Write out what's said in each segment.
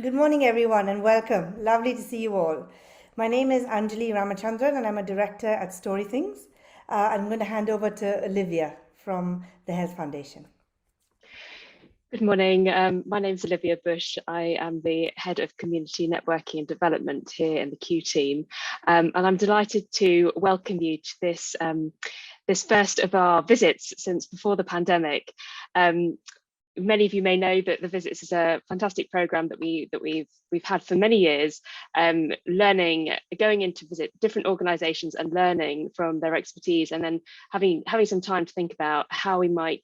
Good morning, everyone, and welcome. Lovely to see you all. My name is Anjali Ramachandran, and I'm a director at StoryThings. I'm going to hand over to Olivia from the Health Foundation. Good morning. My name is Olivia Bush. I am the Head of Community Networking and Development here in the Q team. And I'm delighted to welcome you to this first of our visits since before the pandemic. Many of you may know that the Visits is a fantastic program that we've had for many years, learning, going in to visit different organisations and learning from their expertise, and then having some time to think about how we might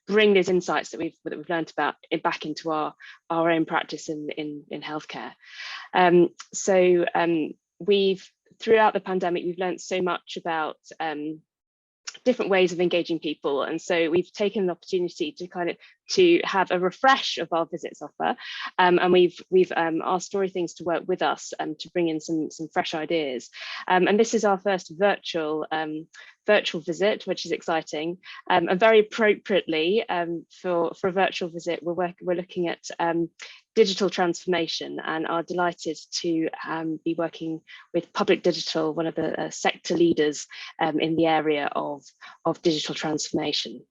bring those insights that we've learned about back into our own practice in healthcare. We've throughout the pandemic we've learned so much about different ways of engaging people, and so we've taken an opportunity to have a refresh of our Visits offer, and we've asked StoryThings to work with us to bring in some fresh ideas, and this is our first virtual visit, which is exciting, and very appropriately for a virtual visit we're looking at digital transformation, and are delighted to be working with Public Digital, one of the sector leaders in the area of digital transformation.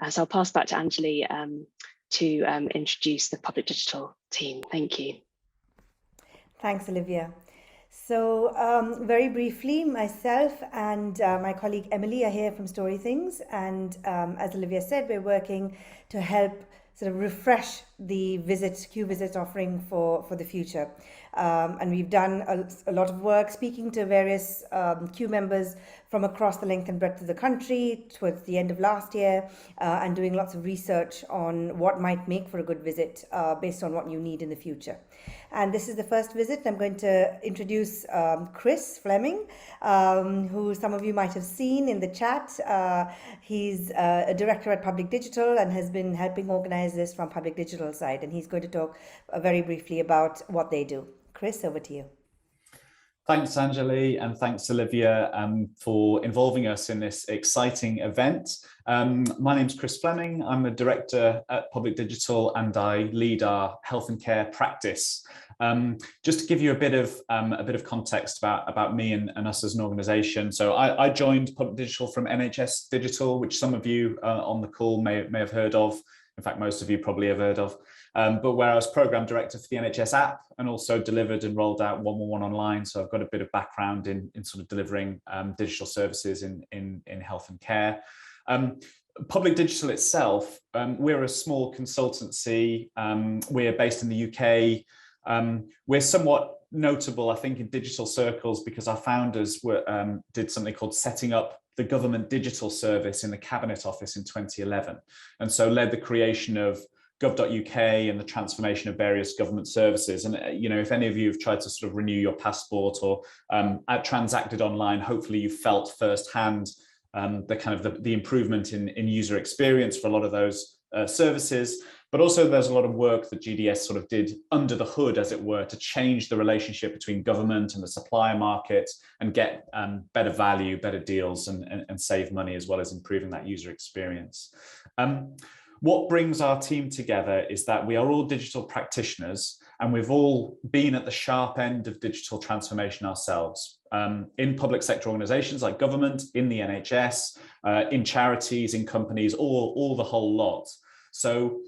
So I'll pass back to Anjali to introduce the Public Digital team. Thank you. Thanks, Olivia. So very briefly, myself and my colleague Emily are here from StoryThings, and as Olivia said, we're working to help sort of refresh the Q Visits offering for the future. And we've done a lot of work speaking to various Q members from across the length and breadth of the country towards the end of last year, and doing lots of research on what might make for a good visit based on what you need in the future. And this is the first visit. I'm going to introduce Chris Fleming, who some of you might have seen in the chat. He's a director at Public Digital and has been helping organize this from Public Digital side, and he's going to talk very briefly about what they do. Chris, over to you. Thanks, Anjali, and thanks, Olivia, for involving us in this exciting event. My name's Chris Fleming. I'm a director at Public Digital, and I lead our health and care practice. Just to give you a bit of context about me and us as an organisation. So I joined Public Digital from NHS Digital, which some of you on the call may have heard of. In fact, most of you probably have heard of. But where I was program director for the NHS app, and also delivered and rolled out 111 online. So I've got a bit of background in sort of delivering digital services in health and care. Public Digital itself, we're a small consultancy. We're based in the UK. We're somewhat notable, I think, in digital circles because our founders did something called setting up the government digital service in the Cabinet Office in 2011, and so led the creation of gov.uk and the transformation of various government services. And if any of you have tried to sort of renew your passport or transacted online, hopefully you felt firsthand the improvement in user experience for a lot of those services. But also there's a lot of work that GDS sort of did under the hood, as it were, to change the relationship between government and the supplier market and get better value, better deals, and save money, as well as improving that user experience. What brings our team together is that we are all digital practitioners, and we've all been at the sharp end of digital transformation ourselves, in public sector organisations like government, in the NHS, in charities, in companies, all the whole lot. So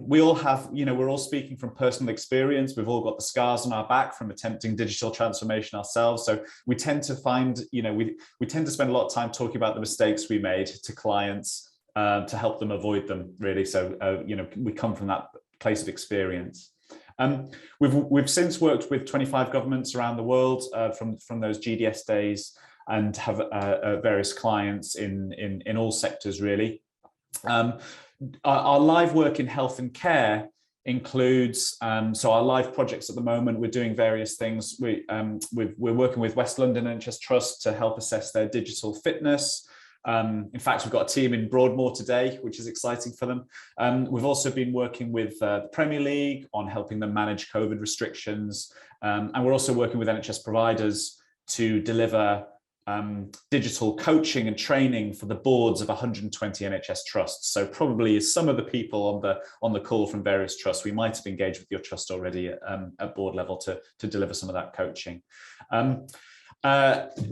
we all have, we're all speaking from personal experience. We've all got the scars on our back from attempting digital transformation ourselves. So we tend to find, we tend to spend a lot of time talking about the mistakes we made to clients, to help them avoid them, really. So, we come from that place of experience. We've since worked with 25 governments around the world from those GDS days, and have various clients in all sectors, really. Our live work in health and care includes, so our live projects at the moment, we're doing various things. We're working with West London NHS Trust to help assess their digital fitness. In fact, we've got a team in Broadmoor today, which is exciting for them. We've also been working with the Premier League on helping them manage COVID restrictions. And we're also working with NHS providers to deliver digital coaching and training for the boards of 120 NHS trusts. So probably some of the people on the call from various trusts, we might have engaged with your trust already at board level to deliver some of that coaching.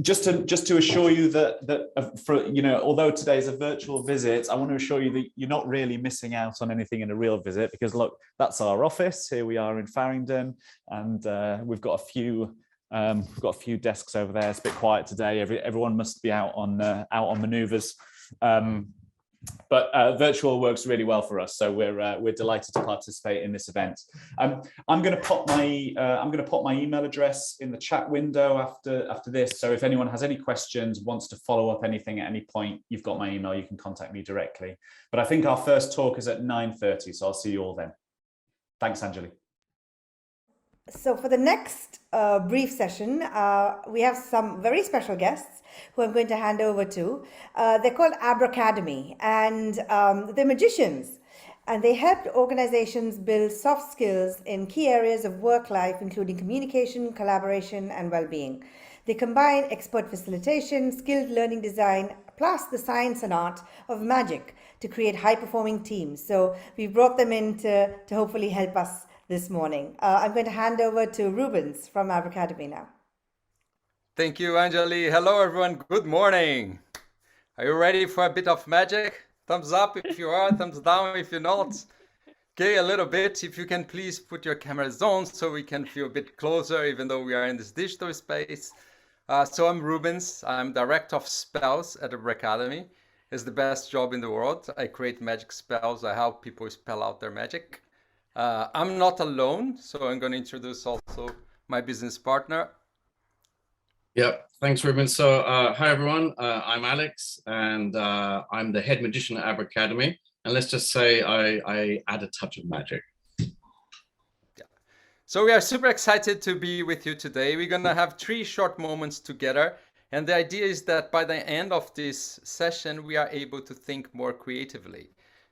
Just to assure you that although today is a virtual visit, I want to assure you that you're not really missing out on anything in a real visit, because look, that's our office. Here we are in Farringdon, and we've got a few desks over there. It's a bit quiet today. Everyone must be out on manoeuvres. But virtual works really well for us, so we're delighted to participate in this event. I'm going to pop my email address in the chat window after this. So if anyone has any questions, wants to follow up anything at any point, you've got my email. You can contact me directly. But I think our first talk is at 9:30, so I'll see you all then. Thanks, Anjali. So for the next brief session, we have some very special guests who I'm going to hand over to. They're called Abracademy, and they're magicians. And they help organizations build soft skills in key areas of work life, including communication, collaboration, and well-being. They combine expert facilitation, skilled learning design, plus the science and art of magic to create high-performing teams. So we brought them in to hopefully help us this morning. I'm going to hand over to Rubens from Abracademy now. Thank you, Anjali. Hello, everyone. Good morning. Are you ready for a bit of magic? Thumbs up if you are, thumbs down if you're not. Okay, a little bit. If you can please put your cameras on so we can feel a bit closer, even though we are in this digital space. So I'm Rubens. I'm Director of Spells at Abracademy. It's the best job in the world. I create magic spells. I help people spell out their magic. I'm not alone, so I'm going to introduce also my business partner. Yep, thanks, Ruben. So, hi everyone. I'm Alex, and I'm the head magician at Abracademy. And let's just say I add a touch of magic. Yeah. So we are super excited to be with you today. We're going to have 3 short moments together. And the idea is that by the end of this session, we are able to think more creatively.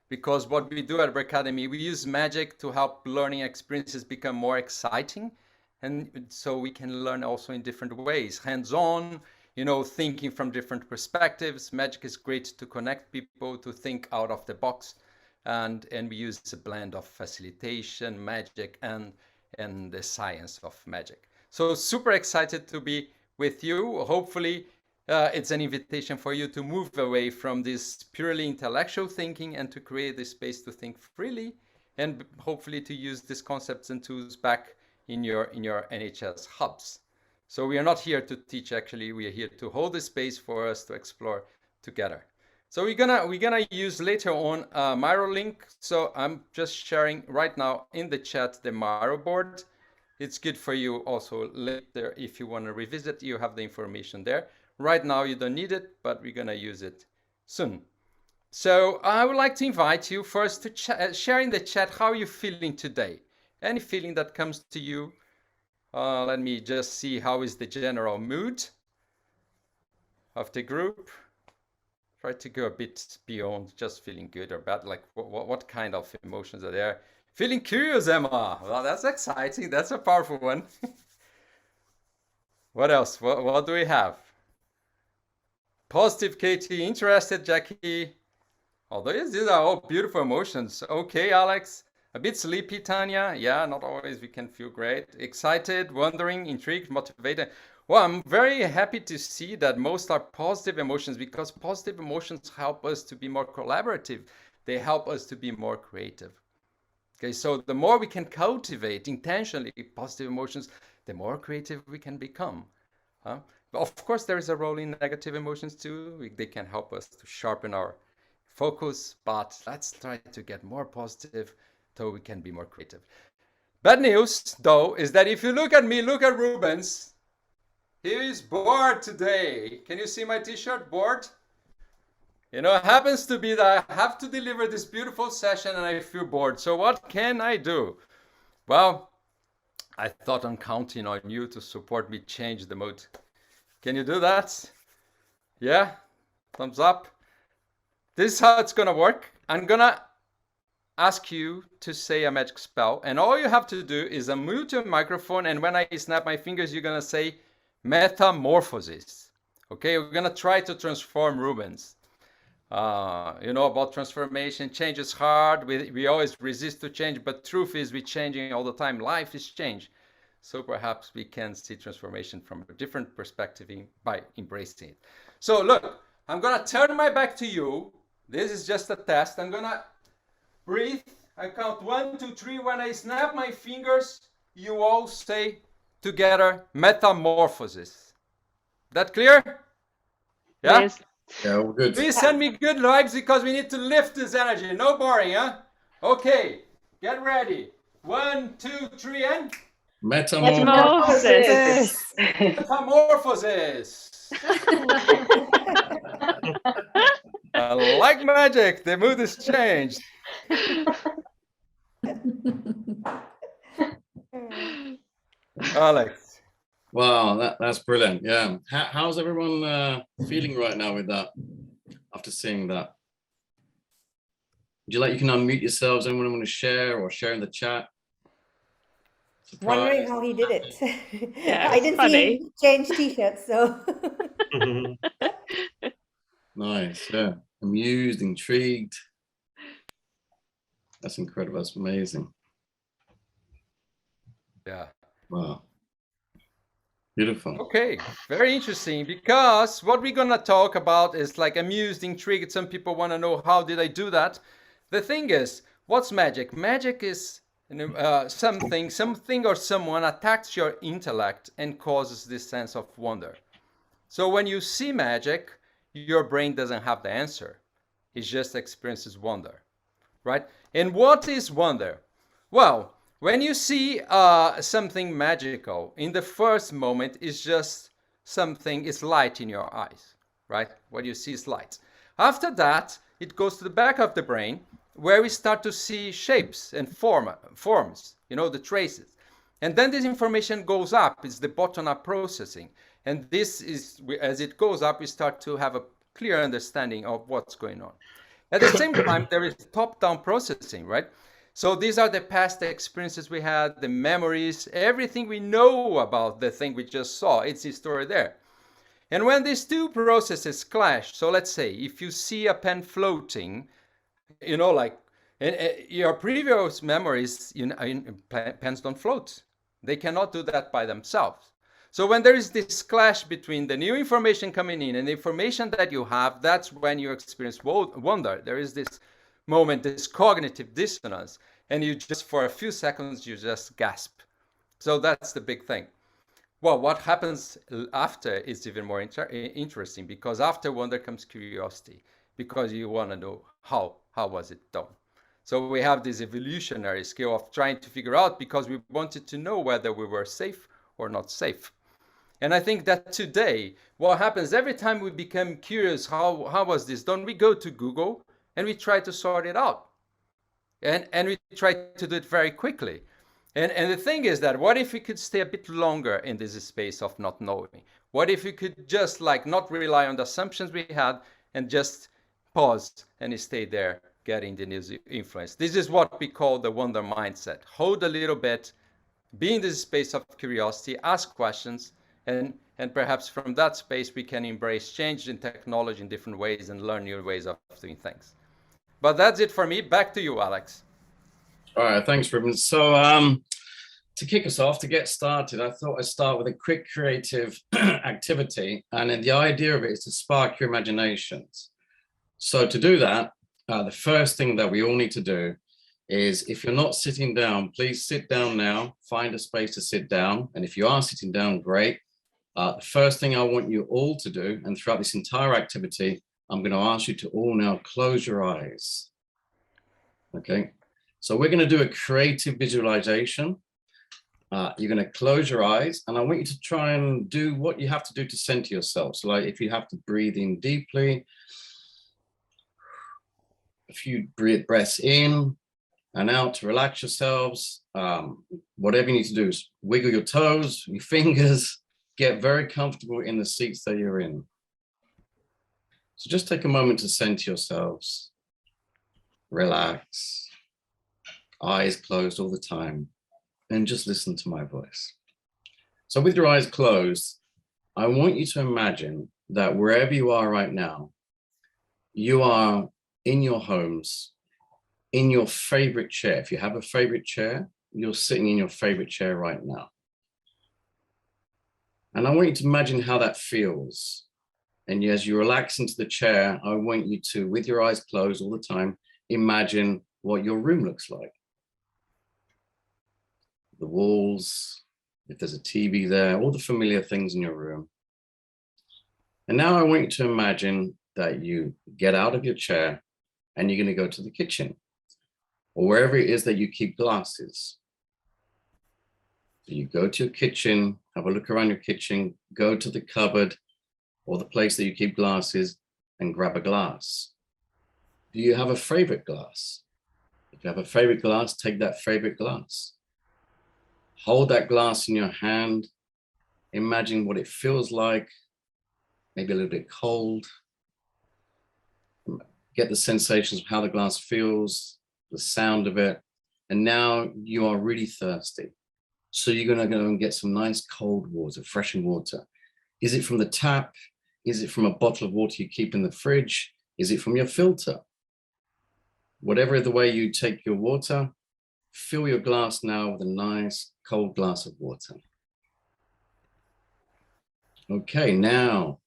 Because what we do at Abracademy, we use magic to help learning experiences become more exciting. And so we can learn also in different ways, hands-on, thinking from different perspectives. Magic is great to connect people, to think out of the box. And we use a blend of facilitation, magic, and the science of magic. So super excited to be with you. Hopefully, it's an invitation for you to move away from this purely intellectual thinking and to create this space to think freely, and hopefully to use these concepts and tools back in your NHS hubs. So we are not here to teach, actually. We are here to hold the space for us to explore together. So we're gonna use later on Miro link. So I'm just sharing right now in the chat the Miro board. It's good for you also later if you want to revisit. You have the information there. Right now you don't need it, but we're gonna use it soon. So I would like to invite you first to share in the chat how you're feeling today. Any feeling that comes to you. Let me just see how is the general mood of the group. Try to go a bit beyond just feeling good or bad. Like what kind of emotions are there? Feeling curious, Emma. Well, that's exciting. That's a powerful one. What else? What do we have? Positive, Katie. Interested, Jackie. Although these are all beautiful emotions. Okay, Alex. A bit sleepy, Tanya. Yeah, not always we can feel great. Excited, wondering, intrigued, motivated. Well, I'm very happy to see that most are positive emotions, because positive emotions help us to be more collaborative. They help us to be more creative. Okay, so the more we can cultivate intentionally positive emotions, the more creative we can become. But of course, there is a role in negative emotions too. They can help us to sharpen our focus, but let's try to get more positive so we can be more creative. Bad news, though, is that if you look at me, look at Rubens. He is bored today. Can you see my t-shirt? Bored? It happens to be that I have to deliver this beautiful session and I feel bored. So what can I do? Well, I thought on counting on you to support me change the mood. Can you do that? Yeah? Thumbs up. This is how it's going to work. I'm going to ask you to say a magic spell, and all you have to do is unmute your microphone, and when I snap my fingers, you're going to say metamorphosis. Okay, we're gonna try to transform Rubens. You know about transformation, change is hard. We always resist to change, but truth is we're changing all the time. Life is change. So perhaps we can see transformation from a different perspective by embracing it. So look, I'm gonna turn my back to you. This is just a test. I'm gonna breathe. I count 1, 2, 3. When I snap my fingers, you all say together, metamorphosis. That clear? Yeah? Yes. Yeah, all good. Please send me good vibes because we need to lift this energy. No boring, huh? Okay, get ready. 1, 2, 3, and Metamorphosis. metamorphosis. Like magic, the mood is changed. Alex. Wow, that's brilliant. Yeah. How's everyone feeling right now with that? After seeing that, would you like, you can unmute yourselves. Anyone want to share or share in the chat? Wondering how he did it. Yeah, I didn't funny. see him change t-shirts, so. Nice. Yeah. Amused, intrigued. That's incredible. That's amazing. Yeah. Wow. Beautiful. Okay, very interesting, because what we're gonna talk about is like amused, intrigued. Some people want to know, how did I do that? The thing is, what's magic? Magic is something or someone attacks your intellect and causes this sense of wonder. So when you see magic, your brain doesn't have the answer. It just experiences wonder, right? And what is wonder? Well, when you see something magical, in the first moment, it's just something, it's light in your eyes, right? What you see is light. After that, it goes to the back of the brain, where we start to see shapes and forms, you know, the traces. And then this information goes up, it's the bottom-up processing. And this is, as it goes up, we start to have a clear understanding of what's going on. At the same time, there is top-down processing, right? So these are the past experiences we had, the memories, everything we know about the thing we just saw, it's the story there. And when these two processes clash, so let's say if you see a pen floating, you know, like your previous memories, pens don't float. They cannot do that by themselves. So when there is this clash between the new information coming in and the information that you have, that's when you experience wonder. There is this moment, this cognitive dissonance, and you just, for a few seconds, you just gasp. So that's the big thing. Well, what happens after is even more interesting, because after wonder comes curiosity, because you want to know how was it done. So we have this evolutionary skill of trying to figure out, because we wanted to know whether we were safe or not safe. And I think that today, what happens every time we become curious, how was this done, we go to Google and we try to sort it out. And we try to do it very quickly. And the thing is that, what if we could stay a bit longer in this space of not knowing? What if we could just like not rely on the assumptions we had and just pause and stay there getting the news influence? This is what we call the wonder mindset. Hold a little bit, be in this space of curiosity, ask questions, and perhaps from that space we can embrace change in technology in different ways and learn new ways of doing things. But that's it for me. Back to you, Alex. All right, thanks, Ruben. So to kick us off, to get started, I thought I'd start with a quick creative activity. And then the idea of it is to spark your imaginations. So to do that, the first thing that we all need to do is, if you're not sitting down, please sit down now, find a space to sit down. And if you are sitting down, great. The first thing I want you all to do, and throughout this entire activity, I'm going to ask you to all now close your eyes. Okay, so we're going to do a creative visualization. You're going to close your eyes, and I want you to try and do what you have to do to center yourself. So like, if you have to breathe in deeply, a few breaths in and out to relax yourselves. Whatever you need to do is wiggle your toes, your fingers, get very comfortable in the seats that you're in. So just take a moment to center yourselves, relax, eyes closed all the time, and just listen to my voice. So with your eyes closed, I want you to imagine that wherever you are right now, you are in your homes, in your favorite chair. If you have a favorite chair, you're sitting in your favorite chair right now. And I want you to imagine how that feels. And as you relax into the chair, I want you to, with your eyes closed all the time, imagine what your room looks like. The walls, if there's a TV there, all the familiar things in your room. And now I want you to imagine that you get out of your chair and you're going to go to the kitchen or wherever it is that you keep glasses. So you go to your kitchen, have a look around your kitchen, go to the cupboard or the place that you keep glasses and grab a glass. Do you have a favorite glass? If you have a favorite glass, take that favorite glass. Hold that glass in your hand. Imagine what it feels like, maybe a little bit cold. Get the sensations of how the glass feels, the sound of it. And now you are really thirsty. So you're gonna go and get some nice cold water, freshened water. Is it from the tap? Is it from a bottle of water you keep in the fridge? Is it from your filter? Whatever the way you take your water, fill your glass now with a nice cold glass of water. Okay, now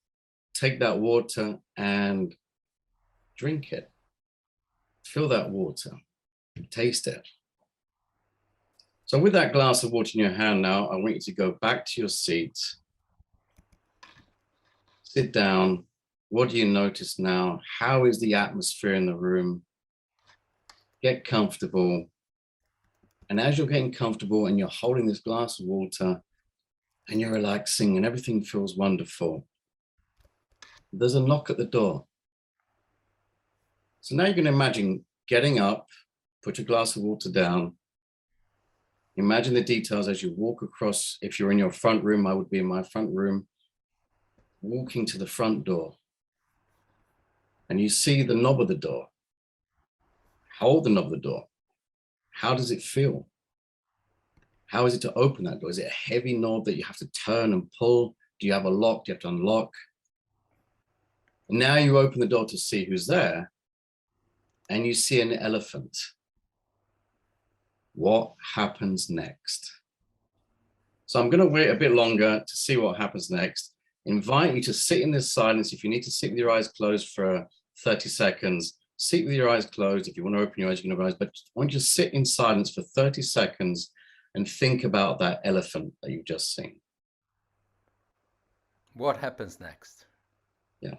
take that water and drink it. Fill that water, taste it. So with that glass of water in your hand now, I want you to go back to your seat. Sit down. What do you notice now? How is the atmosphere in the room? Get comfortable. And as you're getting comfortable and you're holding this glass of water and you're relaxing and everything feels wonderful, there's a knock at the door. So now you can imagine getting up, put your glass of water down. Imagine the details as you walk across. If you're in your front room, I would be in my front room, walking to the front door. And you see the knob of the door. Hold the knob of the door. How does it feel? How is it to open that door? Is it a heavy knob that you have to turn and pull? Do you have a lock? Do you have to unlock? And now you open the door to see who's there, and you see an elephant. What happens next? So I'm going to wait a bit longer to see what happens next. Invite you to sit in this silence. If you need to sit with your eyes closed for 30 seconds, sit with your eyes closed. If you want to open your eyes, you can open your eyes, but I want you to sit in silence for 30 seconds and think about that elephant that you've just seen. What happens next? Yeah.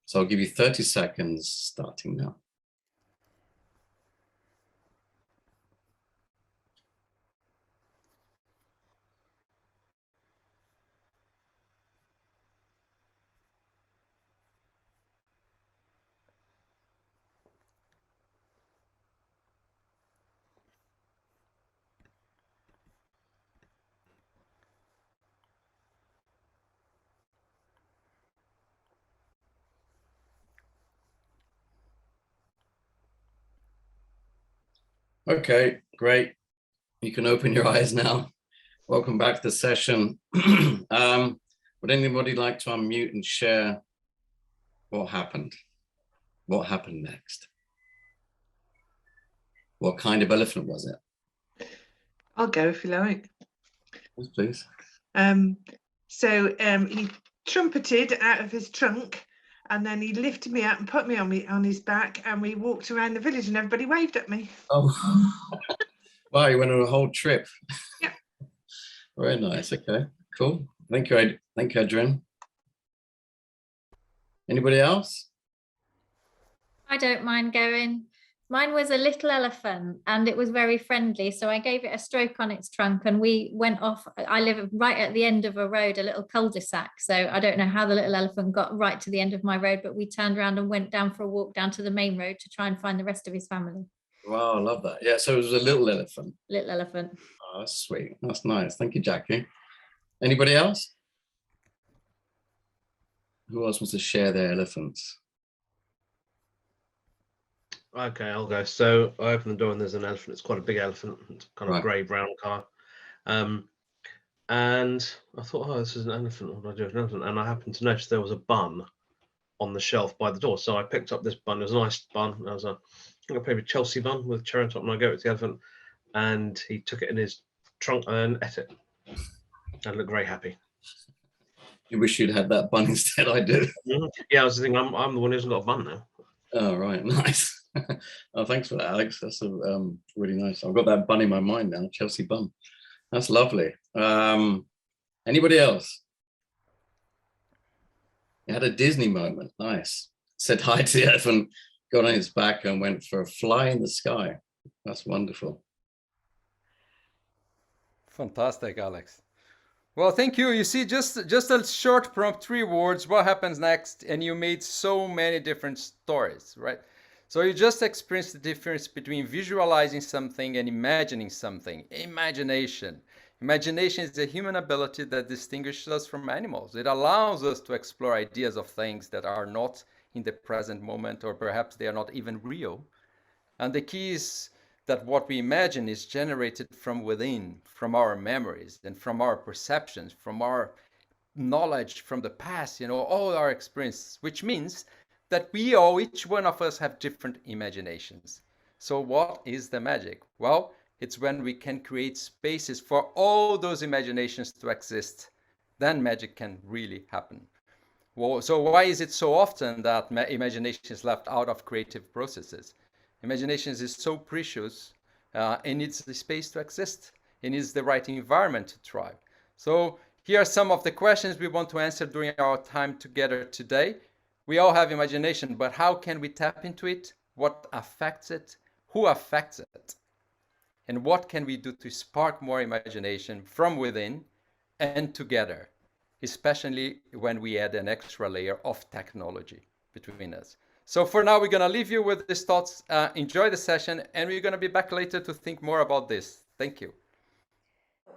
So I'll give you 30 seconds starting now. Okay, great. You can open your eyes now. Welcome back to the session. Would anybody like to unmute and share what happened? What happened next? What kind of elephant was it? I'll go if you like. Yes, please. He trumpeted out of his trunk, and then he lifted me up and put me on his back, and we walked around the village, and everybody waved at me. Oh, wow! You went on a whole trip. Yeah. Very nice. Okay, cool. Thank you, Adrian. Anybody else? I don't mind going. Mine was a little elephant and it was very friendly. So I gave it a stroke on its trunk and we went off. I live right at the end of a road, a little cul-de-sac. So I don't know how the little elephant got right to the end of my road, but we turned around and went down for a walk down to the main road to try and find the rest of his family. Wow, I love that. Yeah, so it was a little elephant. Little elephant. Oh, that's sweet. That's nice. Thank you, Jackie. Anybody else? Who else wants to share their elephants? Okay, I'll go. So I open the door and there's an elephant. It's quite a big elephant. It's kind of Right. grey brown car. and I thought, oh, this is an elephant. What do I do with an elephant? And I happened to notice there was a bun on the shelf by the door. So I picked up this bun. It was a nice bun. It was a maybe Chelsea bun with cherry on top, and I gave it to the elephant, and he took it in his trunk and ate it. I looked very happy. You wish you'd had that bun instead. I do. Yeah, I was thinking, I'm the one who hasn't got a bun now. Oh, right. Nice. Oh, thanks for that, Alex. That's really nice. I've got that bun in my mind now, Chelsea bun. That's lovely. Anybody else? You had a Disney moment. Nice. Said hi to the elephant, got on its back and went for a fly in the sky. That's wonderful. Fantastic, Alex. Well, thank you. You see, just a short prompt, 3 words, what happens next? And you made so many different stories, right? So you just experienced the difference between visualizing something and imagining something. Imagination. Imagination is a human ability that distinguishes us from animals. It allows us to explore ideas of things that are not in the present moment, or perhaps they are not even real. And the key is that what we imagine is generated from within, from our memories and from our perceptions, from our knowledge from the past, all our experiences, which means that each one of us have different imaginations. So what is the magic? Well, it's when we can create spaces for all those imaginations to exist, then magic can really happen. Well, so why is it so often that imagination is left out of creative processes? Imagination is so precious, it needs the space to exist. It needs the right environment to thrive. So here are some of the questions we want to answer during our time together today. We all have imagination, but how can we tap into it? What affects it? Who affects it? And what can we do to spark more imagination from within and together, especially when we add an extra layer of technology between us? So for now, we're going to leave you with these thoughts. Enjoy the session, and we're going to be back later to think more about this. Thank you.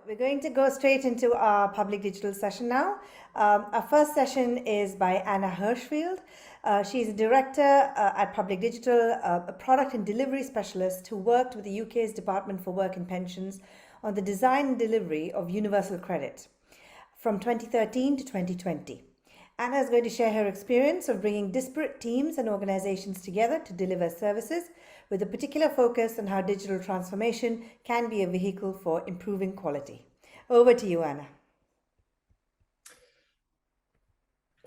We're going to go straight into our public digital session now. Our first session is by Anna Hirschfield. She's a director at Public Digital, a product and delivery specialist who worked with the UK's Department for Work and Pensions on the design and delivery of universal credit from 2013 to 2020. Anna is going to share her experience of bringing disparate teams and organizations together to deliver services with a particular focus on how digital transformation can be a vehicle for improving quality. Over to you, Anna.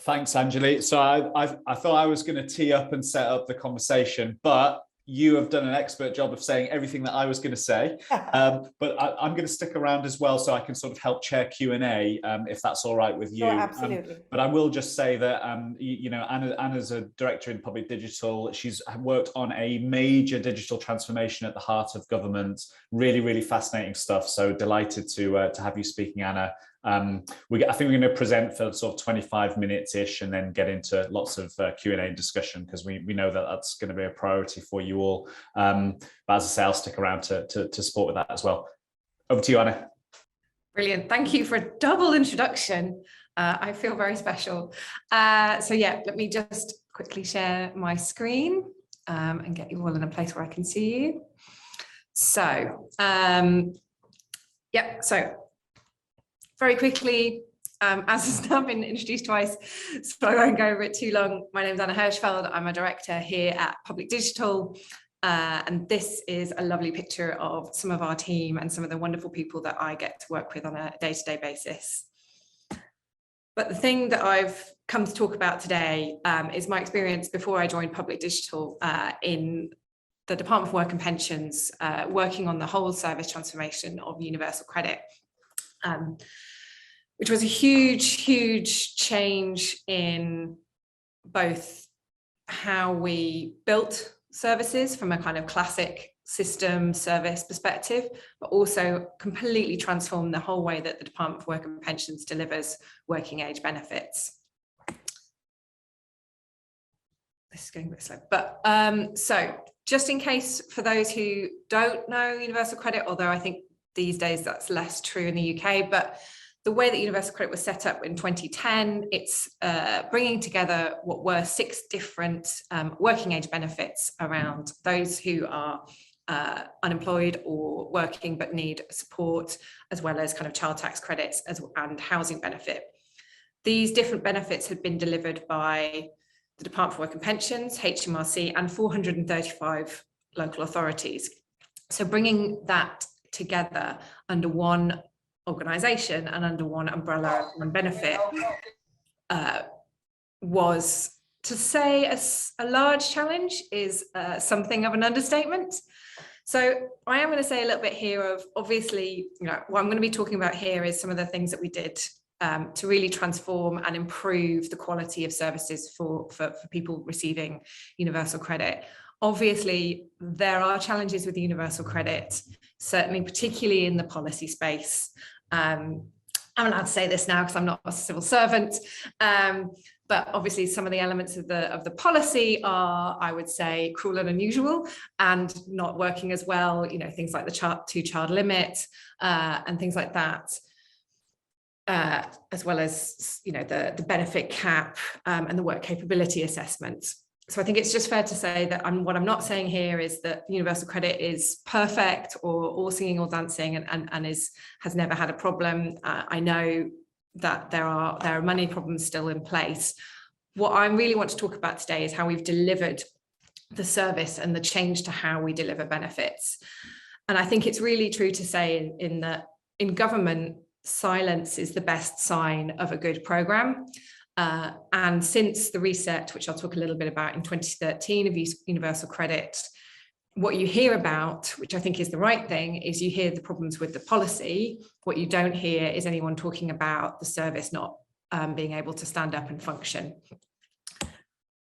Thanks, Anjali. So I thought I was going to tee up and set up the conversation, but you have done an expert job of saying everything that I was going to say. But I'm going to stick around as well so I can sort of help chair Q&A if that's all right with you. Sure, absolutely. But I will just say that, Anna's a director in Public Digital. She's worked on a major digital transformation at the heart of government. Really, really fascinating stuff. So delighted to have you speaking, Anna. I think we're going to present for sort of 25 minutes-ish and then get into lots of Q&A discussion because we know that that's going to be a priority for you all. But as I say, I'll stick around to support with that as well. Over to you, Anna. Brilliant. Thank you for a double introduction. I feel very special. So yeah, let me just quickly share my screen and get you all in a place where I can see you. So, so very quickly, as has now been introduced twice, so I won't go over it too long. My name is Anna Hirschfeld. I'm a director here at Public Digital. And this is a lovely picture of some of our team and some of the wonderful people that I get to work with on a day-to-day basis. But the thing that I've come to talk about today is my experience before I joined Public Digital in the Department for Work and Pensions, working on the whole service transformation of universal credit. Which was a huge, huge change in both how we built services from a kind of classic system service perspective, but also completely transformed the whole way that the Department for Work and Pensions delivers working age benefits. This is going a bit slow, but so just in case for those who don't know universal credit, although I think these days that's less true in the UK, but the way that universal credit was set up in 2010, it's bringing together what were 6 different working age benefits around those who are unemployed or working but need support, as well as kind of child tax credits and housing benefit. These different benefits had been delivered by the Department for Work and Pensions, HMRC, and 435 local authorities. So bringing that together under one organisation and under one umbrella and benefit was, to say a large challenge is something of an understatement. So I am going to say a little bit here of, obviously, what I'm going to be talking about here is some of the things that we did to really transform and improve the quality of services for people receiving universal credit. Obviously, there are challenges with universal credit, certainly particularly in the policy space. I'm allowed to say this now because I'm not a civil servant, but obviously some of the elements of the policy are, I would say, cruel and unusual and not working as well. Things like the two-child limit and things like that. As well as the benefit cap and the work capability assessment. So I think it's just fair to say that what I'm not saying here is that universal credit is perfect or all singing or dancing and has never had a problem. I know that there are many problems still in place. What I really want to talk about today is how we've delivered the service and the change to how we deliver benefits. And I think it's really true to say in government, silence is the best sign of a good programme. And since the reset, which I'll talk a little bit about in 2013 of universal credit, what you hear about, which I think is the right thing, is you hear the problems with the policy. What you don't hear is anyone talking about the service not being able to stand up and function.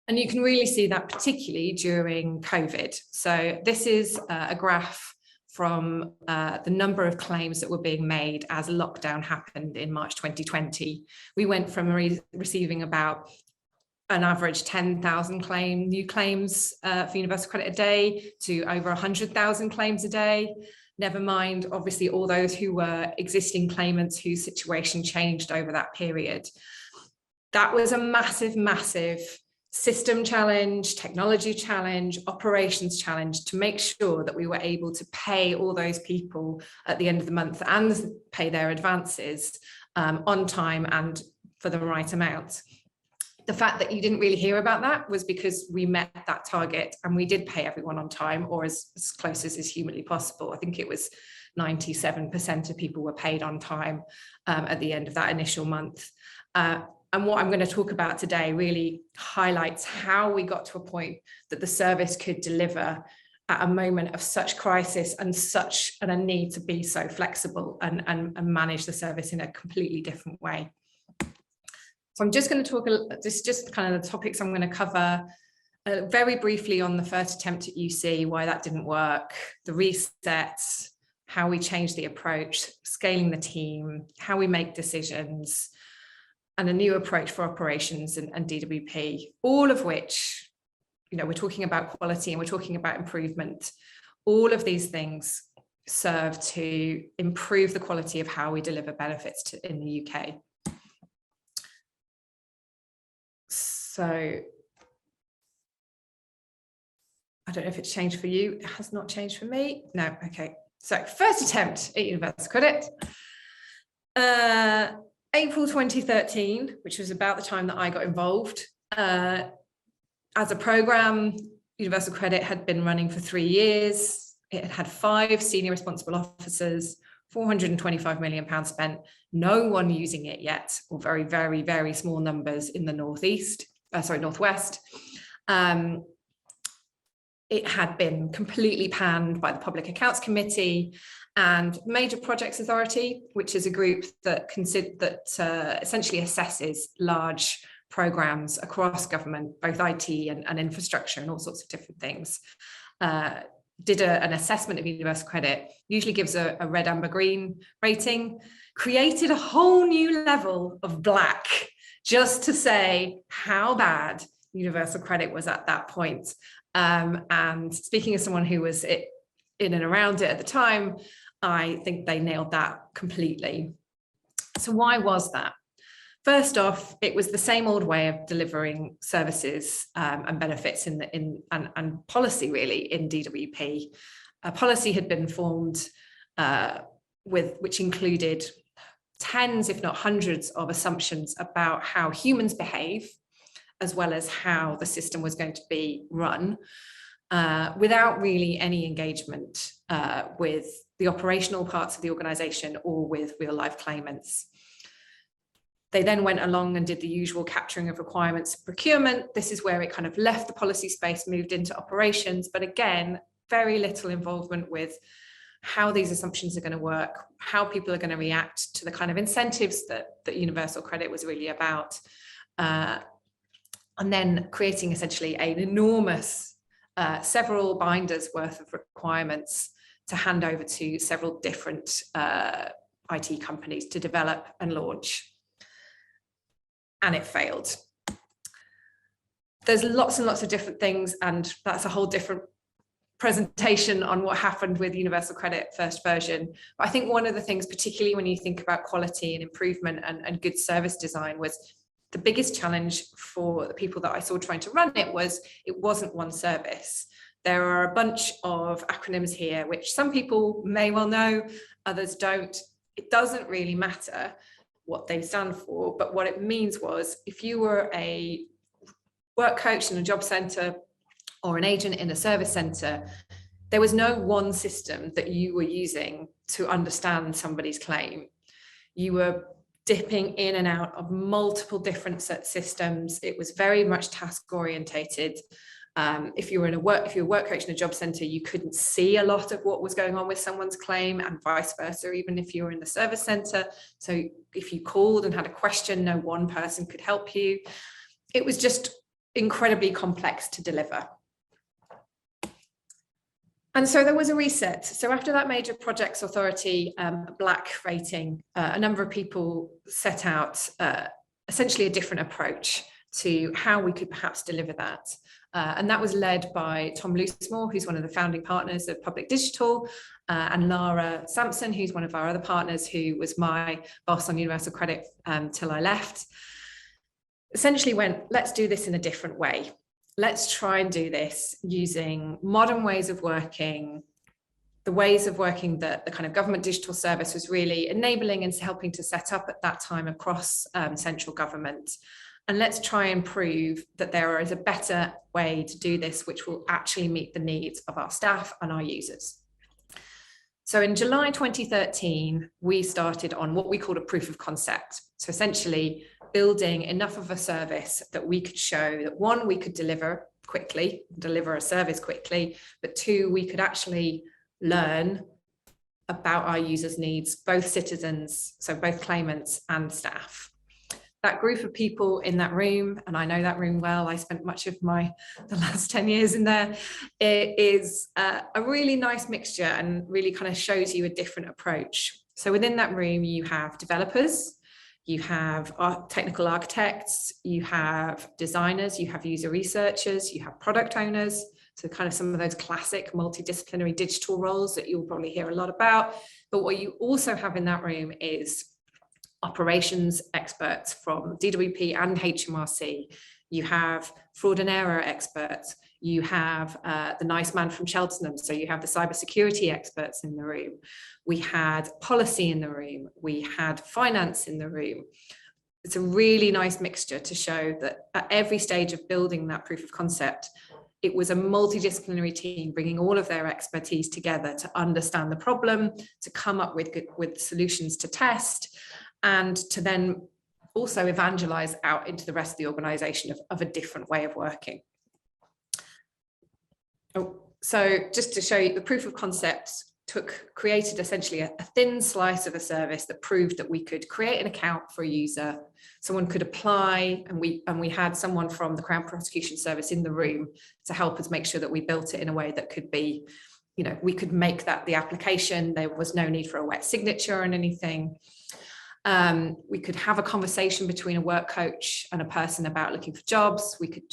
And you can really see that particularly during COVID. So this is a graph from the number of claims that were being made as lockdown happened in March 2020. We went from receiving about an average 10,000 new claims for universal credit a day to over 100,000 claims a day. Never mind, obviously, all those who were existing claimants whose situation changed over that period. That was a massive, massive system challenge, technology challenge, operations challenge to make sure that we were able to pay all those people at the end of the month and pay their advances on time and for the right amount. The fact that you didn't really hear about that was because we met that target and we did pay everyone on time, or as close as is humanly possible. I think it was 97% of people were paid on time at the end of that initial month. And what I'm going to talk about today really highlights how we got to a point that the service could deliver at a moment of such crisis and a need to be so flexible and manage the service in a completely different way. So I'm just going to talk, this is just kind of the topics I'm going to cover very briefly on the first attempt at UC, why that didn't work, the reset, how we changed the approach, scaling the team, how we make decisions, and a new approach for operations and DWP, all of which, we're talking about quality and we're talking about improvement. All of these things serve to improve the quality of how we deliver benefits in the UK. So I don't know if it's changed for you. It has not changed for me. No, okay. So first attempt at universal credit. April 2013, which was about the time that I got involved. As a programme, universal credit had been running for 3 years. It had 5 senior responsible officers, £425 million spent, no one using it yet, or very, very, very small numbers in the northwest. It had been completely panned by the Public Accounts Committee and Major Projects Authority, which is a group that essentially assesses large programs across government, both IT and infrastructure and all sorts of different things. Did an assessment of universal credit, usually gives a red, amber, green rating, created a whole new level of black just to say how bad universal credit was at that point. And speaking as someone who was in and around it at the time, I think they nailed that completely. So why was that? First off, it was the same old way of delivering services and benefits and policy really in DWP. a policy had been formed which included tens, if not hundreds, of assumptions about how humans behave, as well as how the system was going to be run, without really any engagement with the operational parts of the organisation or with real-life claimants. They then went along and did the usual capturing of requirements of procurement. This is where it kind of left the policy space, moved into operations, but again, very little involvement with how these assumptions are going to work, how people are going to react to the kind of incentives that universal credit was really about. And then creating essentially an enormous, several binders worth of requirements to hand over to several different IT companies to develop and launch. And it failed. There's lots and lots of different things, and that's a whole different presentation on what happened with Universal Credit first version. But I think one of the things, particularly when you think about quality and improvement and good service design, was the biggest challenge for the people that I saw trying to run it wasn't one service. There are a bunch of acronyms here, which some people may well know, others don't. It doesn't really matter what they stand for, but what it means was, if you were a work coach in a job centre or an agent in a service centre, there was no one system that you were using to understand somebody's claim. You were dipping in and out of multiple different systems. It was very much task orientated. If you were a work coach in a job centre, you couldn't see a lot of what was going on with someone's claim, and vice versa, even if you were in the service centre. So if you called and had a question, no one person could help you. It was just incredibly complex to deliver. And so there was a reset. So after that Major Projects Authority black rating, a number of people set out essentially a different approach to how we could perhaps deliver that. And that was led by Tom Loosemore, who's one of the founding partners of Public Digital, and Lara Sampson, who's one of our other partners, who was my boss on Universal Credit till I left. Essentially went, let's do this in a different way. Let's try and do this using modern ways of working, the ways of working that the kind of government digital service was really enabling and helping to set up at that time across central government. And let's try and prove that there is a better way to do this, which will actually meet the needs of our staff and our users. So in July 2013, we started on what we called a proof of concept. So essentially building enough of a service that we could show that, one, we could deliver quickly, deliver a service quickly, but two, we could actually learn about our users' needs, both citizens, so both claimants and staff. That group of people in that room, and I know that room well, I spent much of the last 10 years in there, it is a really nice mixture and really kind of shows you a different approach. So within that room, you have developers, you have technical architects, you have designers, you have user researchers, you have product owners, so kind of some of those classic multidisciplinary digital roles that you'll probably hear a lot about. But what you also have in that room is operations experts from DWP and HMRC. You have fraud and error experts. You have the nice man from Cheltenham. So you have the cybersecurity experts in the room. We had policy in the room. We had finance in the room. It's a really nice mixture to show that at every stage of building that proof of concept, it was a multidisciplinary team bringing all of their expertise together to understand the problem, to come up with solutions to test, and to then also evangelize out into the rest of the organization of a different way of working. So just to show you, the proof of concept created essentially a thin slice of a service that proved that we could create an account for a user, someone could apply, and we had someone from the Crown Prosecution Service in the room to help us make sure that we built it in a way that could be, you know, we could make that the application. There was no need for a wet signature and anything. We could have a conversation between a work coach and a person about looking for jobs. We could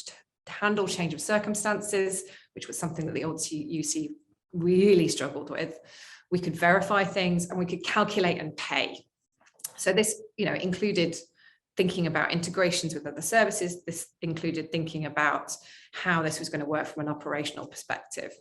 handle change of circumstances, which was something that the old UC really struggled with. We could verify things, and we could calculate and pay. So this, you know, included thinking about integrations with other services. This included thinking about how this was going to work from an operational perspective.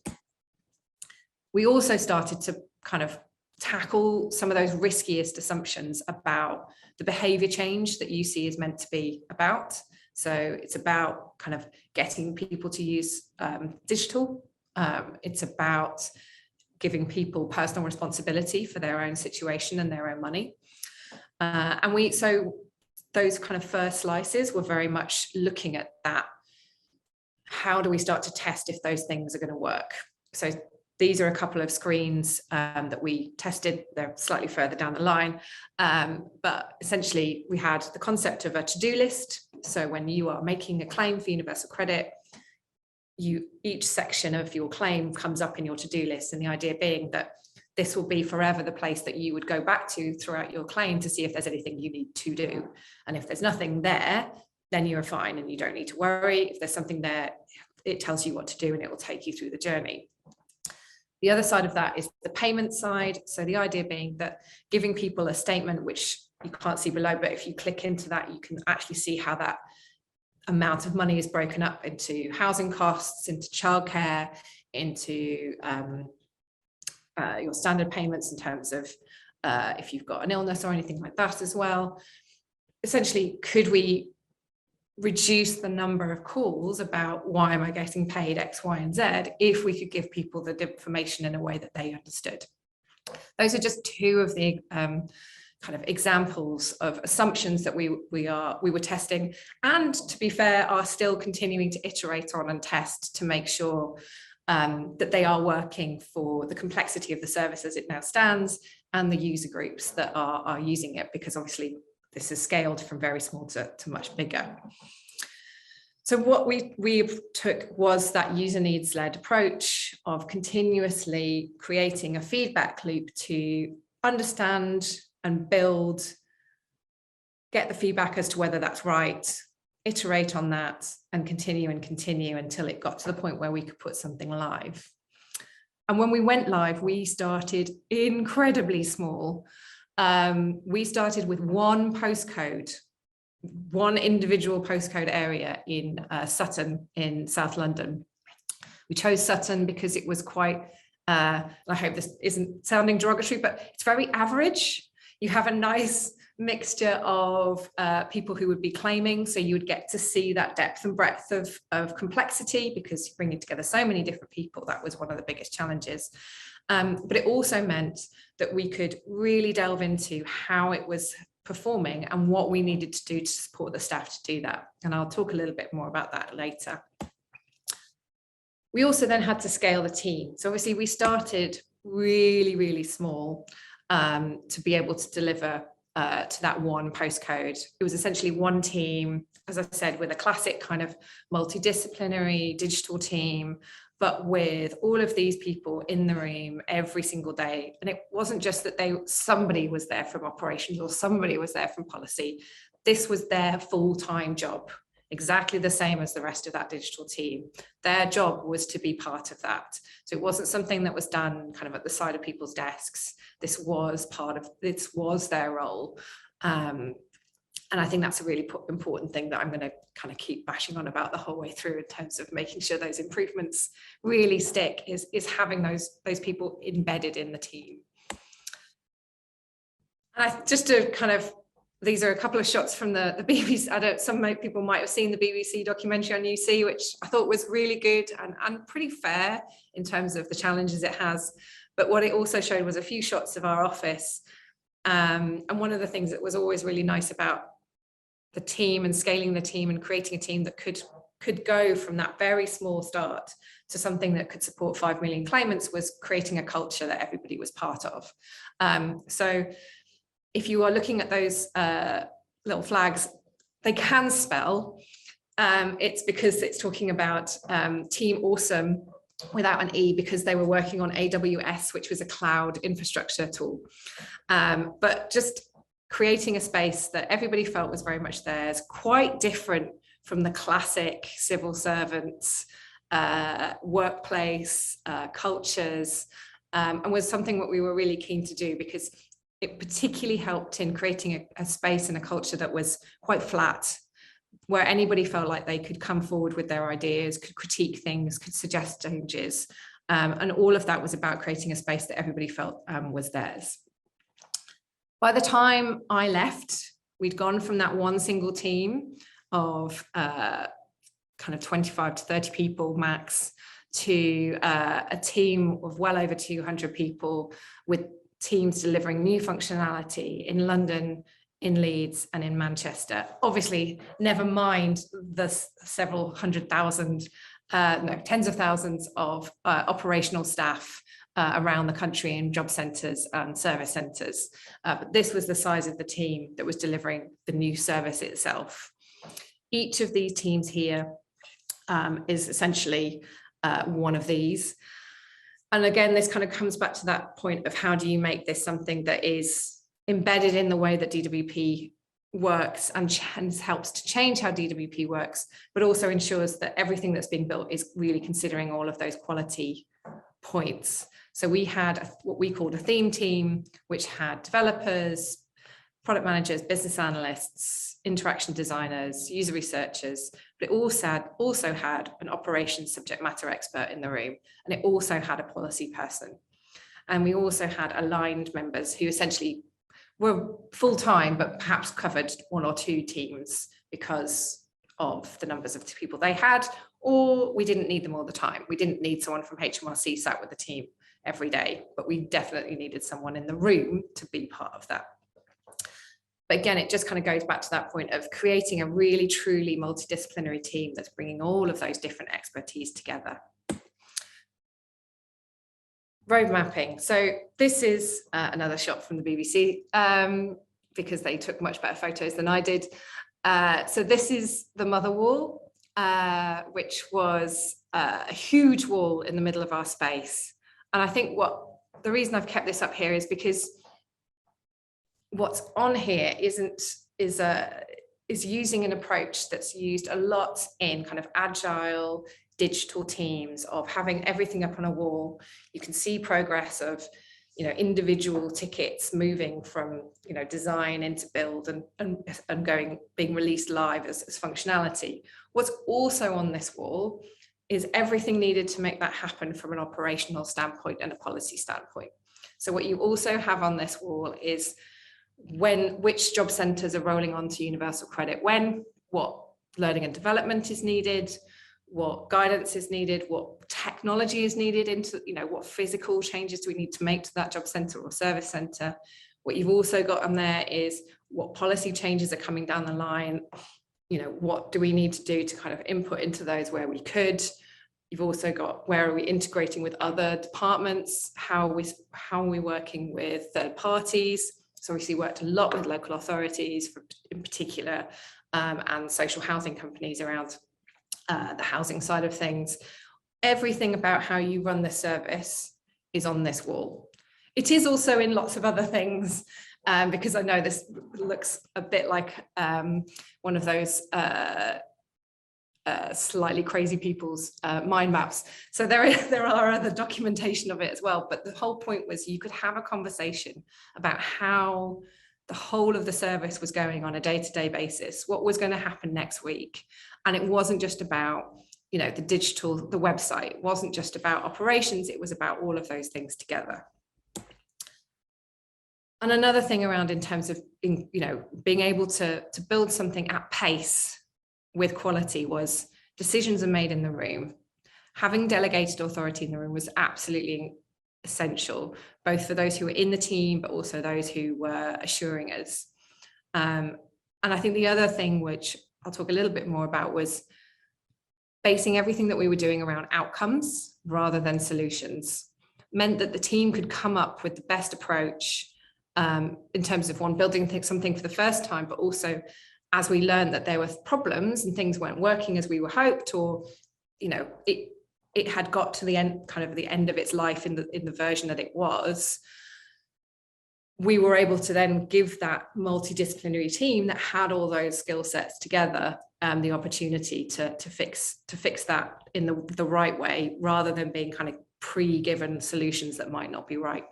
We also started to kind of tackle some of those riskiest assumptions about the behavior change that UC is meant to be about. So it's about kind of getting people to use digital. It's about giving people personal responsibility for their own situation and their own money. So those kind of first slices were very much looking at that. How do we start to test if those things are going to work? So these are a couple of screens that we tested. They're slightly further down the line. But essentially, we had the concept of a to-do list. So when you are making a claim for universal credit, each section of your claim comes up in your to-do list. And the idea being that this will be forever the place that you would go back to throughout your claim to see if there's anything you need to do. And if there's nothing there, then you're fine and you don't need to worry. If there's something there, it tells you what to do and it will take you through the journey. The other side of that is the payment side. So the idea being that giving people a statement, which you can't see below, but if you click into that, you can actually see how that amount of money is broken up into housing costs, into childcare, into your standard payments in terms of if you've got an illness or anything like that as well. Essentially, could we reduce the number of calls about why am I getting paid X, Y, and Z if we could give people the information in a way that they understood? Those are just two of the kind of examples of assumptions that we were testing, and to be fair, are still continuing to iterate on and test to make sure that they are working for the complexity of the service as it now stands and the user groups that are using it, because obviously this is scaled from very small to much bigger. So what we took was that user needs led approach of continuously creating a feedback loop to understand and build, get the feedback as to whether that's right, iterate on that, and continue until it got to the point where we could put something live. And when we went live, we started incredibly small. We started with one postcode, one individual postcode area in Sutton in South London. We chose Sutton because it was quite, I hope this isn't sounding derogatory, but it's very average. You have a nice mixture of people who would be claiming, so you would get to see that depth and breadth of complexity, because you're bringing together so many different people. That was one of the biggest challenges. But it also meant that we could really delve into how it was performing and what we needed to do to support the staff to do that. And I'll talk a little bit more about that later. We also then had to scale the team. So obviously we started really, really small to be able to deliver to that one postcode. It was essentially one team, as I said, with a classic kind of multidisciplinary digital team, but with all of these people in the room every single day. And it wasn't just that somebody was there from operations or somebody was there from policy. This was their full-time job, exactly the same as the rest of that digital team. Their job was to be part of that. So it wasn't something that was done kind of at the side of people's desks. This was their role. And I think that's a really important thing that I'm going to kind of keep bashing on about the whole way through in terms of making sure those improvements really stick, is having those people embedded in the team. And just to kind of, these are a couple of shots from the BBC. Some people might have seen the BBC documentary on UC, which I thought was really good and pretty fair in terms of the challenges it has. But what it also showed was a few shots of our office. And one of the things that was always really nice about the team and scaling the team and creating a team that could go from that very small start to something that could support 5 million claimants was creating a culture that everybody was part of. So if you are looking at those little flags, they can spell. It's because it's talking about Team Awesome without an E, because they were working on AWS, which was a cloud infrastructure tool. But just creating a space that everybody felt was very much theirs, quite different from the classic civil servants, workplace, cultures, and was something that we were really keen to do, because it particularly helped in creating a space and a culture that was quite flat, where anybody felt like they could come forward with their ideas, could critique things, could suggest changes, And all of that was about creating a space that everybody felt was theirs. By the time I left, we'd gone from that one single team of kind of 25 to 30 people max to a team of well over 200 people, with teams delivering new functionality in London, in Leeds and in Manchester. Obviously, never mind the several hundred thousand, no, tens of thousands of operational staff around the country in job centres and service centres. But this was the size of the team that was delivering the new service itself. Each of these teams here is essentially one of these. And again, this kind of comes back to that point of how do you make this something that is embedded in the way that DWP works and helps to change how DWP works, but also ensures that everything that's being built is really considering all of those quality points. So we had what we called a theme team, which had developers, product managers, business analysts, interaction designers, user researchers, but it also had an operations subject matter expert in the room, and it also had a policy person. And we also had aligned members who essentially were full-time, but perhaps covered one or two teams because of the numbers of people they had, or we didn't need them all the time. We didn't need someone from HMRC sat with the team every day, but we definitely needed someone in the room to be part of that. But again, it just kind of goes back to that point of creating a really truly multidisciplinary team that's bringing all of those different expertise together. Road mapping. So this is another shot from the BBC because they took much better photos than I did. So this is the mother wall, which was a huge wall in the middle of our space. And I think the reason I've kept this up here is because what's on here is using an approach that's used a lot in kind of agile digital teams, of having everything up on a wall. You can see progress of, you know, individual tickets moving from, you know, design into build and being released live as functionality. What's also on this wall is everything needed to make that happen from an operational standpoint and a policy standpoint. So what you also have on this wall is which job centres are rolling onto universal credit when, what learning and development is needed, what guidance is needed, what technology is needed into, you know, what physical changes do we need to make to that job centre or service centre. What you've also got on there is what policy changes are coming down the line, you know, what do we need to do to kind of input into those where we could. You've also got where are we integrating with other departments, how are we working with third parties. So we worked a lot with local authorities in particular, and social housing companies around the housing side of things. Everything about how you run the service is on this wall. It is also in lots of other things, because I know this looks a bit like one of those slightly crazy people's mind maps. So there are other documentation of it as well. But the whole point was you could have a conversation about how the whole of the service was going on a day-to-day basis, what was going to happen next week. And it wasn't just about, you know, the website, it wasn't just about operations, it was about all of those things together. And another thing around in terms of, you know, being able to build something at pace with quality was decisions are made in the room. Having delegated authority in the room was absolutely essential, both for those who were in the team, but also those who were assuring us. And I think the other thing, which I'll talk a little bit more about, was basing everything that we were doing around outcomes rather than solutions. Meant that the team could come up with the best approach in terms of building something for the first time, but also as we learned that there were problems and things weren't working as we were hoped, or, you know, it had got to the end, kind of the end of its life in the version that it was, we were able to then give that multidisciplinary team that had all those skill sets together the opportunity to fix that in the right way, rather than being kind of pre-given solutions that might not be right.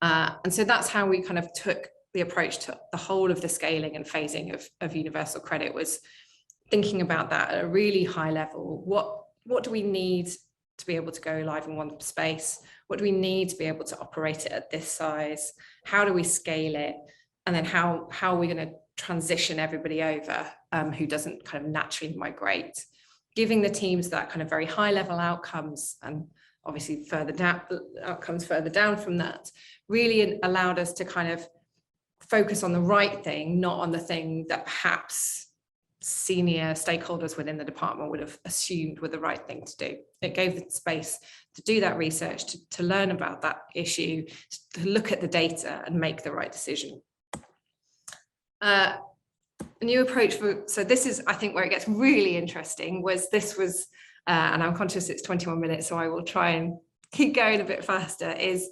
And so that's how we kind of took the approach to the whole of the scaling and phasing of universal credit, was thinking about that at a really high level. What do we need to be able to go live in one space? What do we need to be able to operate it at this size? How do we scale it? And then how are we going to transition everybody over who doesn't kind of naturally migrate? Giving the teams that kind of very high level outcomes, and obviously further down, outcomes further down from that, really allowed us to kind of focus on the right thing, not on the thing that perhaps senior stakeholders within the department would have assumed were the right thing to do. It gave the space to do that research, to learn about that issue, to look at the data and make the right decision. A new approach so this is, I think, where it gets really interesting, and I'm conscious it's 21 minutes, so I will try and keep going a bit faster, is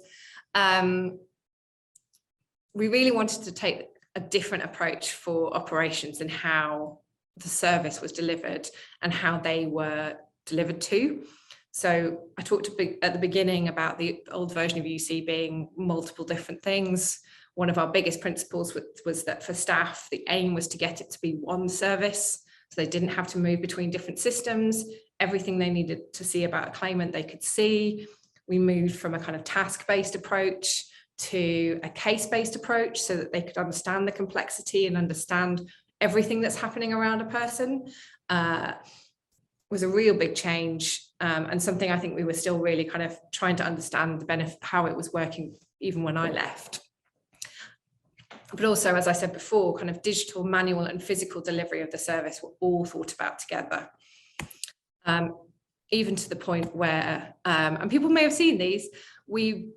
we really wanted to take a different approach for operations and how the service was delivered and how they were delivered to. So I talked at the beginning about the old version of UC being multiple different things. One of our biggest principles was that for staff, the aim was to get it to be one service. So they didn't have to move between different systems. Everything they needed to see about a claimant, they could see. We moved from a kind of task-based approach to a case-based approach so that they could understand the complexity and understand everything that's happening around a person. Was a real big change, and something I think we were still really kind of trying to understand the benefit, how it was working even when I left. But also, as I said before, kind of digital, manual and physical delivery of the service were all thought about together. Even to the point where, and people may have seen these, we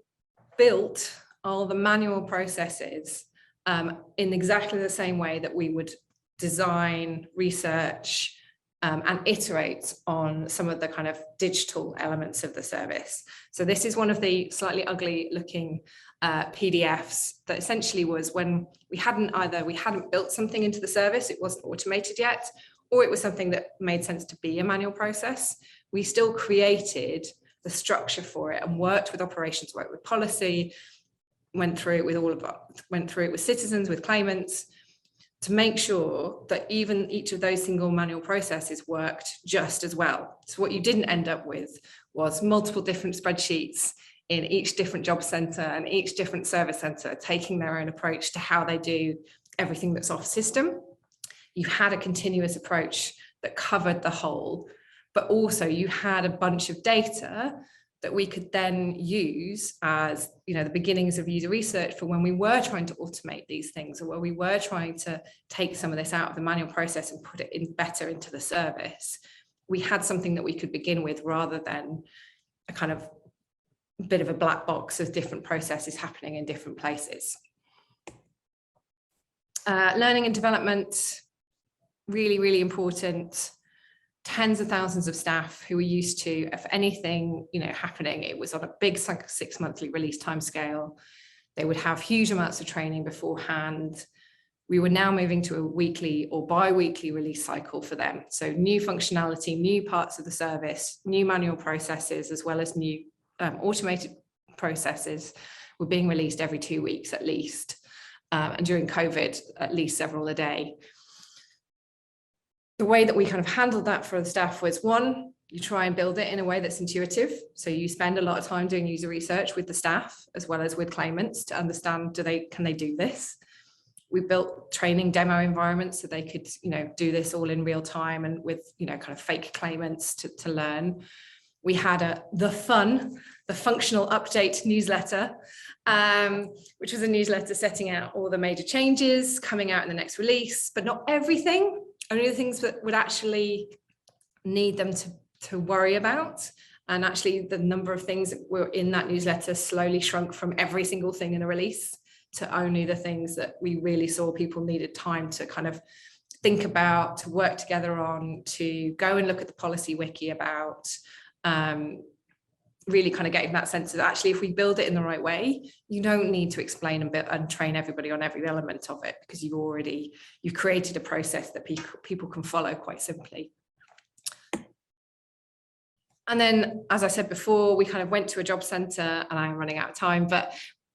built all the manual processes in exactly the same way that we would design, research, and iterate on some of the kind of digital elements of the service. So this is one of the slightly ugly looking PDFs that essentially was when we hadn't built something into the service, it wasn't automated yet, or it was something that made sense to be a manual process. We still created the structure for it and worked with operations, worked with policy, went through it with citizens, with claimants, to make sure that even each of those single manual processes worked just as well. So what you didn't end up with was multiple different spreadsheets in each different job center and each different service center taking their own approach to how they do everything that's off system. You had a continuous approach that covered the whole, but also you had a bunch of data that we could then use as, you know, the beginnings of user research for when we were trying to automate these things, or where we were trying to take some of this out of the manual process and put it in better into the service. We had something that we could begin with rather than a kind of bit of a black box of different processes happening in different places. Learning and development, really, really important. Tens of thousands of staff who were used to, if anything, you know, happening, it was on a big 6 monthly release timescale. They would have huge amounts of training beforehand. We were now moving to a weekly or bi-weekly release cycle for them. So new functionality, new parts of the service, new manual processes, as well as new automated processes were being released every 2 weeks at least. And during COVID, at least several a day. The way that we kind of handled that for the staff was, one, you try and build it in a way that's intuitive. So you spend a lot of time doing user research with the staff as well as with claimants to understand, can they do this? We built training demo environments so they could, you know, do this all in real time and with, you know, kind of fake claimants to learn. We had the functional update newsletter, which was a newsletter setting out all the major changes coming out in the next release, but not everything. Only the things that would actually need them to worry about. And actually the number of things that were in that newsletter slowly shrunk from every single thing in a release to only the things that we really saw people needed time to kind of think about, to work together on, to go and look at the policy wiki about, really kind of getting that sense that actually if we build it in the right way, you don't need to explain and train everybody on every element of it, because you've created a process that people can follow quite simply. And then, as I said before, we kind of went to a job center, and I'm running out of time, but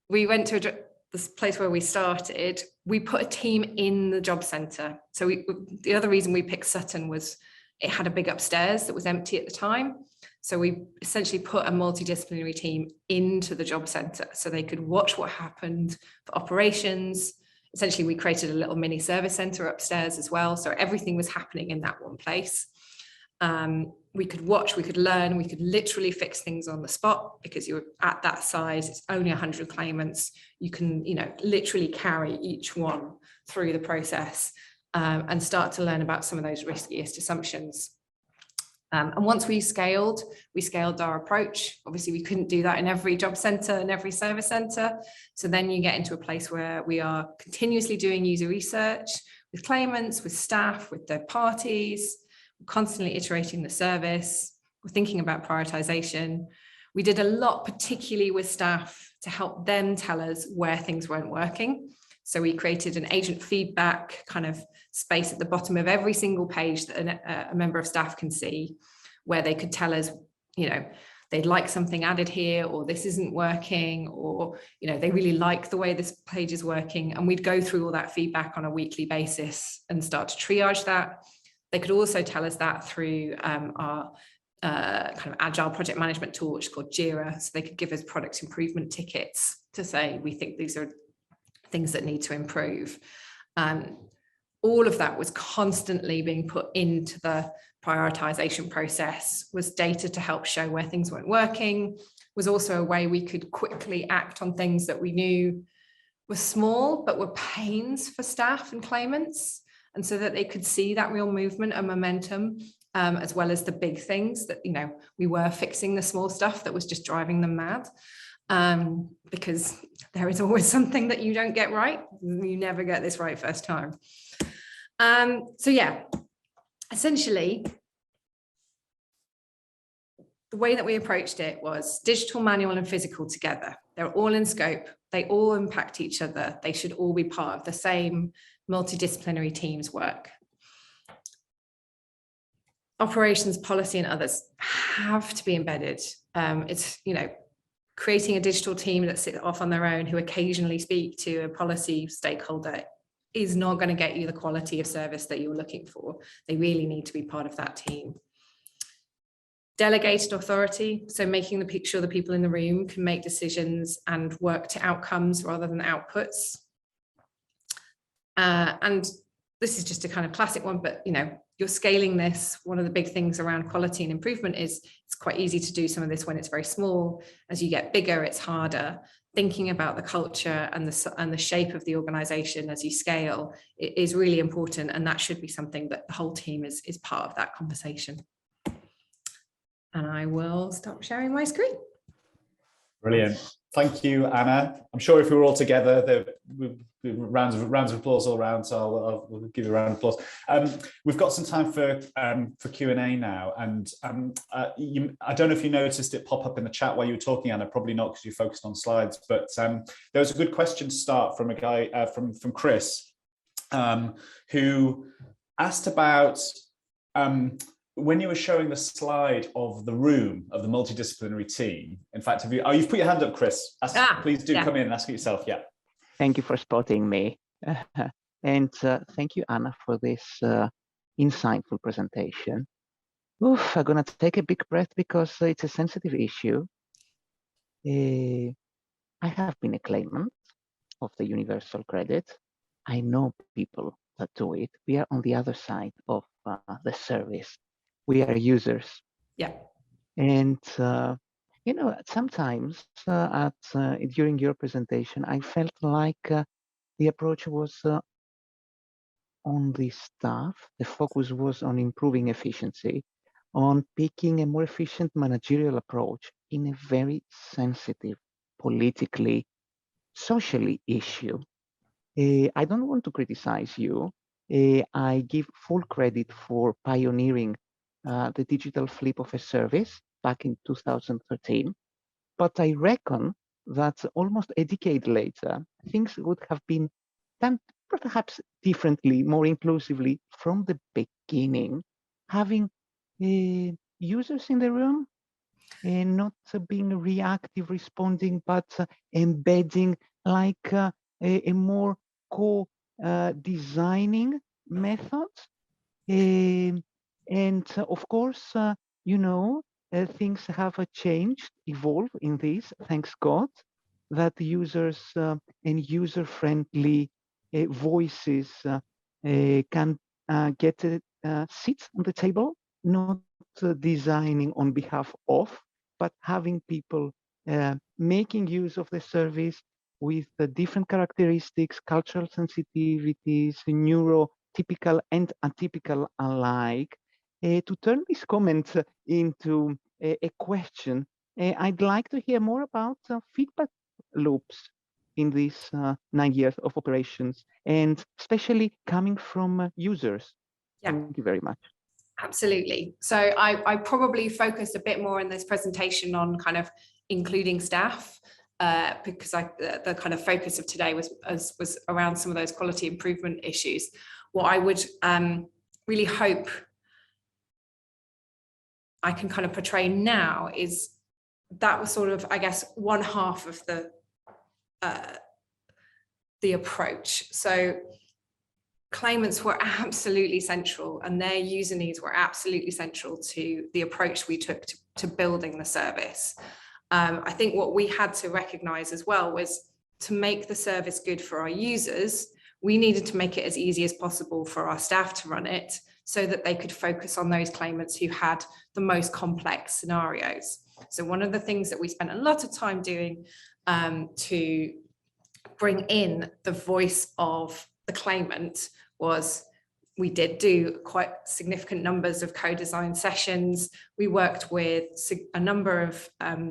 we went to this place where we started. We put a team in the job center. So the other reason we picked Sutton was it had a big upstairs that was empty at the time. So we essentially put a multidisciplinary team into the job centre so they could watch what happened for operations. Essentially, we created a little mini service centre upstairs as well. So everything was happening in that one place. We could watch, we could learn, we could literally fix things on the spot because you're at that size, it's only 100 claimants. You can, literally carry each one through the process and start to learn about some of those riskiest assumptions. And once we scaled our approach. Obviously, we couldn't do that in every job centre and every service centre. So then you get into a place where we are continuously doing user research with claimants, with staff, with third parties, constantly iterating the service. We're thinking about prioritisation. We did a lot, particularly with staff, to help them tell us where things weren't working. So we created an agent feedback kind of space at the bottom of every single page that a member of staff can see, where they could tell us, they'd like something added here, or this isn't working, or, they really like the way this page is working. And we'd go through all that feedback on a weekly basis and start to triage that. They could also tell us that through our kind of agile project management tool, which is called Jira. So they could give us product improvement tickets to say, we think these are things that need to improve. All of that was constantly being put into the prioritization process, was data to help show where things weren't working, was also a way we could quickly act on things that we knew were small, but were pains for staff and claimants. And so that they could see that real movement and momentum, as well as the big things that, we were fixing the small stuff that was just driving them mad. Because there is always something that you don't get right. You never get this right first time. So yeah, essentially, the way that we approached it was digital, manual, and physical together. They're all in scope. They all impact each other. They should all be part of the same multidisciplinary team's work. Operations, policy, and others have to be embedded. It's, creating a digital team that sit off on their own who occasionally speak to a policy stakeholder is not going to get you the quality of service that you're looking for. They really need to be part of that team. Delegated authority, so making sure the people in the room can make decisions and work to outcomes rather than outputs. And this is just a kind of classic one, but you're scaling this. One of the big things around quality and improvement is it's quite easy to do some of this when it's very small. As you get bigger, it's harder. Thinking about the culture and the shape of the organization as you scale is really important, and that should be something that the whole team is part of that conversation. And I will stop sharing my screen. Brilliant. Thank you, Anna. I'm sure if we were all together, there would be rounds of applause all around, so I'll give you a round of applause. We've got some time for Q&A now, and I don't know if you noticed it pop up in the chat while you were talking, Anna, probably not because you focused on slides, but there was a good question to start from a guy, from Chris, who asked about when you were showing the slide of the room of the multidisciplinary team. In fact, you've put your hand up, Chris. Please do come in and ask it yourself. Yeah. Thank you for spotting me. And thank you, Anna, for this insightful presentation. Oof, I'm going to take a big breath because it's a sensitive issue. I have been a claimant of the universal credit. I know people that do it. We are on the other side of the service. We are users. Yeah. And sometimes during your presentation, I felt like the approach was on the staff. The focus was on improving efficiency, on picking a more efficient managerial approach in a very sensitive, politically, socially issue. I don't want to criticize you. I give full credit for pioneering the digital flip of a service back in 2013. But I reckon that almost a decade later, things would have been done perhaps differently, more inclusively from the beginning, having users in the room, not being reactive responding, but embedding like a more co-designing method. And of course, things have changed, evolved in this, thanks God, that users and user-friendly voices can get seats on the table, not designing on behalf of, but having people making use of the service with different characteristics, cultural sensitivities, neurotypical and atypical alike. To turn this comment into a question, I'd like to hear more about feedback loops in these 9 years of operations, and especially coming from users. Yeah. Thank you very much. Absolutely. So I probably focused a bit more in this presentation on kind of including staff, because the kind of focus of today was around some of those quality improvement issues. What I would really hope I can kind of portray now is that was sort of, I guess, one half of the approach. So claimants were absolutely central, and their user needs were absolutely central to the approach we took to building the service. I think what we had to recognize as well was, to make the service good for our users, we needed to make it as easy as possible for our staff to run it, so that they could focus on those claimants who had the most complex scenarios. So one of the things that we spent a lot of time doing to bring in the voice of the claimant was, we did do quite significant numbers of co-design sessions. We worked with a number of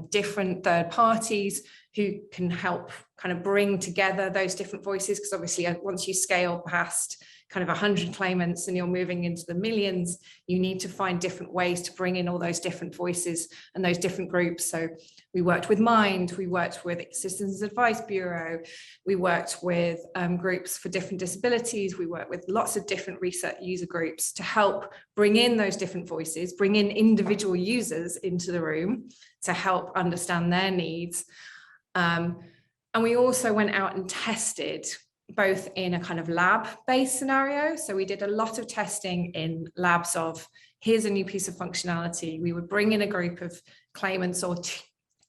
different third parties who can help kind of bring together those different voices, because obviously once you scale past kind of 100 claimants and you're moving into the millions, you need to find different ways to bring in all those different voices and those different groups. So we worked with Mind, we worked with Citizens Advice Bureau, we worked with groups for different disabilities, we worked with lots of different research user groups to help bring in those different voices, bring in individual users into the room to help understand their needs. And we also went out and tested both in a kind of lab-based scenario. So we did a lot of testing in labs of, here's a new piece of functionality. We would bring in a group of claimants or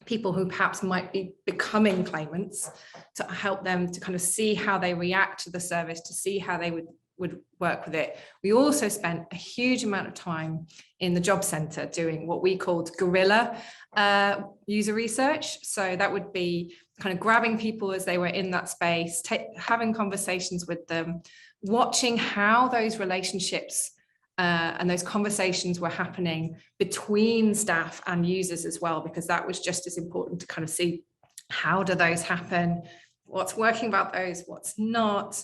people who perhaps might be becoming claimants to help them to kind of see how they react to the service, to see how they would work with it. We also spent a huge amount of time in the job centre doing what we called guerrilla user research. So that would be kind of grabbing people as they were in that space, having conversations with them, watching how those relationships and those conversations were happening between staff and users as well, because that was just as important to kind of see, how do those happen, what's working about those, what's not,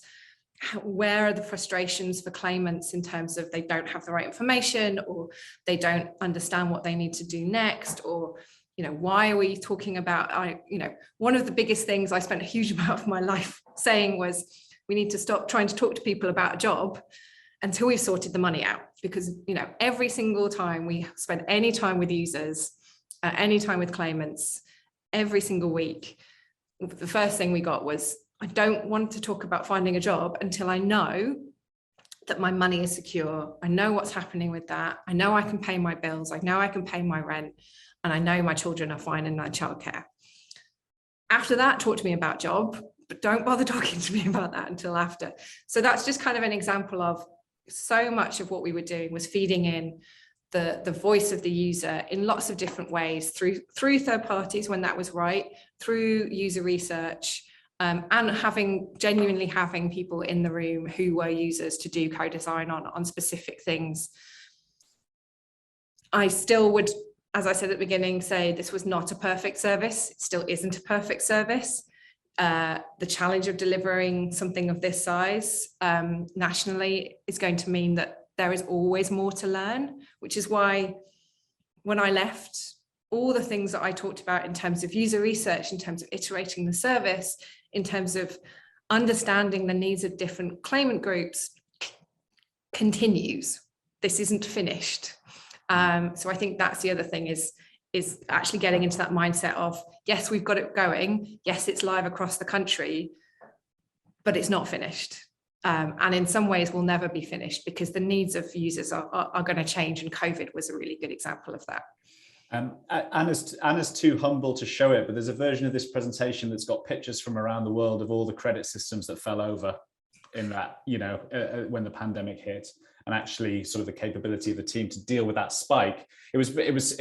where are the frustrations for claimants in terms of they don't have the right information, or they don't understand what they need to do next, or why are we talking about, one of the biggest things I spent a huge amount of my life saying was, we need to stop trying to talk to people about a job until we've sorted the money out. Because, every single time we spend any time with users, any time with claimants, every single week, the first thing we got was, I don't want to talk about finding a job until I know that my money is secure. I know what's happening with that. I know I can pay my bills. I know I can pay my rent. And I know my children are fine in their childcare. After that, talk to me about job, but don't bother talking to me about that until after. So that's just kind of an example of, so much of what we were doing was feeding in the voice of the user in lots of different ways, through third parties when that was right, through user research, and genuinely having people in the room who were users to do co-design on specific things. I still would, as I said at the beginning, say this was not a perfect service. It still isn't a perfect service. The challenge of delivering something of this size nationally is going to mean that there is always more to learn, which is why when I left, all the things that I talked about in terms of user research, in terms of iterating the service, in terms of understanding the needs of different claimant groups, continues. This isn't finished. So I think that's the other thing, is actually getting into that mindset of, yes, we've got it going. Yes, it's live across the country, but it's not finished. And in some ways will never be finished, because the needs of users are going to change. And COVID was a really good example of that. Anna's too humble to show it, but there's a version of this presentation that's got pictures from around the world of all the credit systems that fell over in that, when the pandemic hit, and actually sort of the capability of the team to deal with that spike. It was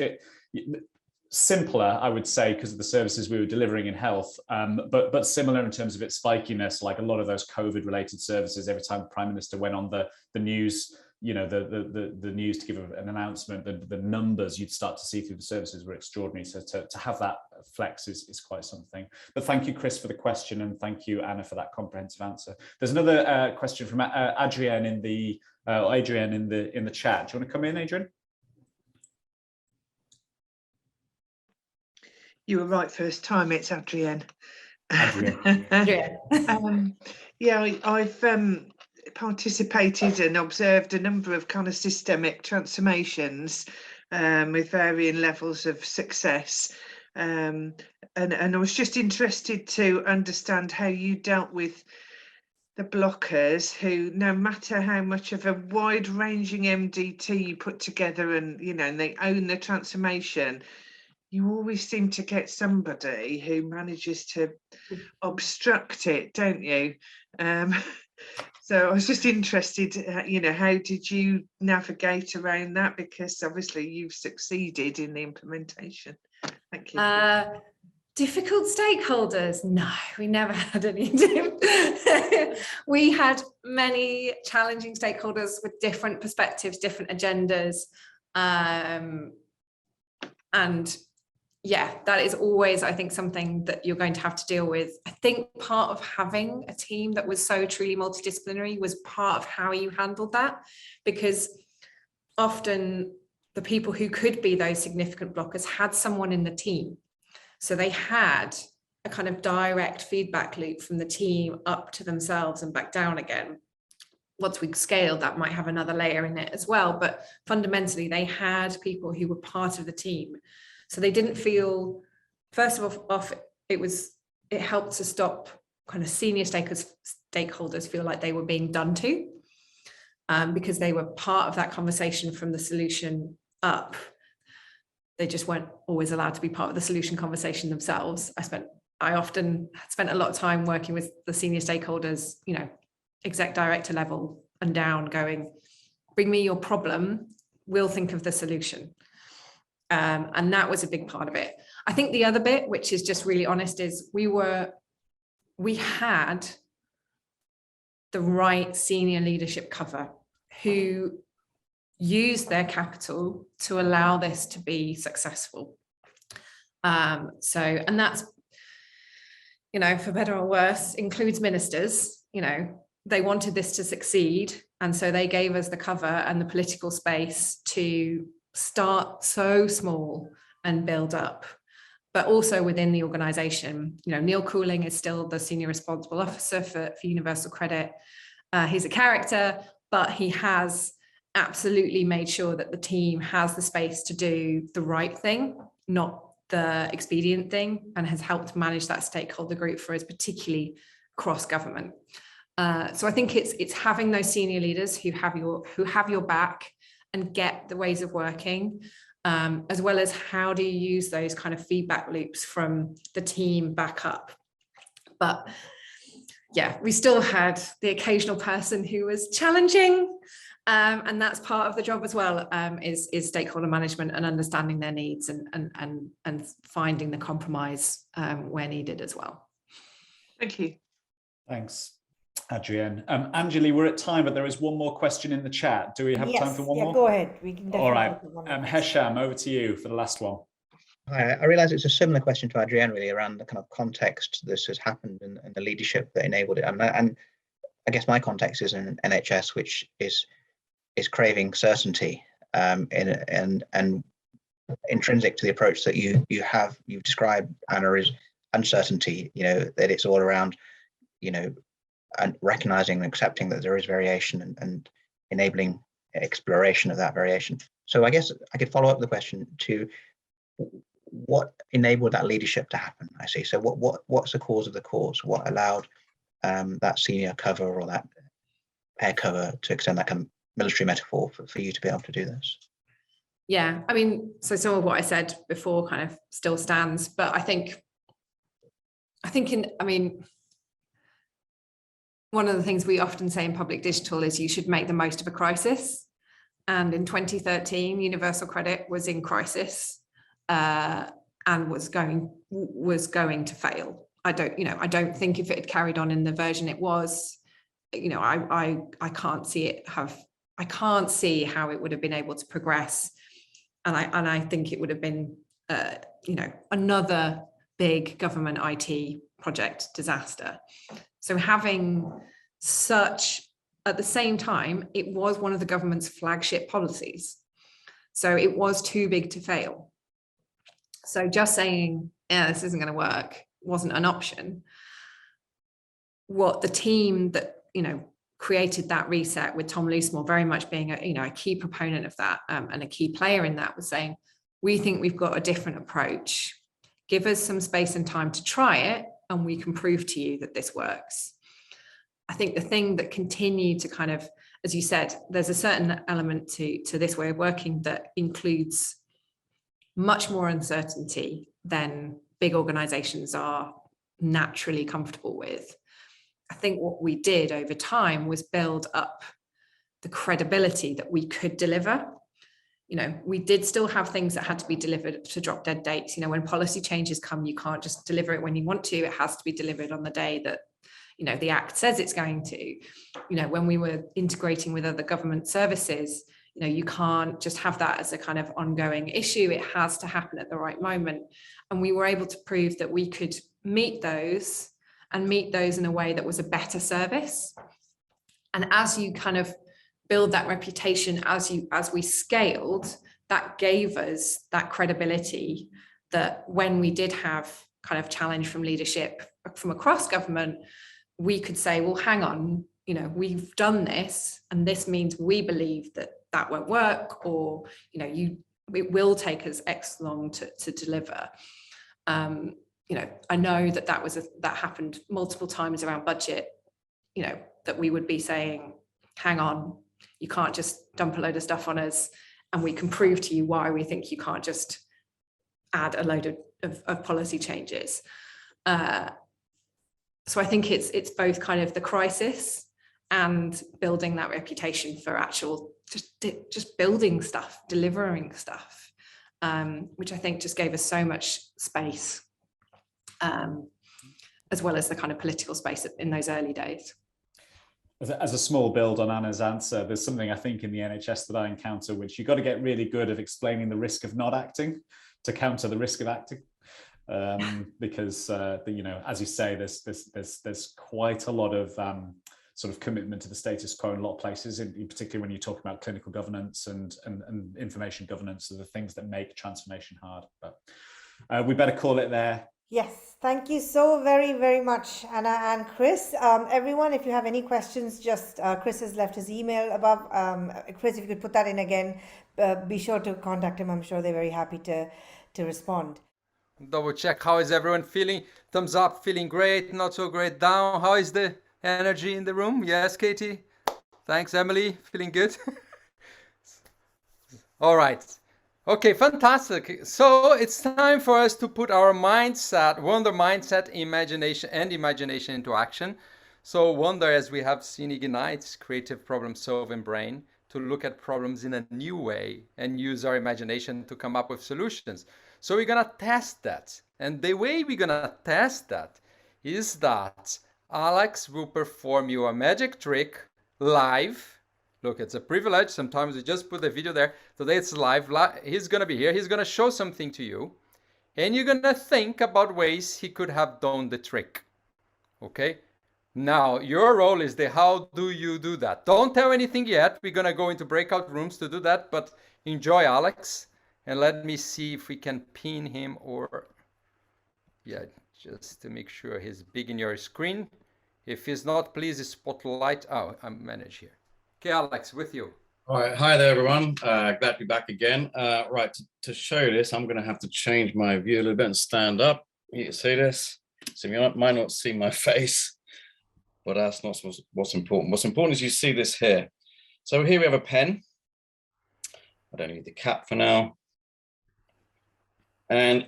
simpler, I would say, because of the services we were delivering in health, but similar in terms of its spikiness, like a lot of those COVID-related services. Every time the Prime Minister went on the news, the news to give an announcement, the numbers you'd start to see through the services were extraordinary. So to have that flex is quite something. But thank you, Chris, for the question, and thank you, Anna, for that comprehensive answer. There's another question from Adrienne in the chat. Do you want to come in, Adrienne? You were right first time. It's Adrienne. Adrienne. Yeah, I've participated and observed a number of kind of systemic transformations with varying levels of success. And I was just interested to understand how you dealt with the blockers who, no matter how much of a wide-ranging MDT you put together and, and they own the transformation, you always seem to get somebody who manages to obstruct it, don't you? So I was just interested, how did you navigate around that? Because obviously you've succeeded in the implementation. Thank you. Difficult stakeholders? No, we never had any. We had many challenging stakeholders with different perspectives, different agendas. And yeah, that is always, I think, something that you're going to have to deal with. I think part of having a team that was so truly multidisciplinary was part of how you handled that, because often the people who could be those significant blockers had someone in the team. So they had a kind of direct feedback loop from the team up to themselves and back down again. Once we scaled, that might have another layer in it as well. But fundamentally, they had people who were part of the team. So they didn't feel, first of all, it helped to stop kind of senior stakeholders feel like they were being done to, because they were part of that conversation from the solution up. They just weren't always allowed to be part of the solution conversation themselves. I often spent a lot of time working with the senior stakeholders, exec director level and down, going, bring me your problem, we'll think of the solution. And that was a big part of it. I think the other bit, which is just really honest, is we had the right senior leadership cover who used their capital to allow this to be successful. And that's, for better or worse, includes ministers. They wanted this to succeed, and so they gave us the cover and the political space to start so small and build up, but also within the organization. Neil Cooling is still the senior responsible officer for Universal Credit. He's a character, but he has absolutely made sure that the team has the space to do the right thing, not the expedient thing, and has helped manage that stakeholder group for us, particularly across government. So I think it's having those senior leaders who have your back and get the ways of working, as well as how do you use those kind of feedback loops from the team back up. But yeah, we still had the occasional person who was challenging, and that's part of the job as well, is stakeholder management and understanding their needs and finding the compromise where needed as well. Thank you. Thanks, Adrienne. Anjali, we're at time, but there is one more question in the chat. Do we have time for one more? Go ahead. We can definitely. All right. Hesham, over to you for the last one. Hi, I realise it's a similar question to Adrienne, really, around the kind of context this has happened and the leadership that enabled it. And I guess my context is an NHS which is craving certainty, and intrinsic to the approach that you've described, Anna, is uncertainty. That it's all around, and recognizing and accepting that there is variation and enabling exploration of that variation. So I guess I could follow up the question to what enabled that leadership to happen. I see. So what's the cause of the cause? What allowed that senior cover or that pair cover, to extend that kind of military metaphor, for you to be able to do this? Yeah, I mean, so some of what I said before kind of still stands, but I think one of the things we often say in public digital is you should make the most of a crisis. And in 2013, Universal Credit was in crisis and was going to fail. I don't think if it had carried on in the version it was, I can't see how it would have been able to progress. And I think it would have been, another big government IT project disaster. So having such, at the same time, it was one of the government's flagship policies. So it was too big to fail. So just saying, yeah, this isn't going to work wasn't an option. What the team that, created that reset with Tom Loosemore very much being a key proponent of that and a key player in that was saying, we think we've got a different approach. Give us some space and time to try it and we can prove to you that this works. I think the thing that continued to kind of, as you said, there's a certain element to this way of working that includes much more uncertainty than big organizations are naturally comfortable with. I think what we did over time was build up the credibility that we could deliver. We did still have things that had to be delivered to drop dead dates. When policy changes come, you can't just deliver it when you want to. It has to be delivered on the day that, the Act says it's going to. When we were integrating with other government services, you can't just have that as a kind of ongoing issue. It has to happen at the right moment. And we were able to prove that we could meet those in a way that was a better service. And as you kind of build that reputation, as we scaled, that gave us that credibility that when we did have kind of challenge from leadership from across government, we could say, well, hang on, we've done this, and this means we believe that won't work, or, it will take us X long to deliver. I know that happened multiple times around budget, that we would be saying, hang on, you can't just dump a load of stuff on us, and we can prove to you why we think you can't just add a load of policy changes. So I think it's both kind of the crisis and building that reputation for actual just building stuff, delivering stuff, which I think just gave us so much space, as well as the kind of political space in those early days. As a small build on Anna's answer, there's something I think in the NHS that I encounter, which you've got to get really good at explaining the risk of not acting to counter the risk of acting. Because as you say, there's quite a lot of sort of commitment to the status quo in a lot of places, particularly when you talk about clinical governance and information governance, are the things that make transformation hard. But we better call it there. Yes, thank you so very, very much, Anna and Chris. Everyone, if you have any questions, just Chris has left his email above. Chris, if you could put that in again, be sure to contact him. I'm sure they're very happy to respond. Double check, how is everyone feeling? Thumbs up, feeling great, not so great, down. How is the energy in the room? Yes, Katie? Thanks, Emily, feeling good? All right. Okay, fantastic. So it's time for us to put our mindset, Wonder mindset, imagination into action. So Wonder, as we have seen, ignites creative problem-solving brain to look at problems in a new way and use our imagination to come up with solutions. So we're gonna test that. And the way we're gonna test that is that Alex will perform you a magic trick live. Look, it's a privilege. Sometimes we just put the video there. Today it's live. He's gonna be here. He's gonna show something to you. And you're gonna think about ways he could have done the trick. Okay? Now, your role is how do you do that? Don't tell anything yet. We're gonna go into breakout rooms to do that, but enjoy Alex. And let me see if we can pin him or, yeah, just to make sure he's big in your screen. If he's not, please spotlight. Oh, I'm managed here. Okay, Alex, with you. All right, hi there, everyone. Glad to be back again. Right, to show this, I'm gonna have to change my view a little bit and stand up. You can see this. So you might not see my face, but that's not what's important. What's important is you see this here. So here we have a pen. I don't need the cap for now. And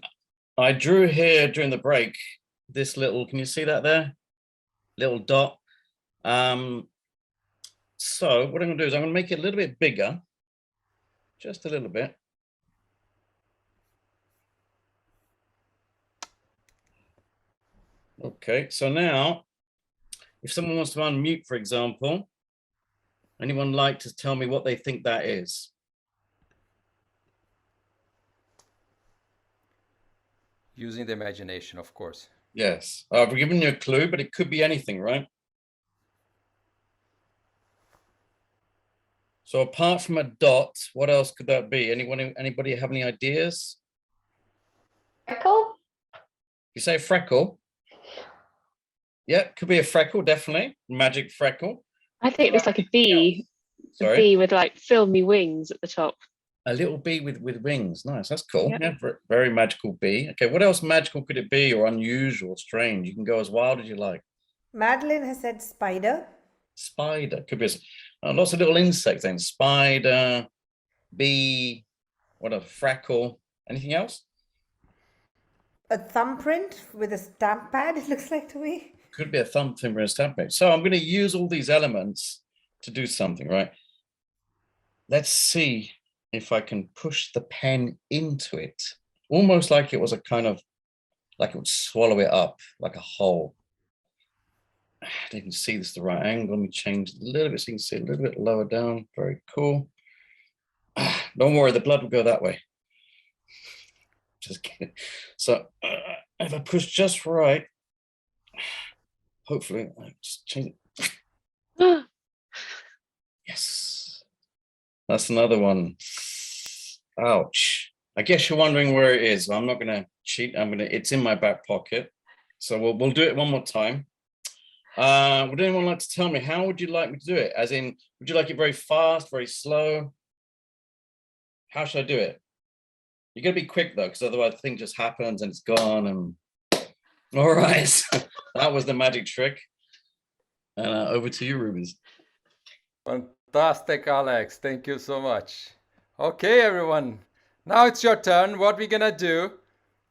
I drew here during the break, this little, can you see that there? Little dot. So what I'm gonna do is I'm gonna make it a little bit bigger, just a little bit. Okay, so now, if someone wants to unmute, for example, anyone like to tell me what they think that is? Using the imagination, of course. Yes, I've given you a clue, but it could be anything, right? So apart from a dot, what else could that be? Anybody have any ideas? Freckle? You say freckle? Yeah, could be a freckle, definitely. Magic freckle. I think it looks like a bee. Sorry? A bee with like filmy wings at the top. A little bee with wings. Nice, that's cool. Yep. Yeah, very magical bee. Okay, what else magical could it be, or unusual, strange? You can go as wild as you like. Madeline has said spider. Spider, could be lots of little insects then. Spider, bee, what a freckle. Anything else? A thumbprint with a stamp pad, it looks like to me. Could be a thumbprint or a stamp pad. So I'm going to use all these elements to do something, right? Let's see if I can push the pen into it, almost like it was a kind of, like it would swallow it up, like a hole. I don't even see this the right angle. Let me change it a little bit so you can see a little bit lower down. Very cool. Don't worry, the blood will go that way. Just kidding. So if I push just right, hopefully, I just change it. Yes. That's another one. Ouch. I guess you're wondering where it is. I'm not gonna cheat. It's in my back pocket. So we'll do it one more time. Would anyone like to tell me, how would you like me to do it? As in, would you like it very fast, very slow? How should I do it? You gotta be quick though, because otherwise the thing just happens and it's gone. And all right, that was the magic trick. And over to you, Rubens. Fantastic, Alex. Thank you so much. Okay, everyone. Now it's your turn. What we're gonna do,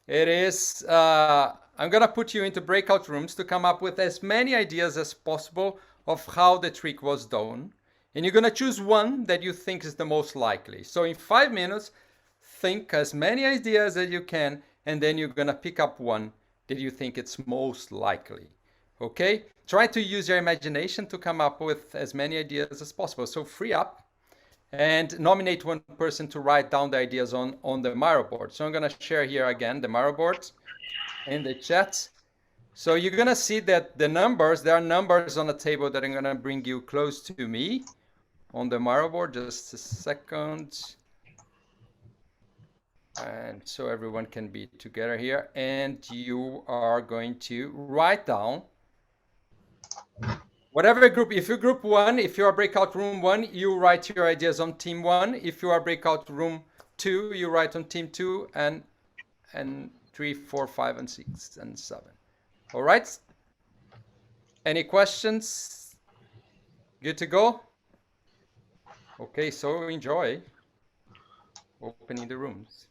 it is, I'm gonna put you into breakout rooms to come up with as many ideas as possible of how the trick was done. And you're gonna choose one that you think is the most likely. So in 5 minutes, think as many ideas as you can, and then you're gonna pick up one that you think it's most likely. Okay? Try to use your imagination to come up with as many ideas as possible. So free up and nominate one person to write down the ideas on the Miro board. So I'm gonna share here again the Miro board in the chat. So you're gonna see that the numbers, there are numbers on the table that I'm gonna bring you close to me on the Miro board. Just a second. And so everyone can be together here. And you are going to write down whatever group. If you group one, if you are breakout room 1, you write your ideas on team 1. If you are breakout room 2, you write on team 2, and 3, 4, 5, and 6, and 7. All right. Any questions? Good to go? Okay, so enjoy opening the rooms.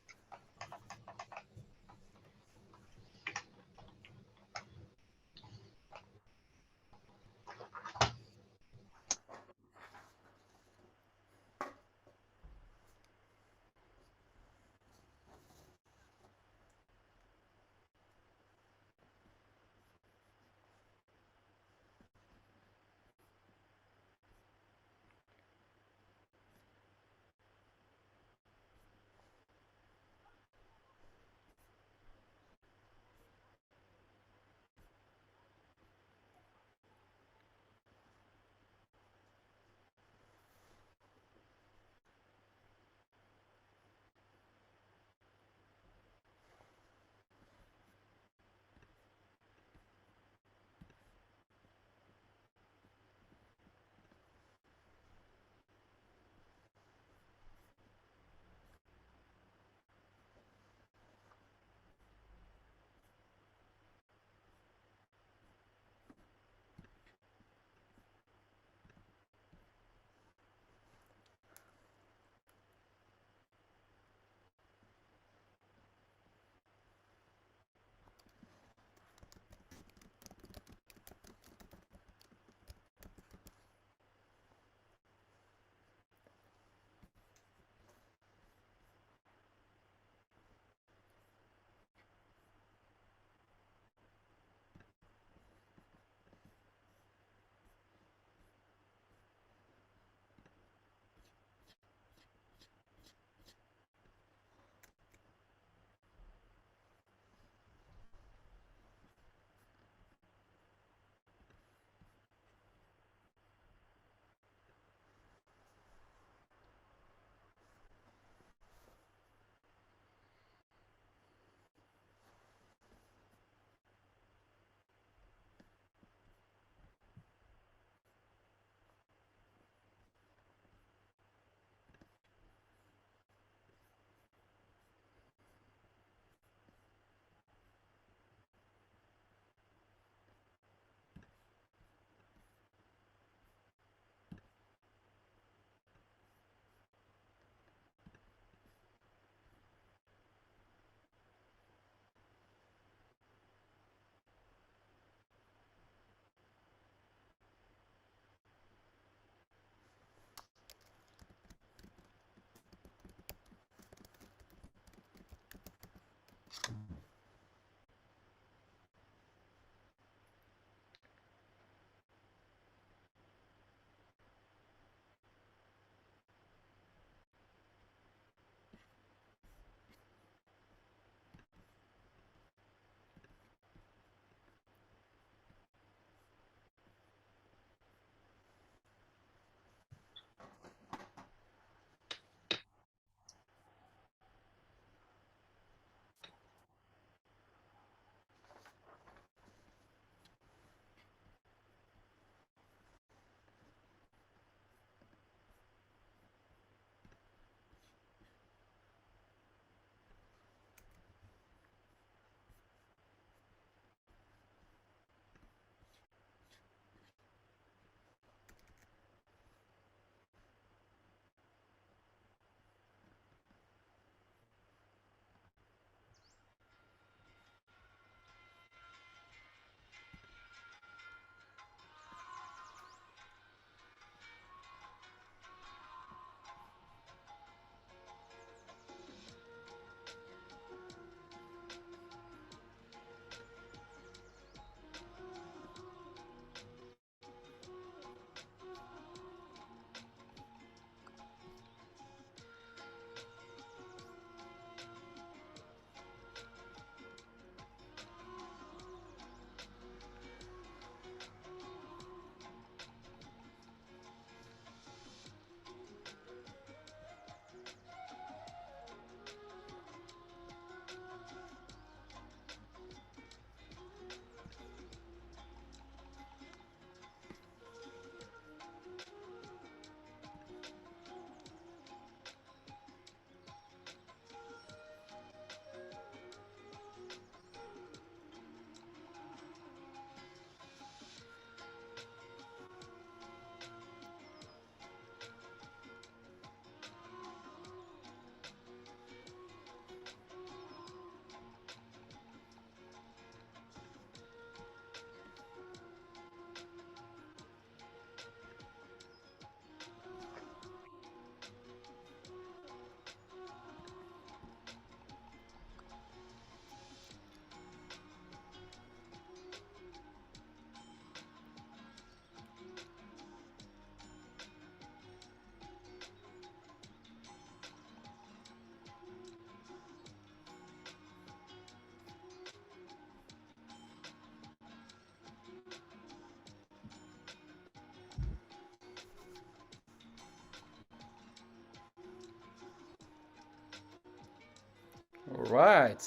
All right.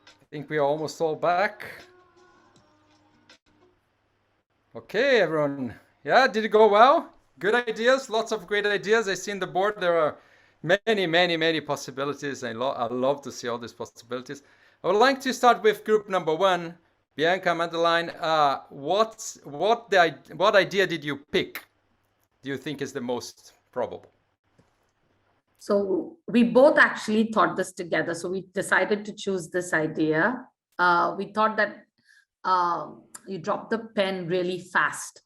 I think we are almost all back. Okay, everyone. Yeah, did it go well? Good ideas, lots of great ideas. I see in the board there are many possibilities. I love to see all these possibilities. I would like to start with group number 1. Bianca, Madeline, what idea did you pick? Do you think is the most probable? So we both actually thought this together. So we decided to choose this idea. We thought that you drop the pen really fast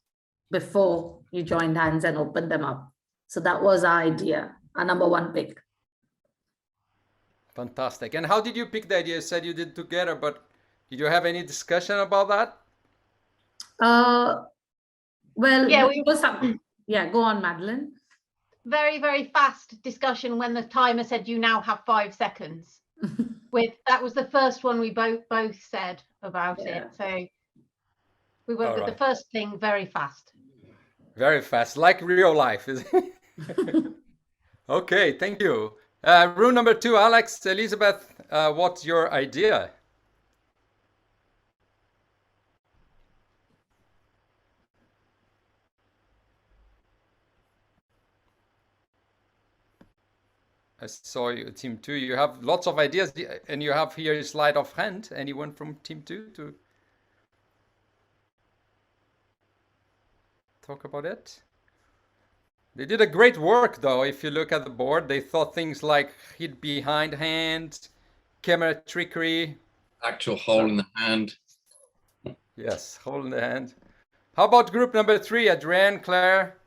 before you joined hands and opened them up. So that was our idea, our number 1 pick. Fantastic. And how did you pick the idea? You said you did together, but did you have any discussion about that? Well, Yeah, yeah, go on, Madeline. very fast discussion when the timer said you now have 5 seconds. That was the first one we both said about it. So we went with the first thing very fast. Very fast, like real life. Okay, thank you. Room number 2, Alex, Elizabeth, what's your idea? I saw you, team 2. You have lots of ideas, and you have here a slide of hand. Anyone from team 2 to talk about it? They did a great work, though. If you look at the board, they thought things like hid behind hand, camera trickery. Actual hole in the hand. Yes, hole in the hand. How about group number 3? Adrienne, Claire,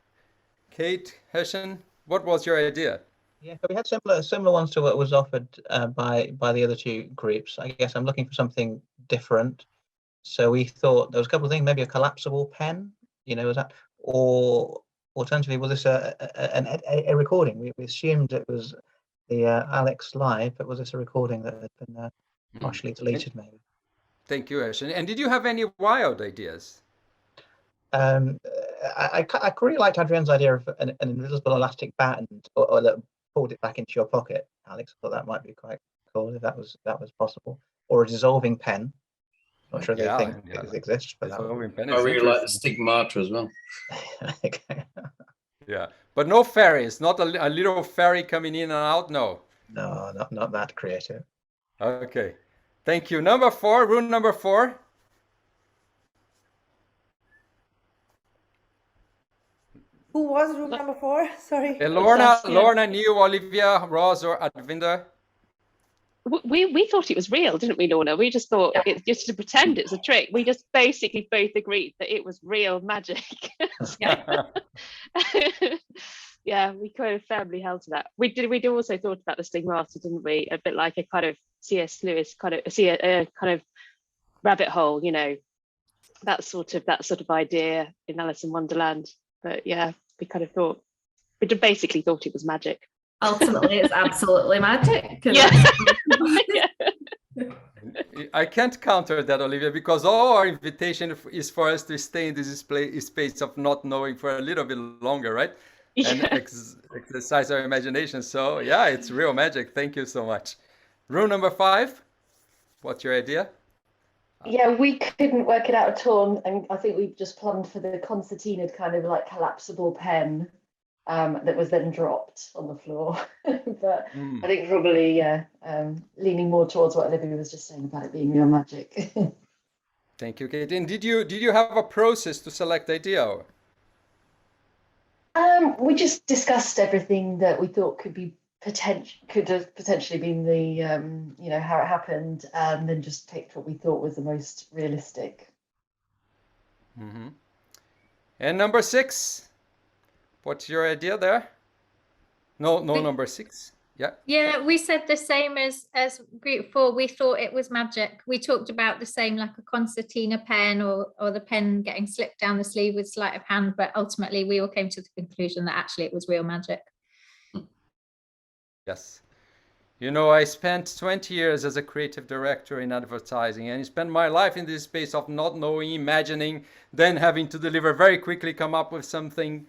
Kate, Heshen. What was your idea? Yeah, we had similar ones to what was offered by the other 2 groups. I guess I'm looking for something different. So we thought there was a couple of things, maybe a collapsible pen, was that, or alternatively, was this a recording? We assumed it was the Alex Live, but was this a recording that had been partially deleted, maybe? Thank you, Heshen. And did you have any wild ideas? I really liked Adrienne's idea of an invisible elastic band, or that pulled it back into your pocket. Alex, I thought that might be quite cool if that was possible, or a dissolving pen. Not sure if they think it exists, but I really like the stigmata as well. Okay. Yeah, but no fairies, not a little fairy coming in and out. No, not that creative. Okay, thank you. Number 4, room number 4. Who was room number 4? Sorry. Lorna, Neil, Olivia, Roz, or Advinda? We thought it was real, didn't we, Lorna? We just thought it's just to pretend it's a trick. We just basically both agreed that it was real magic. Yeah, we kind of firmly held to that. We also thought about the stigmata, didn't we? A bit like a kind of C.S. Lewis kind of rabbit hole, that sort of idea in Alice in Wonderland. But yeah, we basically thought it was magic. Ultimately, it's absolutely magic. Yeah. I can't counter that, Olivia, because all our invitation is for us to stay in this space of not knowing for a little bit longer, right? Yeah. And exercise our imagination. So yeah, it's real magic. Thank you so much. Room number 5. What's your idea? Yeah, we couldn't work it out at all, and I think we just plumbed for the concertina kind of like collapsible pen that was then dropped on the floor. But I think probably leaning more towards what Olivia was just saying about it being real magic. Thank you, Kate. And did you have a process to select the idea? We just discussed everything that we thought could have potentially been the how it happened, and then just picked what we thought was the most realistic. Mm-hmm. And number 6, what's your idea there? No, number 6. Yeah. Yeah, we said the same as group 4. We thought it was magic. We talked about the same, like a concertina pen or the pen getting slipped down the sleeve with sleight of hand, but ultimately we all came to the conclusion that actually it was real magic. Yes. I spent 20 years as a creative director in advertising, and I spent my life in this space of not knowing, imagining, then having to deliver very quickly, come up with something.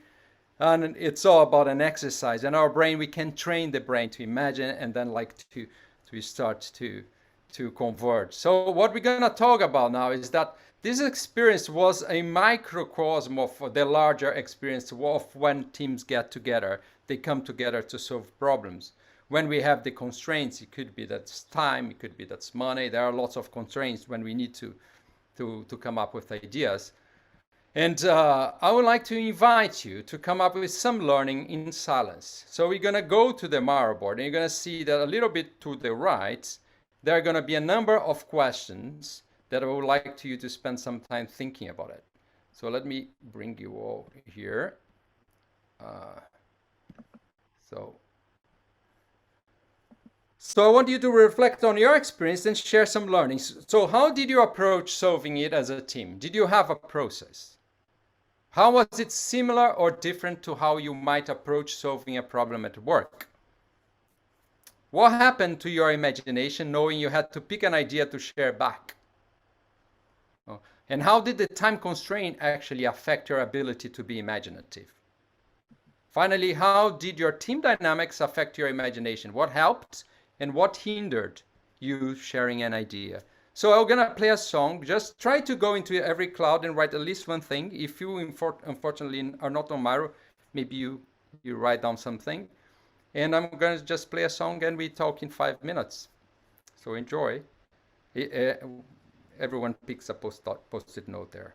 And it's all about an exercise. And our brain, we can train the brain to imagine and then to we start to converge. So what we're going to talk about now is that this experience was a microcosm of the larger experience of when teams get together. They come together to solve problems. When we have the constraints, it could be that's time, it could be that's money. There are lots of constraints when we need to come up with ideas. And I would like to invite you to come up with some learning in silence. So we're going to go to the Miro board, and you're going to see that a little bit to the right, there are going to be a number of questions that I would like you to spend some time thinking about it. So let me bring you all here. So I want you to reflect on your experience and share some learnings. So how did you approach solving it as a team? Did you have a process? How was it similar or different to how you might approach solving a problem at work? What happened to your imagination knowing you had to pick an idea to share back? And how did the time constraint actually affect your ability to be imaginative? Finally, how did your team dynamics affect your imagination? What helped and what hindered you sharing an idea? So I'm gonna play a song. Just try to go into every cloud and write at least one thing. If you unfortunately are not on Miro, maybe you write down something. And I'm gonna just play a song and we talk in 5 minutes. So enjoy. Everyone picks a post-it note there.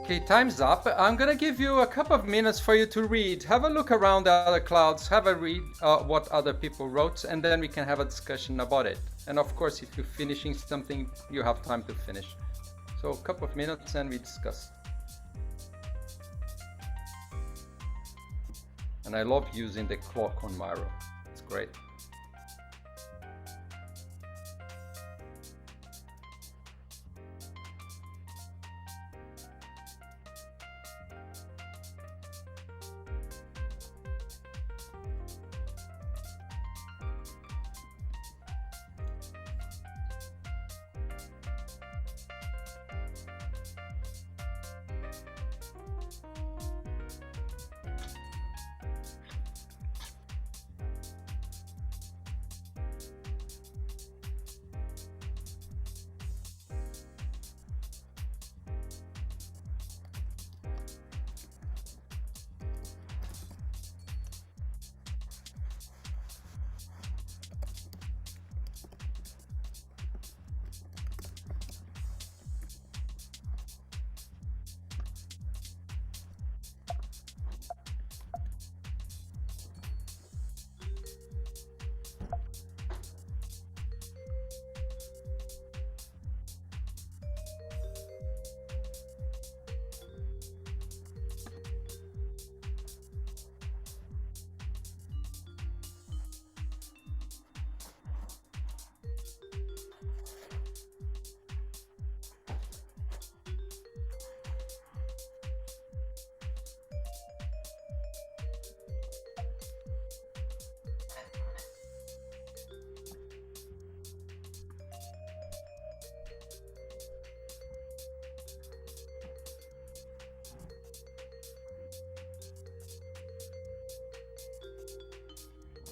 Okay, time's up. I'm gonna give you a couple of minutes for you to read. Have a look around the other clouds, have a read what other people wrote, and then we can have a discussion about it. And of course, if you're finishing something, you have time to finish. So a couple of minutes and we discuss. And I love using the clock on Miro. It's great.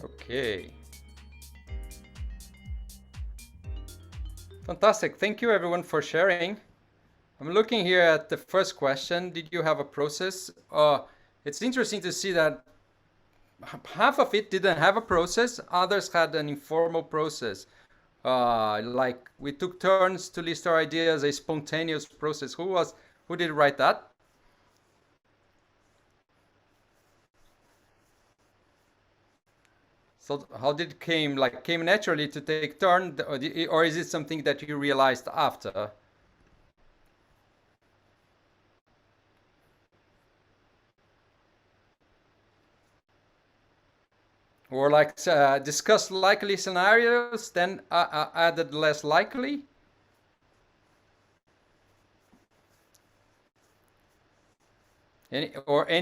Okay. Fantastic. Thank you everyone for sharing. I'm looking here at the first question. Did you have a process? It's interesting to see that half of it didn't have a process. Others had an informal process. Like we took turns to list our ideas, a spontaneous process. Who did write that? So how did it came naturally to take turn, or is it something that you realized after? Or like discuss likely scenarios, then added less likely? Any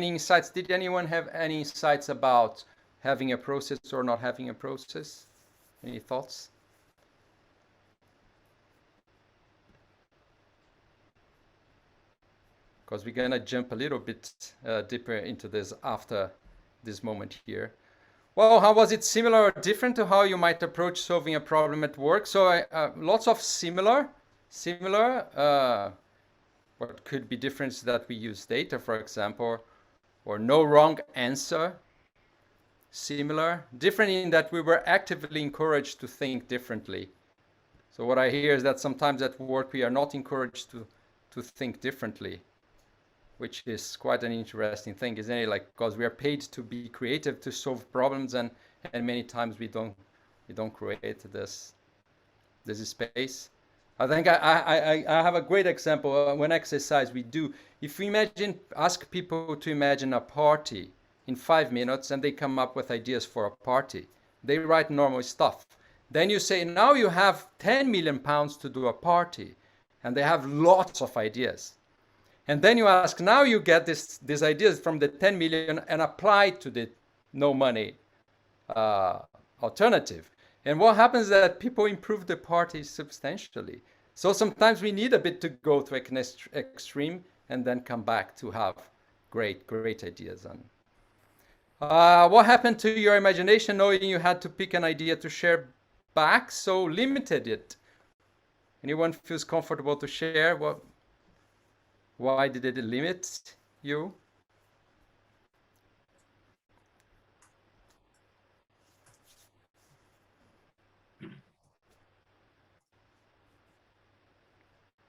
insights? Did anyone have any insights about having a process or not having a process? Any thoughts? Because we're gonna jump a little bit deeper into this after this moment here. Well, how was it similar or different to how you might approach solving a problem at work? So lots of similar. What could be different is that we use data, for example, or no wrong answer. Similar. Different in that we were actively encouraged to think differently. So what I hear is that sometimes at work we are not encouraged to think differently, which is quite an interesting thing, isn't it? Like, because we are paid to be creative, to solve problems, and many times we don't create this space. I think I have a great example. When exercise we do, if we ask people to imagine a party in 5 minutes and they come up with ideas for a party, they write normal stuff. Then you say, now you have 10 million pounds to do a party, and they have lots of ideas. And then you ask, now you get these ideas from the 10 million and apply to the no money alternative. And what happens is that people improve the party substantially. So sometimes we need a bit to go to an extreme and then come back to have great ideas. And what happened to your imagination knowing you had to pick an idea to share back? So limited it. Anyone feels comfortable to share? Why did it limit you?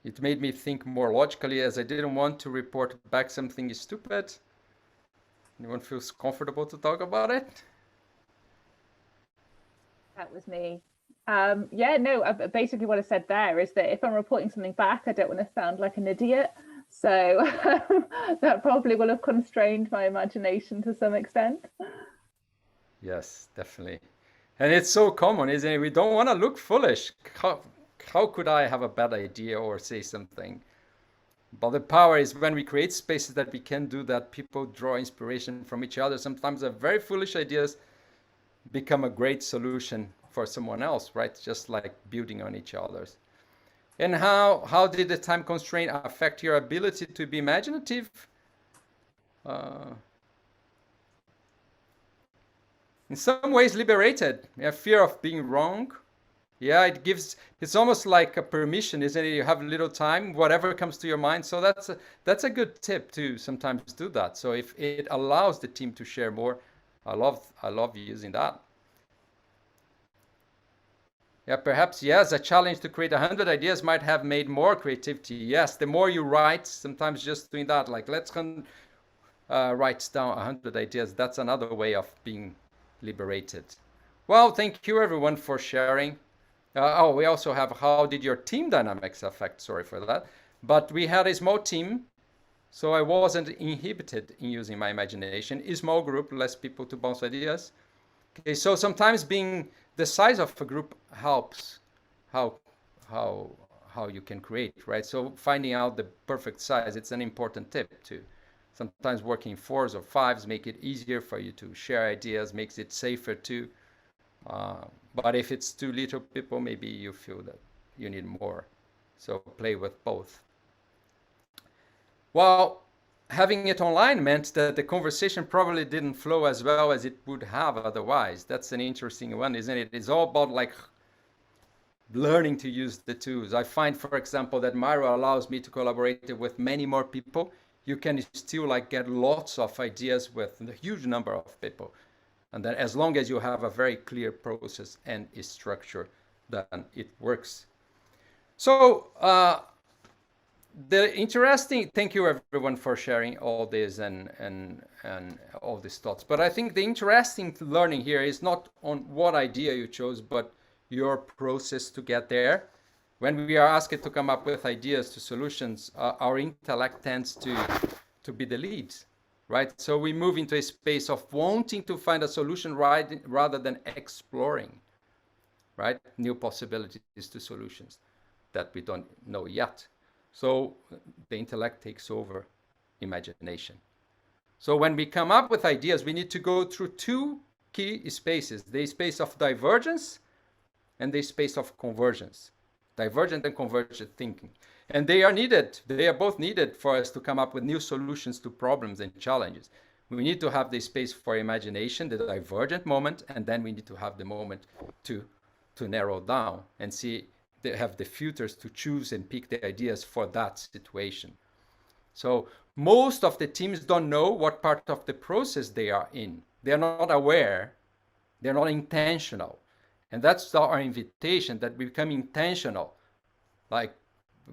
It made me think more logically, as I didn't want to report back something stupid. Anyone feels comfortable to talk about it? That was me. Yeah, no, basically what I said there is that if I'm reporting something back, I don't want to sound like an idiot. So that probably will have constrained my imagination to some extent. Yes, definitely. And it's so common, isn't it? We don't want to look foolish. How could I have a bad idea or say something? But the power is when we create spaces that we can do that, people draw inspiration from each other. Sometimes the very foolish ideas become a great solution for someone else, right? Just like building on each other's. And how did the time constraint affect your ability to be imaginative? In some ways liberated. Fear of being wrong. Yeah, it's almost like a permission, isn't it? You have a little time, whatever comes to your mind. So that's a good tip to sometimes do that. So if it allows the team to share more, I love using that. Yeah, perhaps, yes, a challenge to create 100 ideas might have made more creativity. Yes, the more you write, sometimes just doing that, like let's write down 100 ideas. That's another way of being liberated. Well, thank you everyone for sharing. We also have how did your team dynamics affect? Sorry for that. But we had a small team, so I wasn't inhibited in using my imagination. A small group, less people to bounce ideas. Okay, so sometimes being the size of a group helps how you can create, right? So finding out the perfect size, it's an important tip too. Sometimes working 4s or 5s make it easier for you to share ideas, makes it safer too. But if it's too little people, maybe you feel that you need more. So play with both. Well, having it online meant that the conversation probably didn't flow as well as it would have otherwise. That's an interesting one, isn't it? It's all about like learning to use the tools. I find, for example, that Miro allows me to collaborate with many more people. You can still like get lots of ideas with a huge number of people. And then as long as you have a very clear process and a structure, then it works. So thank you everyone for sharing all this and all these thoughts. But I think the interesting learning here is not on what idea you chose, but your process to get there. When we are asked to come up with ideas to solutions, our intellect tends to be the lead, right? So we move into a space of wanting to find a solution rather than exploring, right? New possibilities to solutions that we don't know yet. So the intellect takes over imagination. So when we come up with ideas, we need to go through two key spaces, the space of divergence and the space of convergence. Divergent and convergent thinking. And they are needed. They are both needed for us to come up with new solutions to problems and challenges. We need to have the space for imagination, the divergent moment, and then we need to have the moment to narrow down and see, they have the filters to choose and pick the ideas for that situation. So most of the teams don't know what part of the process they are in. They're not aware, they're not intentional. And that's our invitation, that we become intentional. Like,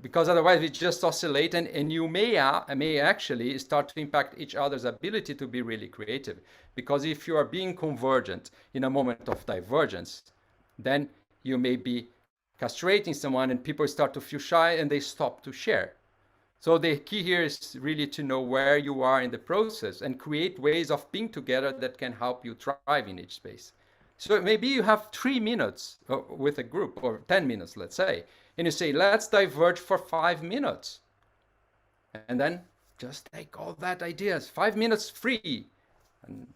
because otherwise we just oscillate, and you may actually start to impact each other's ability to be really creative. Because if you are being convergent in a moment of divergence, then you may be castrating someone and people start to feel shy and they stop to share. So the key here is really to know where you are in the process and create ways of being together that can help you thrive in each space. So maybe you have 3 minutes with a group, or 10 minutes, let's say, and you say, let's diverge for 5 minutes. And then just take all that ideas, 5 minutes free. And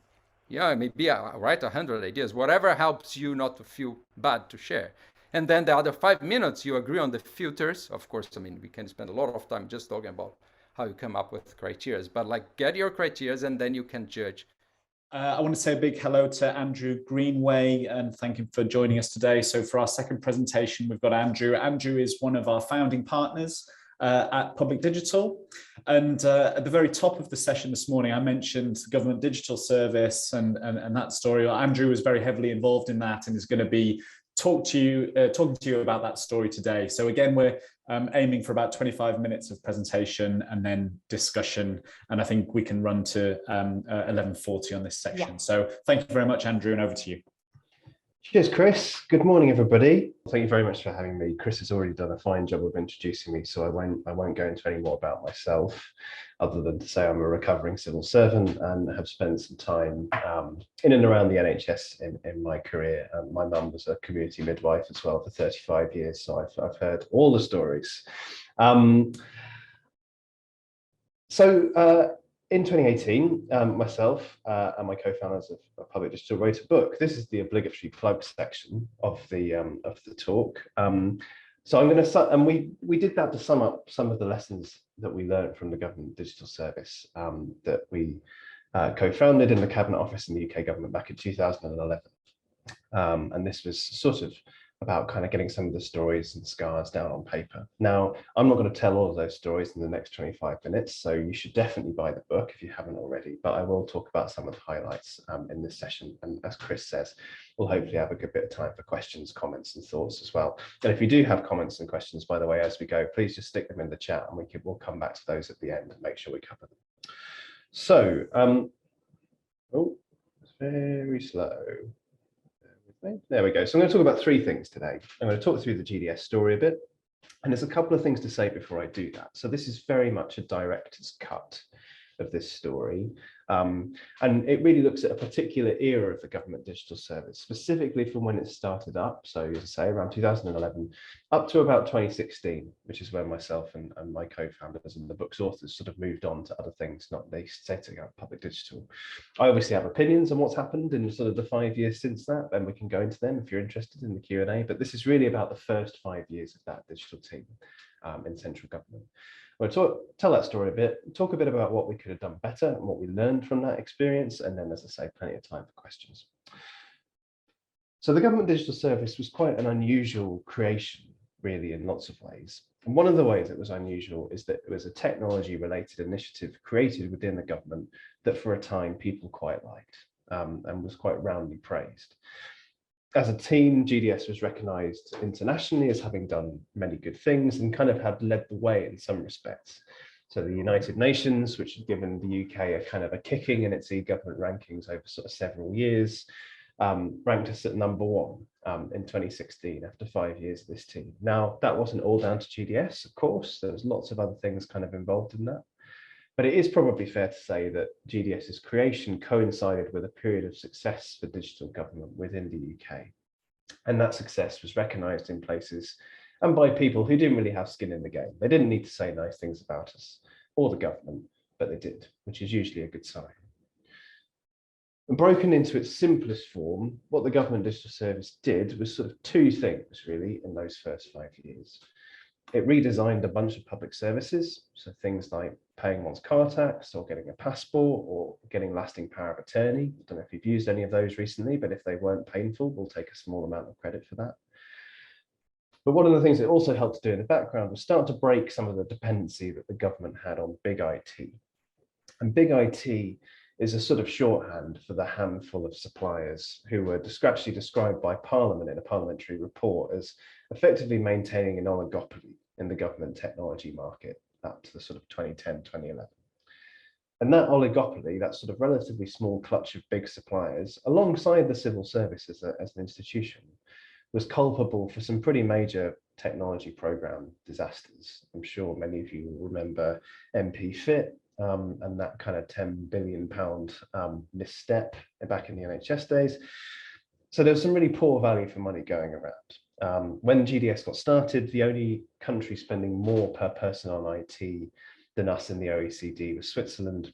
yeah, maybe write 100 ideas, whatever helps you not to feel bad to share. And then the other 5 minutes, you agree on the filters. Of course, I mean, we can spend a lot of time just talking about how you come up with criteria, but like get your criteria and then you can judge. I want to say a big hello to Andrew Greenway and thank him for joining us today. So for our second presentation, we've got Andrew. Andrew is one of our founding partners at Public Digital. And at the very top of the session this morning, I mentioned the Government Digital Service and that story. Andrew was very heavily involved in that and is going to be talking to you about that story today. So again, we're aiming for about 25 minutes of presentation and then discussion. And I think we can run to 11:40 on this section. Yeah. So thank you very much, Andrew, and over to you. Cheers, Chris. Good morning, everybody. Thank you very much for having me. Chris has already done a fine job of introducing me, so I won't go into any more about myself, other than to say I'm a recovering civil servant and have spent some time in and around the NHS in my career. My mum was a community midwife as well for 35 years, so I've heard all the stories. In 2018, myself and my co-founders of Public Digital wrote a book. This is the obligatory plug section of the talk. So I'm going to, and we did that to sum up some of the lessons that we learned from the Government Digital Service that we co-founded in the Cabinet Office in the UK government back in 2011. And this was sort of about kind of getting some of the stories and scars down on paper. Now, I'm not going to tell all of those stories in the next 25 minutes, so you should definitely buy the book if you haven't already, but I will talk about some of the highlights in this session. And as Chris says, we'll hopefully have a good bit of time for questions, comments and thoughts as well. And if you do have comments and questions, by the way, as we go, please just stick them in the chat and we'll come back to those at the end and make sure we cover them. So, oh, it's very slow. There we go. So I'm going to talk about 3 things today. I'm going to talk through the GDS story a bit, and there's a couple of things to say before I do that. So this is very much a director's cut of this story, and it really looks at a particular era of the Government Digital Service, specifically from when it started up. So as I say, around 2011 up to about 2016, which is where myself and my co-founders and the book's authors sort of moved on to other things, not they setting up Public Digital. I obviously have opinions on what's happened in sort of the 5 years since that, and we can go into them if you're interested in the Q&A, but this is really about the first 5 years of that digital team in central government. We'll tell that story a bit, talk a bit about what we could have done better and what we learned from that experience, and then, as I say, plenty of time for questions. So the Government Digital Service was quite an unusual creation, really, in lots of ways. And one of the ways it was unusual is that it was a technology-related initiative created within the government that for a time people quite liked and was quite roundly praised. As a team, GDS was recognised internationally as having done many good things and kind of had led the way in some respects. So the United Nations, which had given the UK a kind of a kicking in its e-government rankings over sort of several years, ranked us at #1 in 2016 after 5 years of this team. Now, that wasn't all down to GDS, of course. There was lots of other things kind of involved in that. But it is probably fair to say that GDS's creation coincided with a period of success for digital government within the UK. And that success was recognised in places and by people who didn't really have skin in the game. They didn't need to say nice things about us or the government, but they did, which is usually a good sign. And broken into its simplest form, what the Government Digital Service did was sort of 2 things, really, in those first 5 years. It redesigned a bunch of public services, so things like paying one's car tax or getting a passport or getting lasting power of attorney. I don't know if you've used any of those recently, but if they weren't painful, we'll take a small amount of credit for that. But one of the things it also helped to do in the background was start to break some of the dependency that the government had on big IT. And big IT is a sort of shorthand for the handful of suppliers who were actually described by Parliament in a parliamentary report as effectively maintaining an oligopoly in the government technology market up to the sort of 2010, 2011. And that oligopoly, that sort of relatively small clutch of big suppliers, alongside the civil service as an institution, was culpable for some pretty major technology program disasters. I'm sure many of you will remember MP Fit and that kind of £10 billion misstep back in the NHS days. So there was some really poor value for money going around. When GDS got started, the only country spending more per person on IT than us in the OECD was Switzerland.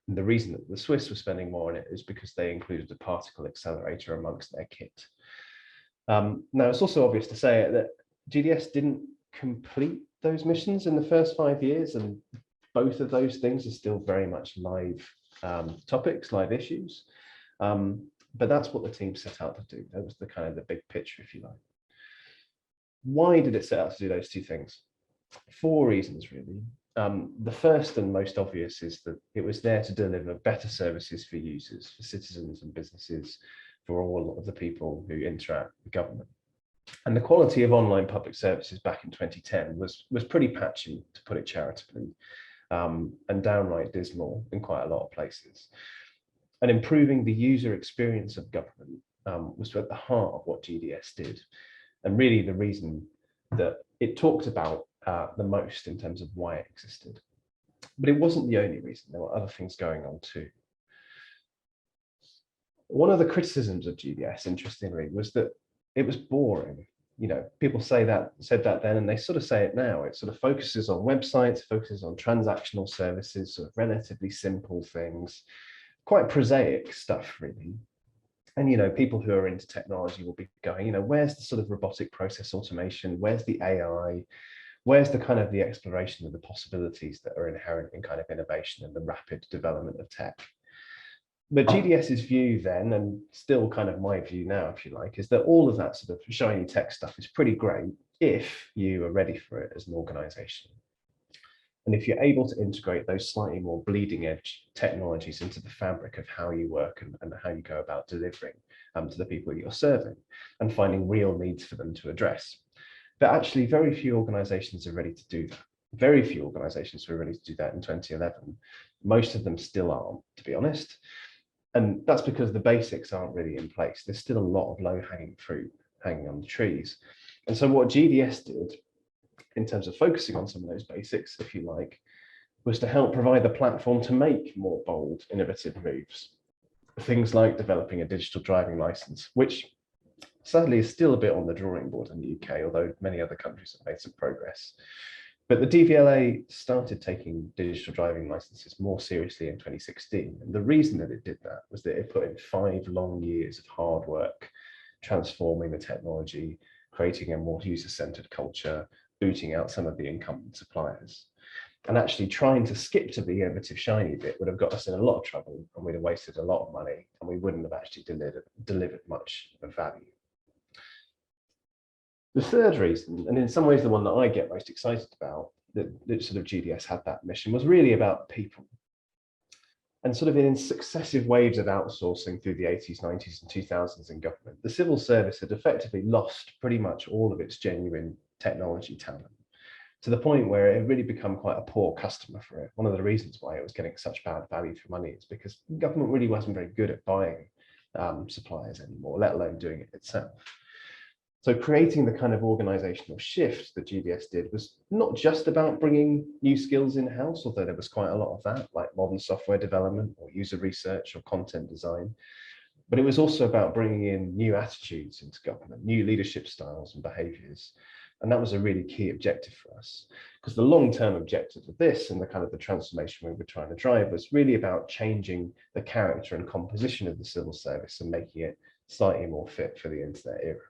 And the reason that the Swiss were spending more on it is because they included a particle accelerator amongst their kit. Now, it's also obvious to say that GDS didn't complete those missions in the first 5 years, and both of those things are still very much live topics, live issues. But that's what the team set out to do. That was the kind of the big picture, if you like. Why did it set out to do those two things? 4 reasons, really. The first and most obvious is that it was there to deliver better services for users, for citizens and businesses, for all of the people who interact with government. And the quality of online public services back in 2010 was pretty patchy, to put it charitably, and downright dismal in quite a lot of places. And improving the user experience of government was at the heart of what GDS did, and really the reason that it talked about the most in terms of why it existed. But it wasn't the only reason. There were other things going on too. One of the criticisms of GDS, interestingly, was that it was boring. You know, people said that then, and they sort of say it now. It sort of focuses on websites, focuses on transactional services, sort of relatively simple things, quite prosaic stuff, really. And, you know, people who are into technology will be going, you know, where's the sort of robotic process automation? Where's the AI? Where's the kind of the exploration of the possibilities that are inherent in kind of innovation and the rapid development of tech? But GDS's view then, and still kind of my view now, if you like, is that all of that sort of shiny tech stuff is pretty great if you are ready for it as an organization. And if you're able to integrate those slightly more bleeding edge technologies into the fabric of how you work and how you go about delivering to the people you're serving and finding real needs for them to address. But actually, very few organizations are ready to do that. Very few organizations were ready to do that in 2011. Most of them still aren't, to be honest. And that's because the basics aren't really in place. There's still a lot of low-hanging fruit hanging on the trees. And so what GDS did, in terms of focusing on some of those basics, if you like, was to help provide the platform to make more bold, innovative moves. Things like developing a digital driving license, which sadly is still a bit on the drawing board in the UK, although many other countries have made some progress. But the DVLA started taking digital driving licenses more seriously in 2016. And the reason that it did that was that it put in 5 long years of hard work, transforming the technology, creating a more user-centered culture, booting out some of the incumbent suppliers. And actually trying to skip to the innovative shiny bit would have got us in a lot of trouble, and we'd have wasted a lot of money, and we wouldn't have actually delivered much of value. The third reason, and in some ways the one that I get most excited about, that sort of GDS had that mission, was really about people. And sort of in successive waves of outsourcing through the 80s, 90s and 2000s in government, the civil service had effectively lost pretty much all of its genuine technology talent, to the point where it had really become quite a poor customer for it. One of the reasons why it was getting such bad value for money is because government really wasn't very good at buying suppliers anymore, let alone doing it itself. So creating the kind of organizational shift that GDS did was not just about bringing new skills in-house, although there was quite a lot of that, like modern software development or user research or content design, but it was also about bringing in new attitudes into government, new leadership styles and behaviors. And that was a really key objective for us, because the long-term objective of this and the kind of the transformation we were trying to drive was really about changing the character and composition of the civil service and making it slightly more fit for the internet era.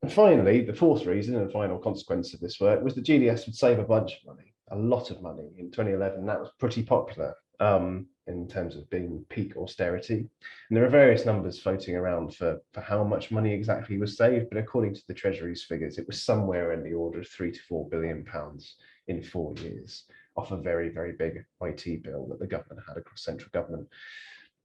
And finally, the fourth reason and final consequence of this work was that GDS would save a bunch of money, a lot of money. In 2011, that was pretty popular in terms of being peak austerity. And there are various numbers floating around for how much money exactly was saved, but according to the Treasury's figures, it was somewhere in the order of £3 to £4 billion in 4 years, off a very, very big IT bill that the government had across central government.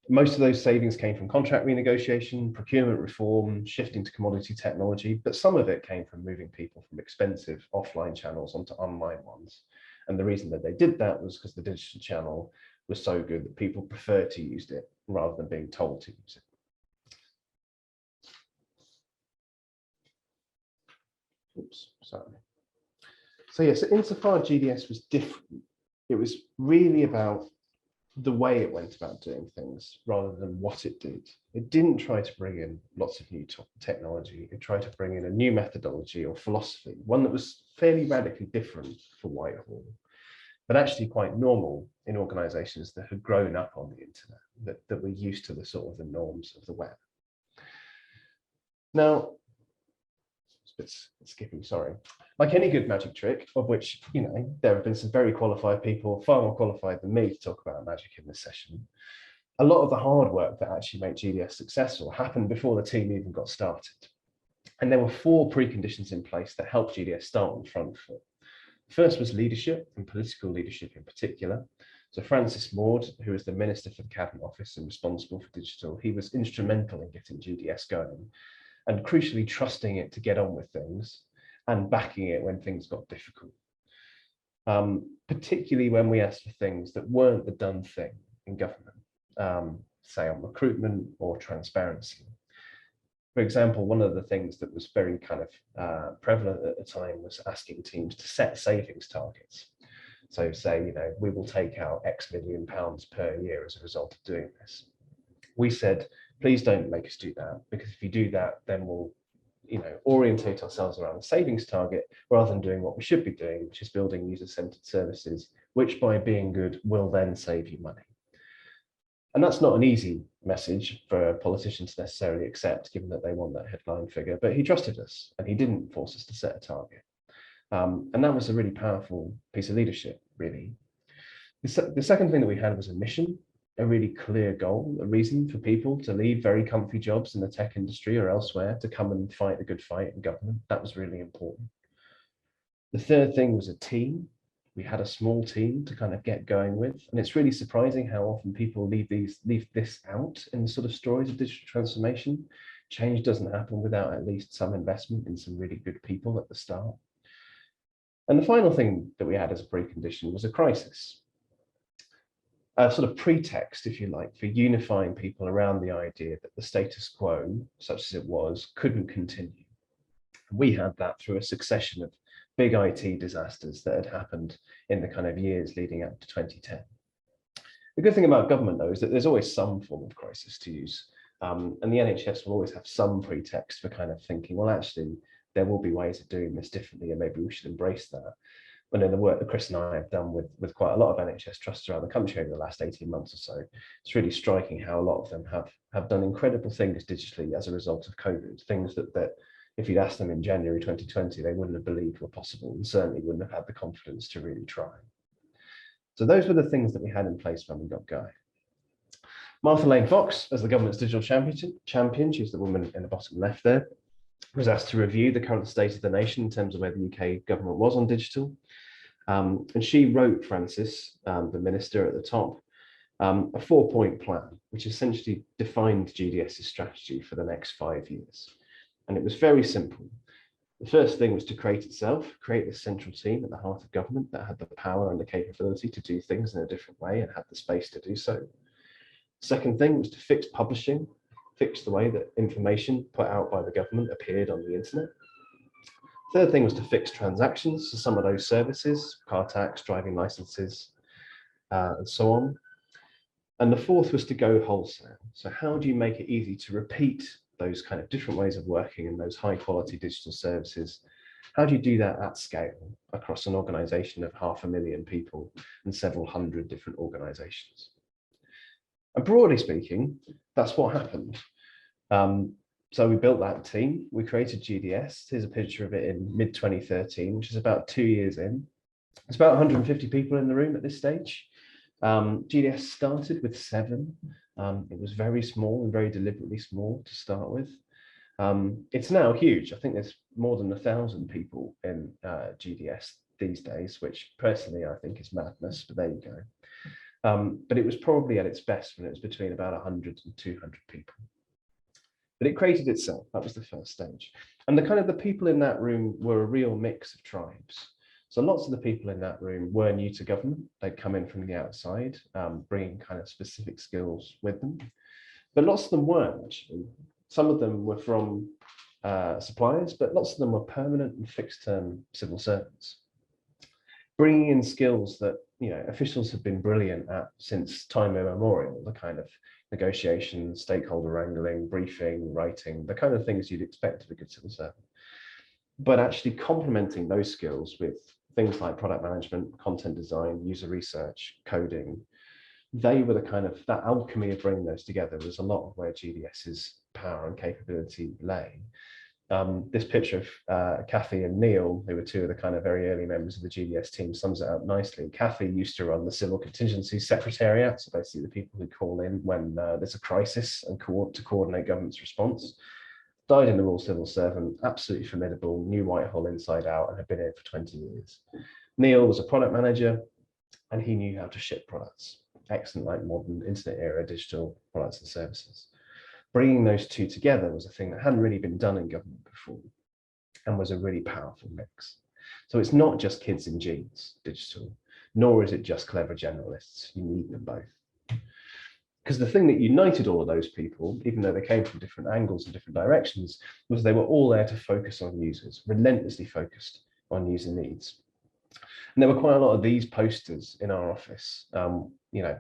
Most of those savings came from contract renegotiation, procurement reform, shifting to commodity technology, but some of it came from moving people from expensive offline channels onto online ones. And the reason that they did that was because the digital channel was so good that people preferred to use it rather than being told to use it. Oops, sorry. So yes, insofar GDS was different, it was really about the way it went about doing things rather than what it did. It didn't try to bring in lots of new technology. It tried to bring in a new methodology or philosophy, one that was fairly radically different for Whitehall, but actually quite normal in organizations that had grown up on the internet, that were used to the sort of the norms of the web. Now, it's skipping, sorry. Like any good magic trick, of which, you know, there have been some very qualified people, far more qualified than me to talk about magic in this session. A lot of the hard work that actually made GDS successful happened before the team even got started. And there were 4 preconditions in place that helped GDS start on the front foot. First was leadership, and political leadership in particular. So Francis Maude, who was the Minister for the Cabinet Office and responsible for digital, he was instrumental in getting GDS going, and crucially trusting it to get on with things and backing it when things got difficult. Particularly when we asked for things that weren't the done thing in government, say on recruitment or transparency. For example, one of the things that was very kind of prevalent at the time was asking teams to set savings targets. So say, you know, we will take out X million pounds per year as a result of doing this. We said, please don't make us do that, because if you do that, then we'll, you know, orientate ourselves around the savings target rather than doing what we should be doing, which is building user-centered services, which by being good will then save you money. And that's not an easy message for a politician to necessarily accept, given that they want that headline figure, but he trusted us and he didn't force us to set a target. And that was a really powerful piece of leadership, really. The second thing that we had was a mission, a really clear goal, a reason for people to leave very comfy jobs in the tech industry or elsewhere to come and fight a good fight in government. That was really important. The third thing was a team. We had a small team to kind of get going with, and it's really surprising how often people leave this out in the sort of stories of digital transformation. Change doesn't happen without at least some investment in some really good people at the start. And the final thing that we had as a precondition was a crisis. A sort of pretext, if you like, for unifying people around the idea that the status quo, such as it was, couldn't continue. We had that through a succession of big IT disasters that had happened in the kind of years leading up to 2010. The good thing about government, though, is that there's always some form of crisis to use. And the NHS will always have some pretext for kind of thinking, well, actually, there will be ways of doing this differently, and maybe we should embrace that. But in the work that Chris and I have done with quite a lot of NHS trusts around the country over the last 18 months or so, it's really striking how a lot of them have done incredible things digitally as a result of COVID, things that if you'd asked them in January 2020, they wouldn't have believed were possible, and certainly wouldn't have had the confidence to really try. So those were the things that we had in place when we got going. Martha Lane Fox, as the government's digital champion, she's the woman in the bottom left there, was asked to review the current state of the nation in terms of where the UK government was on digital. And she wrote Francis, the minister at the top, a 4-point plan, which essentially defined GDS's strategy for the next 5 years. And it was very simple. The first thing was to create this central team at the heart of government that had the power and the capability to do things in a different way and had the space to do so. Second thing was to fix publishing, fix the way that information put out by the government appeared on the internet. Third thing was to fix transactions, so some of those services, car tax, driving licenses, and so on. And the fourth was to go wholesale. So how do you make it easy to repeat those kind of different ways of working and those high quality digital services? How do you do that at scale across an organization of 500,000 people and several hundred different organizations? And broadly speaking, that's what happened. So we built that team, we created GDS. Here's a picture of it in mid-2013, which is about 2 years in. It's about 150 people in the room at this stage. GDS started with 7. It was very small and very deliberately small to start with. It's now huge. I think there's more than 1,000 people in GDS these days, which personally I think is madness, but there you go. But it was probably at its best when it was between about 100 and 200 people. But it created itself. That was the first stage. And the people in that room were a real mix of tribes. So lots of the people in that room were new to government. They'd come in from the outside, bringing kind of specific skills with them. But lots of them weren't, actually. Some of them were from suppliers, but lots of them were permanent and fixed-term civil servants, bringing in skills that officials have been brilliant at since time immemorial, the kind of negotiation, stakeholder wrangling, briefing, writing, the kind of things you'd expect of a good civil servant. But actually complementing those skills with things like product management, content design, user research, coding, they were that alchemy of bringing those together was a lot of where GDS's power and capability lay. This picture of Kathy and Neil, who were 2 of the very early members of the GDS team, sums it up nicely. Kathy used to run the Civil Contingency Secretariat, so basically the people who call in when there's a crisis and to coordinate government's response. Died in the Royal Civil Servant, absolutely formidable, knew Whitehall inside out and had been here for 20 years. Neil was a product manager and he knew how to ship products. Excellent, modern internet era digital products and services. Bringing those 2 together was a thing that hadn't really been done in government before and was a really powerful mix. So it's not just kids in jeans, digital, nor is it just clever generalists. You need them both. Because the thing that united all of those people, even though they came from different angles and different directions, was they were all there to focus on users, relentlessly focused on user needs. And there were quite a lot of these posters in our office,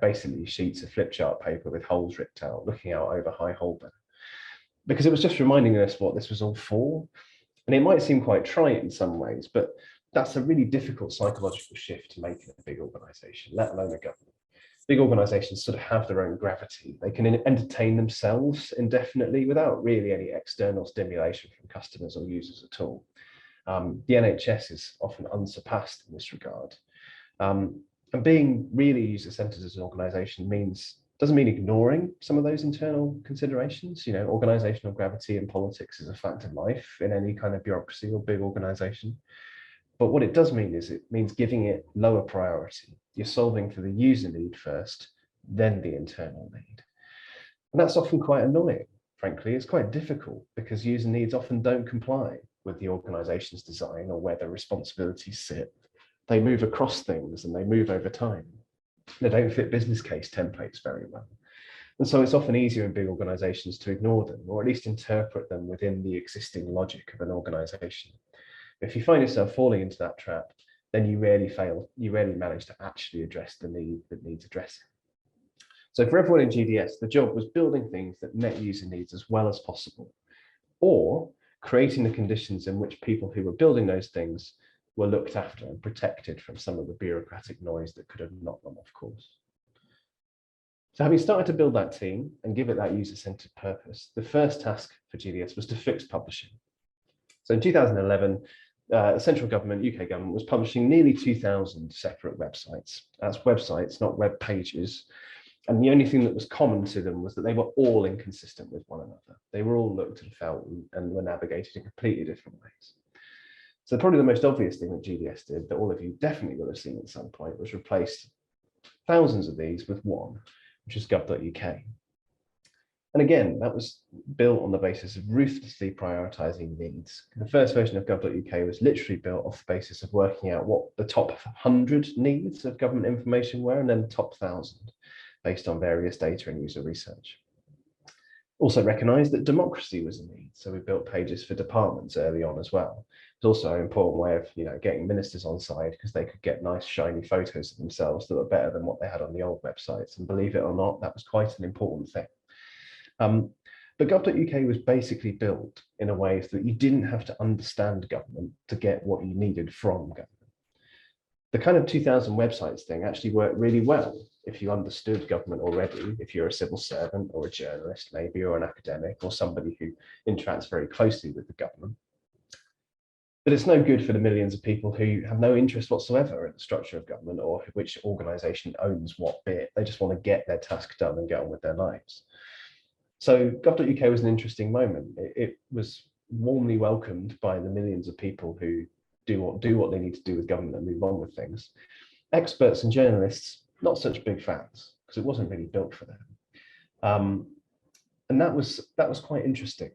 basically sheets of flip chart paper with holes ripped out, looking out over High Holborn, because it was just reminding us what this was all for. And it might seem quite trite in some ways, but that's a really difficult psychological shift to make in a big organization, let alone a government. Big organizations sort of have their own gravity. They can entertain themselves indefinitely without really any external stimulation from customers or users at all. The NHS is often unsurpassed in this regard. And being really user-centered as an organization doesn't mean ignoring some of those internal considerations. Organizational gravity in politics is a fact of life in any kind of bureaucracy or big organization. But what it does mean is it means giving it lower priority. You're solving for the user need first, then the internal need. And that's often quite annoying, frankly. It's quite difficult because user needs often don't comply with the organization's design or where their responsibilities sit. They move across things and they move over time. They don't fit business case templates very well. And so it's often easier in big organizations to ignore them, or at least interpret them within the existing logic of an organization. If you find yourself falling into that trap, then you rarely manage to actually address the need that needs addressing. So for everyone in GDS, the job was building things that met user needs as well as possible, or creating the conditions in which people who were building those things were looked after and protected from some of the bureaucratic noise that could have knocked them off course. So having started to build that team and give it that user-centered purpose, the first task for GDS was to fix publishing. So in 2011, the central government, UK government, was publishing nearly 2,000 separate websites. That's websites, not web pages. And the only thing that was common to them was that they were all inconsistent with one another. They were all looked and felt and were navigated in completely different ways. So probably the most obvious thing that GDS did, that all of you definitely will have seen at some point, was replace thousands of these with one, which is gov.uk. And again, that was built on the basis of ruthlessly prioritizing needs. The first version of gov.uk was literally built off the basis of working out what the top 100 needs of government information were, and then the top 1,000, based on various data and user research. Also recognized that democracy was a need, so we built pages for departments early on as well. It's also an important way of getting ministers on side, because they could get nice shiny photos of themselves that were better than what they had on the old websites. And believe it or not, that was quite an important thing. But gov.uk was basically built in a way so that you didn't have to understand government to get what you needed from government. The kind of 2000 websites thing actually worked really well if you understood government already, if you're a civil servant or a journalist maybe, or an academic or somebody who interacts very closely with the government. But it's no good for the millions of people who have no interest whatsoever in the structure of government or which organisation owns what bit. They just want to get their task done and get on with their lives. So gov.uk was an interesting moment. It was warmly welcomed by the millions of people who do what they need to do with government and move on with things. Experts and journalists, not such big fans, because it wasn't really built for them. And that was quite interesting.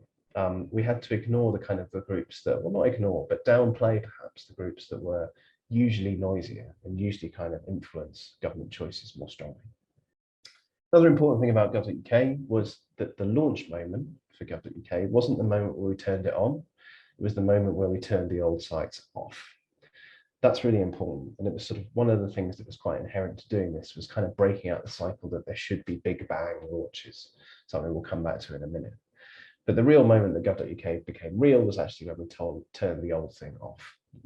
We had to ignore the kind of the groups that, well, not ignore, but downplay perhaps the groups that were usually noisier and usually kind of influence government choices more strongly. Another important thing about gov.uk was that the launch moment for gov.uk wasn't the moment where we turned it on, it was the moment where we turned the old sites off. That's really important. And it was sort of one of the things that was quite inherent to doing this was kind of breaking out the cycle that there should be big bang launches, something we'll come back to in a minute. But the real moment that gov.uk became real was actually when we turned the old thing off.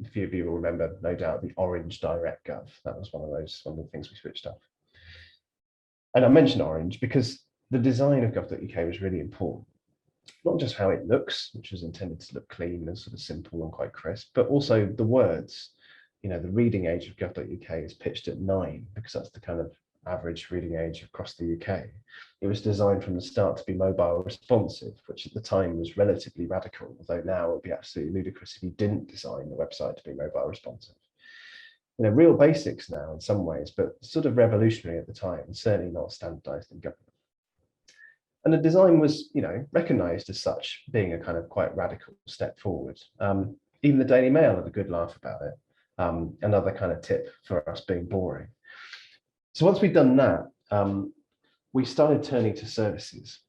A few of you will remember, no doubt, the orange direct gov. That was one of the things we switched off. And I mentioned orange because the design of gov.uk was really important. Not just how it looks, which was intended to look clean and sort of simple and quite crisp, but also the words. You know, the reading age of gov.uk is pitched at 9 because that's the kind of average reading age across the UK. It was designed from the start to be mobile responsive, which at the time was relatively radical, although now it would be absolutely ludicrous if you didn't design the website to be mobile responsive. You know, real basics now in some ways, but sort of revolutionary at the time, and certainly not standardized in government. And the design was, you know, recognized as such, being a kind of quite radical step forward. Even the Daily Mail had a good laugh about it. Another kind of tip for us being boring. So once we'd done that, we started turning to services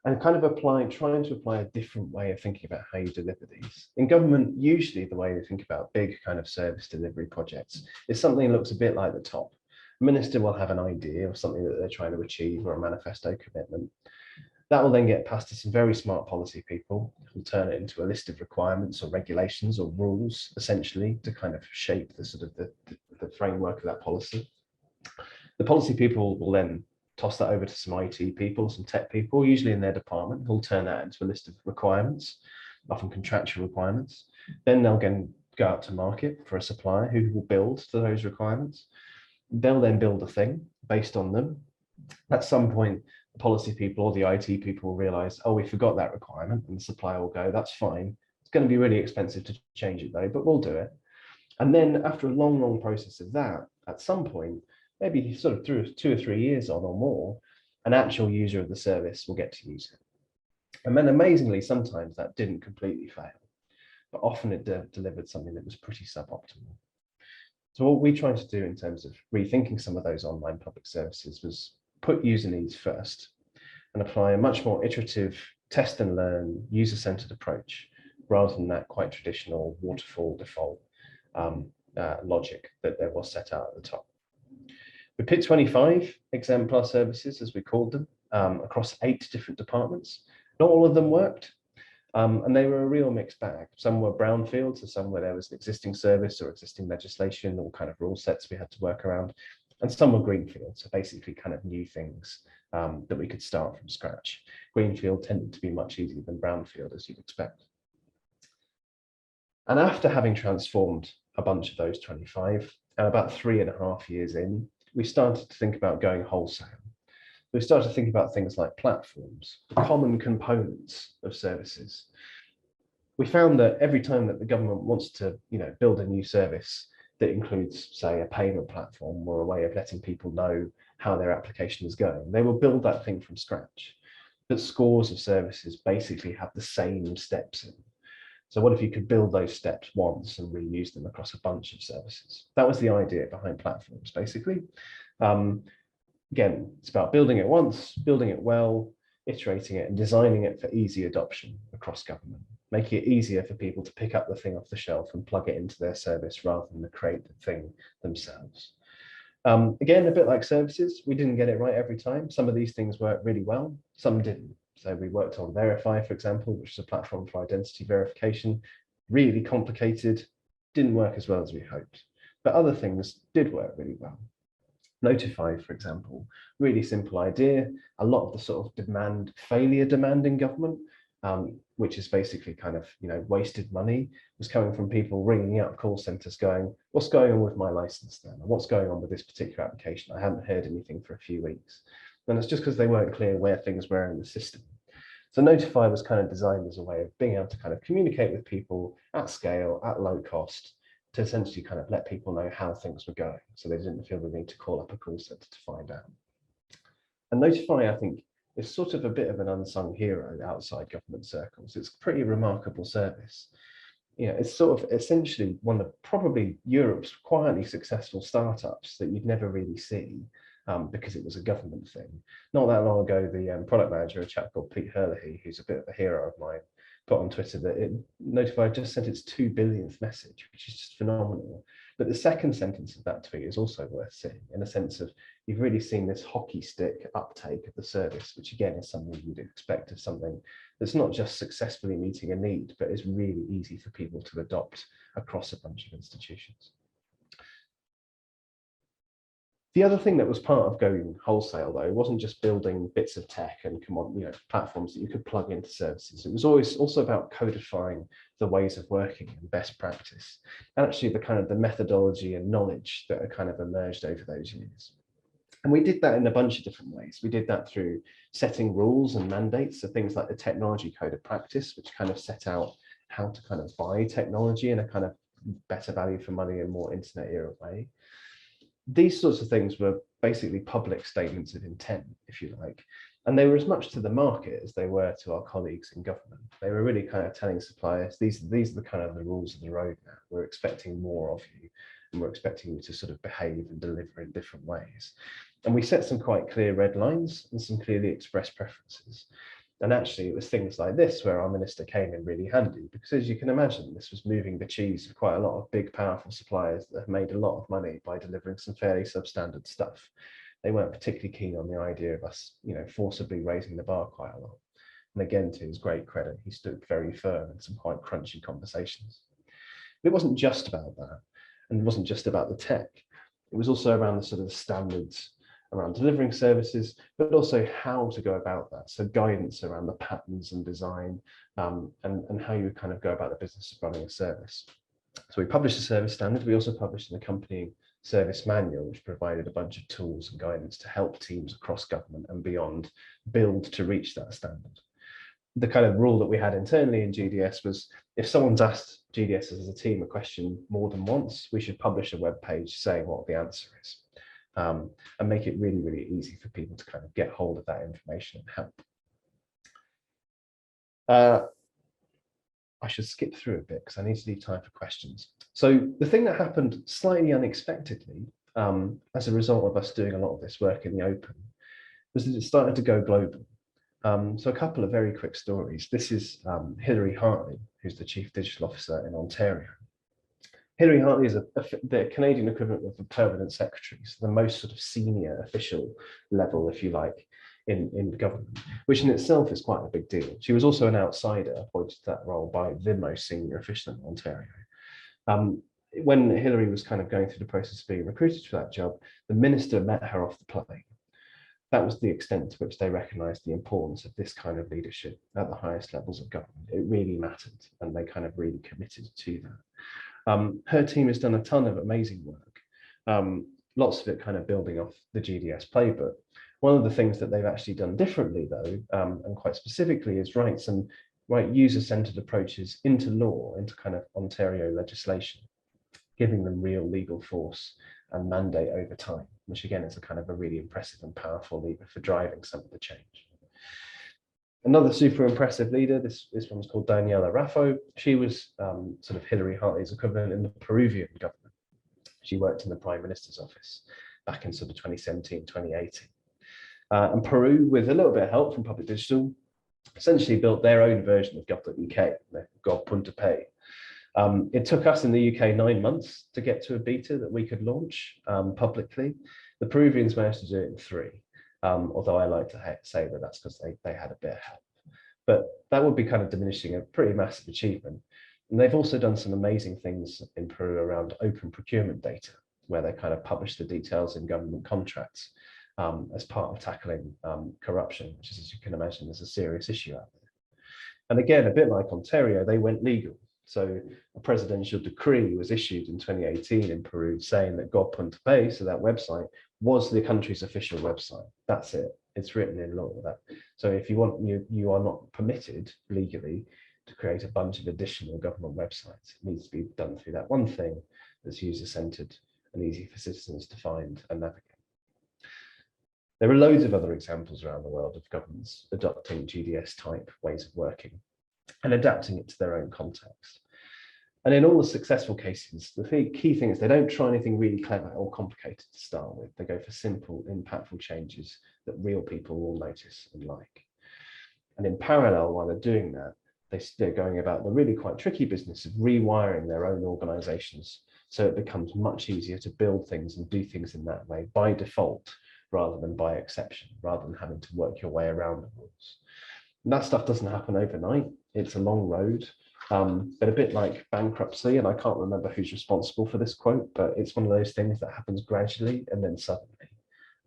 and kind of trying to apply a different way of thinking about how you deliver these. In government, usually the way we think about big kind of service delivery projects is something that looks a bit like the top. A minister will have an idea of something that they're trying to achieve or a manifesto commitment. That will then get passed to some very smart policy people who turn it into a list of requirements or regulations or rules, essentially, to kind of shape the sort of the framework of that policy. The policy people will then toss that over to some IT people, some tech people, usually in their department, who'll turn that into a list of requirements, often contractual requirements. Then they'll go out to market for a supplier who will build to those requirements. They'll then build a thing based on them. At some point, the policy people or the IT people will realize, oh, we forgot that requirement, and the supplier will go, that's fine. It's going to be really expensive to change it though, but we'll do it. And then after a long, long process of that, at some point, maybe sort of through 2 or 3 years on or more, an actual user of the service will get to use it. And then amazingly, sometimes that didn't completely fail, but often it delivered something that was pretty suboptimal. So what we tried to do in terms of rethinking some of those online public services was put user needs first and apply a much more iterative test and learn user-centered approach rather than that quite traditional waterfall default logic that there was set out at the top. We picked 25 exemplar services, as we called them, across 8 different departments. Not all of them worked, and they were a real mixed bag. Some were brownfields, so some where there was an existing service or existing legislation or kind of rule sets we had to work around, and some were greenfield, so basically kind of new things that we could start from scratch. Greenfield tended to be much easier than brownfield, as you'd expect. And after having transformed a bunch of those 25, and about 3.5 years in, we started to think about going wholesale. We started to think about things like platforms, the common components of services. We found that every time that the government wants to, build a new service that includes, say, a payment platform or a way of letting people know how their application is going, they will build that thing from scratch. But scores of services basically have the same steps in. So what if you could build those steps once and reuse them across a bunch of services? That was the idea behind platforms, basically. Again, it's about building it once, building it well, iterating it and designing it for easy adoption across government, making it easier for people to pick up the thing off the shelf and plug it into their service rather than to create the thing themselves. Again, a bit like services, we didn't get it right every time. Some of these things worked really well, some didn't. So we worked on Verify, for example, which is a platform for identity verification. Really complicated, didn't work as well as we hoped. but other things did work really well. Notify, for example, really simple idea. A lot of the sort of failure demand in government, which is basically kind of, wasted money, was coming from people ringing up call centers going, what's going on with my license then? What's going on with this particular application? I haven't heard anything for a few weeks. And it's just because they weren't clear where things were in the system. So Notify was kind of designed as a way of being able to kind of communicate with people at scale, at low cost, to essentially kind of let people know how things were going, so they didn't feel the need to call up a call center to find out. And Notify, I think, is sort of a bit of an unsung hero outside government circles. It's a pretty remarkable service. It's sort of essentially one of probably Europe's quietly successful startups that you'd never really see, because it was a government thing. Not that long ago, the product manager, a chap called Pete Herlihy, who's a bit of a hero of mine, put on Twitter that Notify just sent its 2 billionth message, which is just phenomenal. But the second sentence of that tweet is also worth seeing, in a sense of, you've really seen this hockey stick uptake of the service, which again is something you'd expect of something that's not just successfully meeting a need, but is really easy for people to adopt across a bunch of institutions. The other thing that was part of going wholesale, though, wasn't just building bits of tech and platforms that you could plug into services. It was always also about codifying the ways of working and best practice, and actually the methodology and knowledge that are kind of emerged over those years. And we did that in a bunch of different ways. We did that through setting rules and mandates, so things like the Technology Code of Practice, which kind of set out how to kind of buy technology in a kind of better value for money and more internet era way. These sorts of things were basically public statements of intent, if you like, and they were as much to the market as they were to our colleagues in government. They were really kind of telling suppliers, these are the kind of the rules of the road now. We're expecting more of you, and we're expecting you to sort of behave and deliver in different ways. And we set some quite clear red lines and some clearly expressed preferences. And actually, it was things like this where our minister came in really handy, because as you can imagine, this was moving the cheese of quite a lot of big, powerful suppliers that have made a lot of money by delivering some fairly substandard stuff. They weren't particularly keen on the idea of us, forcibly raising the bar quite a lot. And again, to his great credit, he stood very firm in some quite crunchy conversations. But it wasn't just about that, and it wasn't just about the tech. It was also around the sort of standards around delivering services, but also how to go about that. So guidance around the patterns and design, and how you kind of go about the business of running a service. So we published a service standard. We also published an accompanying service manual, which provided a bunch of tools and guidance to help teams across government and beyond build to reach that standard. The kind of rule that we had internally in GDS was, if someone's asked GDS as a team a question more than once, we should publish a web page saying what the answer is. And make it really, really easy for people to kind of get hold of that information and help. I should skip through a bit because I need to leave time for questions. So the thing that happened slightly unexpectedly, as a result of us doing a lot of this work in the open, was that it started to go global. So a couple of very quick stories. This is Hilary Hartley, who's the Chief Digital Officer in Ontario. Hilary Hartley is the Canadian equivalent of the Permanent Secretary, so the most sort of senior official level, if you like, in government, which in itself is quite a big deal. She was also an outsider appointed to that role by the most senior official in Ontario. When Hilary was kind of going through the process of being recruited for that job, the minister met her off the plane. That was the extent to which they recognised the importance of this kind of leadership at the highest levels of government. It really mattered, and they kind of really committed to that. Her team has done a ton of amazing work, lots of it kind of building off the GDS playbook. One of the things that they've actually done differently, though, and quite specifically, is write user-centered approaches into law, into kind of Ontario legislation, giving them real legal force and mandate over time, which again is a kind of a really impressive and powerful lever for driving some of the change. Another super impressive leader, this one's called Daniela Raffo. She was sort of Hilary Hartley's equivalent in the Peruvian government. She worked in the Prime Minister's office back in sort of 2017, 2018. And Peru, with a little bit of help from Public Digital, essentially built their own version of gov.uk, gov.pay. It took us in the UK 9 months to get to a beta that we could launch publicly. The Peruvians managed to do it in 3. Although I like to say that that's because they had a bit of help. But that would be kind of diminishing a pretty massive achievement. And they've also done some amazing things in Peru around open procurement data, where they kind of publish the details in government contracts as part of tackling corruption, which is, as you can imagine, is a serious issue out there. And again, a bit like Ontario, they went legal. So a presidential decree was issued in 2018 in Peru saying that God.pe, so that website, was the country's official website. That's it. It's written in law. So if you want, you are not permitted legally to create a bunch of additional government websites. It needs to be done through that one thing that's user-centered and easy for citizens to find and navigate. There are loads of other examples around the world of governments adopting GDS-type ways of working and adapting it to their own context. And in all the successful cases, the key thing is they don't try anything really clever or complicated to start with. They go for simple, impactful changes that real people will notice and like. And in parallel, while they're doing that, they're going about the really quite tricky business of rewiring their own organizations so it becomes much easier to build things and do things in that way by default, rather than by exception, rather than having to work your way around the rules. And that stuff doesn't happen overnight. It's a long road, but a bit like bankruptcy, and I can't remember who's responsible for this quote, but it's one of those things that happens gradually and then suddenly.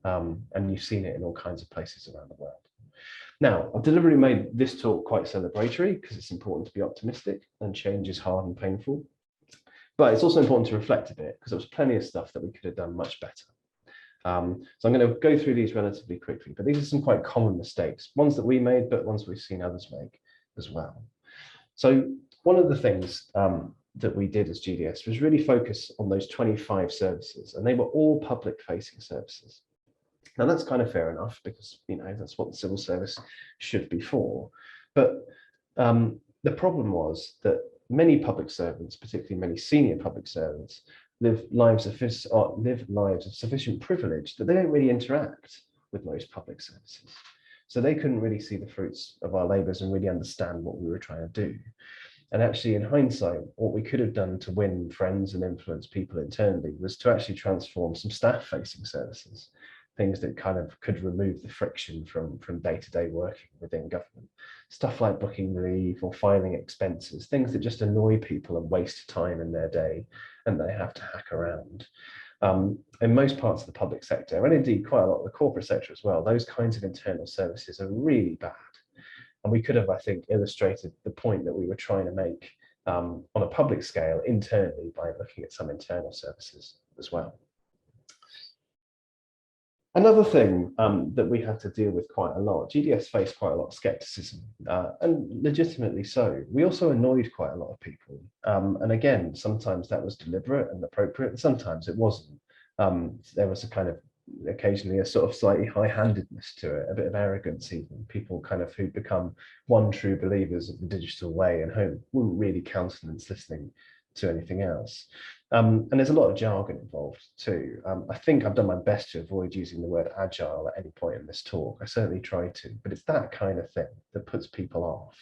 And you've seen it in all kinds of places around the world. Now, I've deliberately made this talk quite celebratory because it's important to be optimistic, and change is hard and painful. But it's also important to reflect a bit because there was plenty of stuff that we could have done much better. So I'm going to go through these relatively quickly, but these are some quite common mistakes, ones that we made, but ones we've seen others make as well. So one of the things that we did as GDS was really focus on those 25 services, and they were all public-facing services. Now that's kind of fair enough because, you know, that's what the civil service should be for. But the problem was that many public servants, particularly many senior public servants, live lives of sufficient privilege that they don't really interact with most public services. So they couldn't really see the fruits of our labours and really understand what we were trying to do. And actually, in hindsight, what we could have done to win friends and influence people internally was to actually transform some staff-facing services, things that kind of could remove the friction from day-to-day working within government. Stuff like booking leave or filing expenses, things that just annoy people and waste time in their day, and they have to hack around. In most parts of the public sector, and indeed quite a lot of the corporate sector as well, those kinds of internal services are really bad. And we could have, I think, illustrated the point that we were trying to make on a public scale internally by looking at some internal services as well. Another thing that we had to deal with quite a lot, GDS faced quite a lot of skepticism, and legitimately so. We also annoyed quite a lot of people. And again, sometimes that was deliberate and appropriate, and sometimes it wasn't. There was a kind of occasionally a sort of slightly high-handedness to it, a bit of arrogance even. People kind of who'd become one true believers of the digital way and who wouldn't really countenance listening to anything else. And there's a lot of jargon involved too. I think I've done my best to avoid using the word agile at any point in this talk. I certainly try to, but it's that kind of thing that puts people off.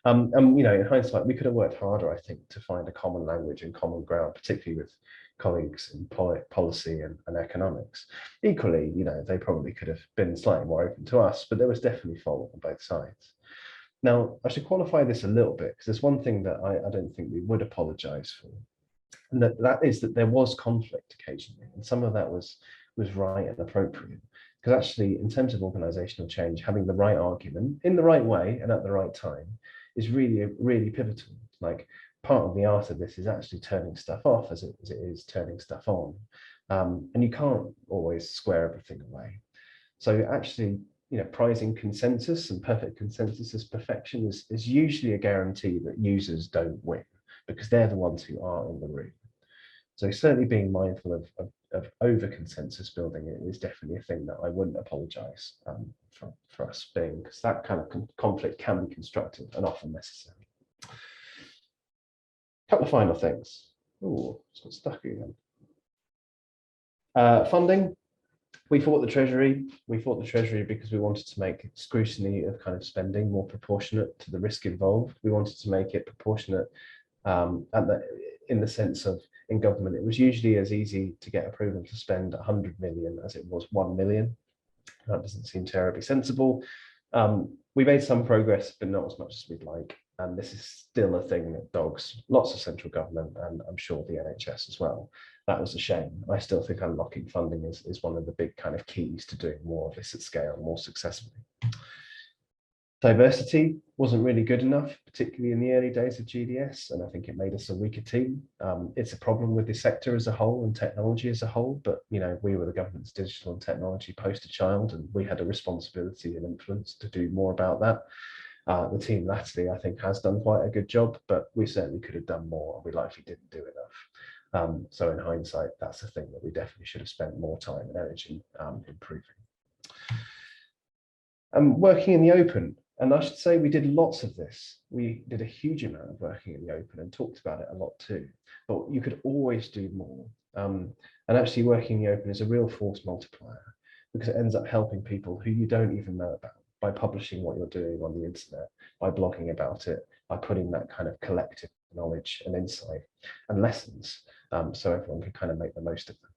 And you know, in hindsight, we could have worked harder, I think, to find a common language and common ground, particularly with colleagues in policy and economics. Equally, you know, they probably could have been slightly more open to us, but there was definitely fault on both sides. Now, I should qualify this a little bit because there's one thing that I don't think we would apologise for, and that is that there was conflict occasionally, and some of that was right and appropriate. Because actually, in terms of organisational change, having the right argument in the right way and at the right time is really pivotal. Like, part of the art of this is actually turning stuff off as it is turning stuff on, and you can't always square everything away. So actually, you know, prizing consensus and perfect consensus as perfection is usually a guarantee that users don't win because they're the ones who are in the room. So certainly being mindful of over consensus building is definitely a thing that I wouldn't apologise for us being, because that kind of conflict can be constructive and often necessary. Couple of final things. Oh, it's got stuck again. Funding. We fought the Treasury. We fought the Treasury because we wanted to make scrutiny of kind of spending more proportionate to the risk involved. We wanted to make it proportionate in the sense of, in government, it was usually as easy to get approval to spend 100 million as it was 1 million. That doesn't seem terribly sensible. We made some progress, but not as much as we'd like. And this is still a thing that dogs lots of central government, and I'm sure the NHS as well. That was a shame. I still think unlocking funding is one of the big kind of keys to doing more of this at scale more successfully. Diversity wasn't really good enough, particularly in the early days of GDS, and I think it made us a weaker team. It's a problem with the sector as a whole and technology as a whole, but you know, we were the government's digital and technology poster child, and we had a responsibility and influence to do more about that. The team latterly, I think, has done quite a good job, but we certainly could have done more. We likely didn't do enough. So in hindsight, that's a thing that we definitely should have spent more time and energy improving. Working in the open. And I should say we did lots of this. We did a huge amount of working in the open and talked about it a lot too, but you could always do more. And actually working in the open is a real force multiplier, because it ends up helping people who you don't even know about by publishing what you're doing on the internet, by blogging about it, by putting that kind of collective knowledge and insight and lessons so everyone can kind of make the most of them.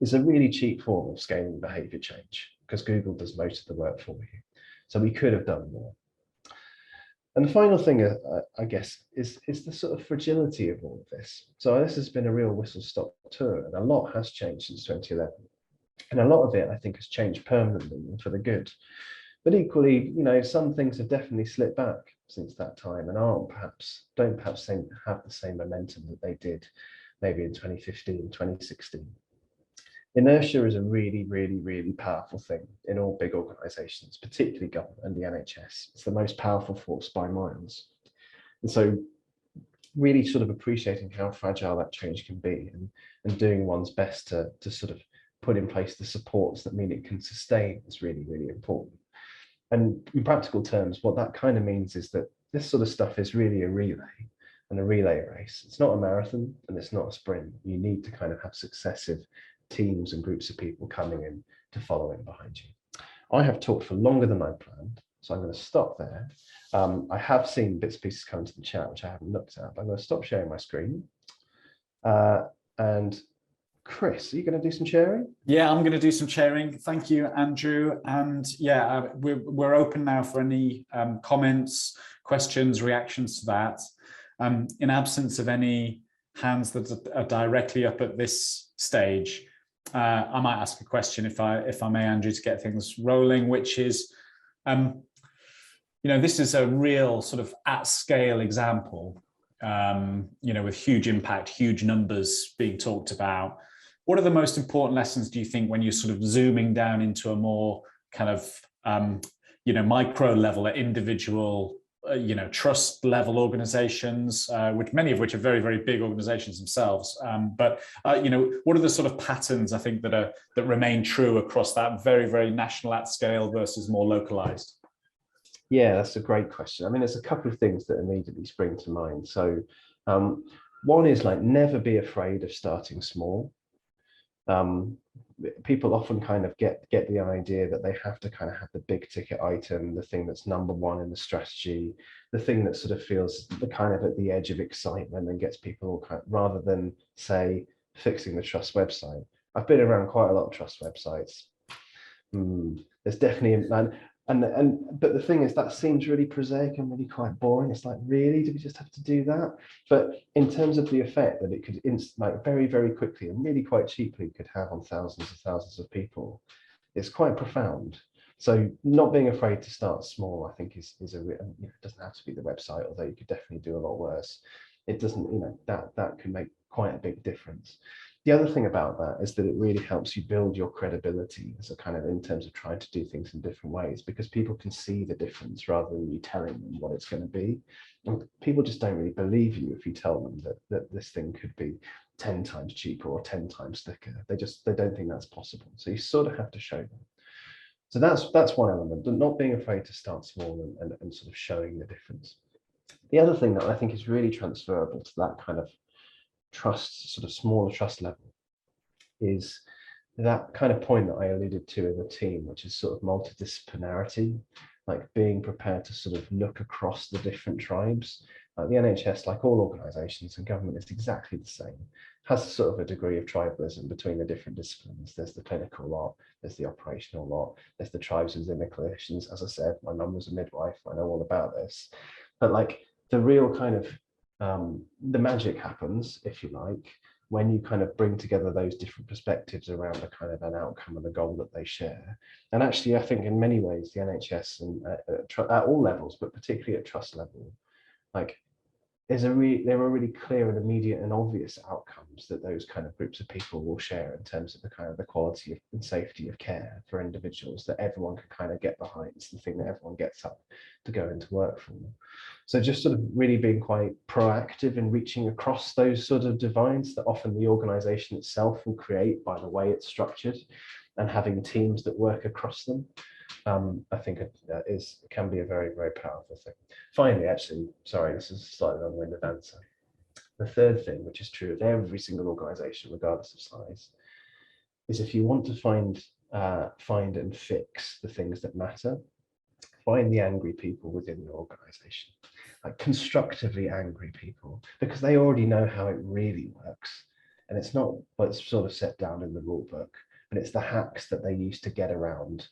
It's a really cheap form of scaling behavior change because Google does most of the work for you. So we could have done more. And the final thing, I guess, is the sort of fragility of all of this. So this has been a real whistle-stop tour, and a lot has changed since 2011. And a lot of it, I think, has changed permanently and for the good. But equally, you know, some things have definitely slipped back since that time and don't perhaps have the same momentum that they did maybe in 2015, 2016. Inertia is a really, really, really powerful thing in all big organizations, particularly government and the NHS. It's the most powerful force by miles. And so really sort of appreciating how fragile that change can be and doing one's best to sort of put in place the supports that mean it can sustain is really, really important. And in practical terms, what that kind of means is that this sort of stuff is really a relay and a relay race. It's not a marathon and it's not a sprint. You need to kind of have successive teams and groups of people coming in to follow in behind you. I have talked for longer than I planned, so I'm going to stop there. I have seen bits and pieces come into the chat, which I haven't looked at, but I'm going to stop sharing my screen. And Chris, are you going to do some sharing? Yeah, I'm going to do some sharing. Thank you, Andrew. And yeah, we're open now for any comments, questions, reactions to that. In absence of any hands that are directly up at this stage, I might ask a question if I may, Andrew, to get things rolling, which is, you know, this is a real sort of at scale example, you know, with huge impact, huge numbers being talked about. What are the most important lessons, do you think, when you're sort of zooming down into a more kind of, you know, micro level at individual, you know, trust level organizations, which many of which are very, very big organizations themselves. But you know, what are the sort of patterns I think that remain true across that very, very national at scale versus more localized? Yeah, that's a great question. I mean, there's a couple of things that immediately spring to mind. So one is like, never be afraid of starting small. People often kind of get the idea that they have to kind of have the big ticket item, the thing that's number one in the strategy, the thing that sort of feels the kind of at the edge of excitement and gets people all kind of, rather than say fixing the trust website. I've been around quite a lot of trust websites. There's definitely but the thing is, that seems really prosaic and really quite boring. It's like, really, do we just have to do that? But in terms of the effect that it could like very, very quickly and really quite cheaply could have on thousands of people, it's quite profound. So not being afraid to start small, I think is a, you know, it doesn't have to be the website, although you could definitely do a lot worse. It doesn't, you know, that can make quite a big difference. The other thing about that is that it really helps you build your credibility as a kind of, in terms of trying to do things in different ways, because people can see the difference rather than you telling them what it's going to be. And people just don't really believe you if you tell them that this thing could be 10 times cheaper or 10 times thicker. They don't think that's possible. So you sort of have to show them. So that's one element, not being afraid to start small and sort of showing the difference. The other thing that I think is really transferable to that kind of trust, sort of smaller trust level, is that kind of point that I alluded to in the team, which is sort of multidisciplinarity, like being prepared to sort of look across the different tribes. The NHS, like all organizations and government, is exactly the same, has sort of a degree of tribalism between the different disciplines. There's the clinical lot, there's the operational lot, there's the tribes within the clinicians. As I said, my mum was a midwife, I know all about this. But like the real kind of the magic happens, if you like, when you kind of bring together those different perspectives around a kind of an outcome and a goal that they share. And actually, I think in many ways, the NHS and at all levels, but particularly at trust level, like there are really clear and immediate and obvious outcomes that those kind of groups of people will share in terms of the kind of the quality and safety of care for individuals that everyone can kind of get behind. It's the thing that everyone gets up to go into work for. So just sort of really being quite proactive in reaching across those sort of divides that often the organization itself will create by the way it's structured, and having teams that work across them. I think can be a very, very powerful thing. Finally, actually, sorry, this is a slightly long-winded answer. The third thing, which is true of every single organization, regardless of size, is if you want to find and fix the things that matter, find the angry people within your organization, like constructively angry people, because they already know how it really works. And it's not what's sort of set down in the rule book, but it's the hacks that they use to get around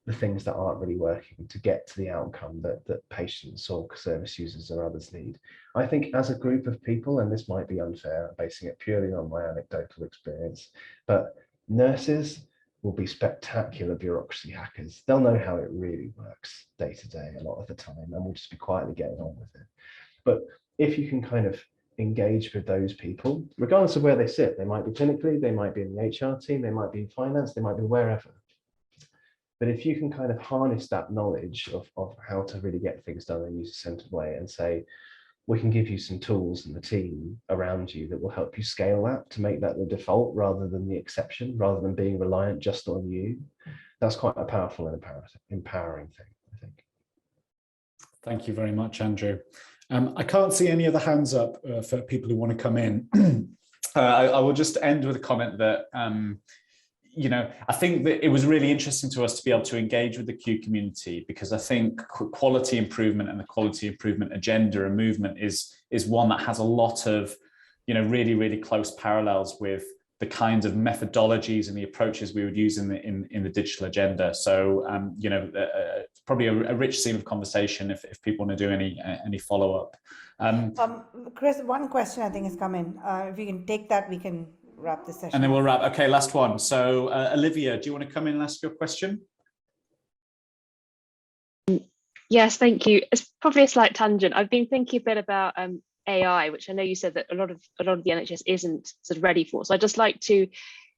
the things that aren't really working to get to the outcome that patients or service users or others need. I think as a group of people, and this might be unfair, basing it purely on my anecdotal experience, but nurses will be spectacular bureaucracy hackers. They'll know how it really works day to day a lot of the time, and we'll just be quietly getting on with it. But if you can kind of engage with those people, regardless of where they sit, they might be clinically, they might be in the HR team, they might be in finance, they might be wherever. But if you can kind of harness that knowledge of how to really get things done in a user-centered way and say, we can give you some tools and the team around you that will help you scale that to make that the default rather than the exception, rather than being reliant just on you, that's quite a powerful and empowering thing, I think. Thank you very much, Andrew. I can't see any other hands up for people who want to come in. I will just end with a comment that, I think that it was really interesting to us to be able to engage with the Q community, because I think quality improvement and the quality improvement agenda and movement is one that has a lot of, really, really close parallels with the kinds of methodologies and the approaches we would use in the digital agenda. So, probably a rich theme of conversation if people want to do any follow-up. Chris, one question I think has come in. If you can take that, we can wrap this session. And then we'll wrap. Okay, last one. So, Olivia, do you want to come in and ask your question? Yes, thank you. It's probably a slight tangent. I've been thinking a bit about AI, which I know you said that a lot of the NHS isn't sort of ready for. So I'd just like to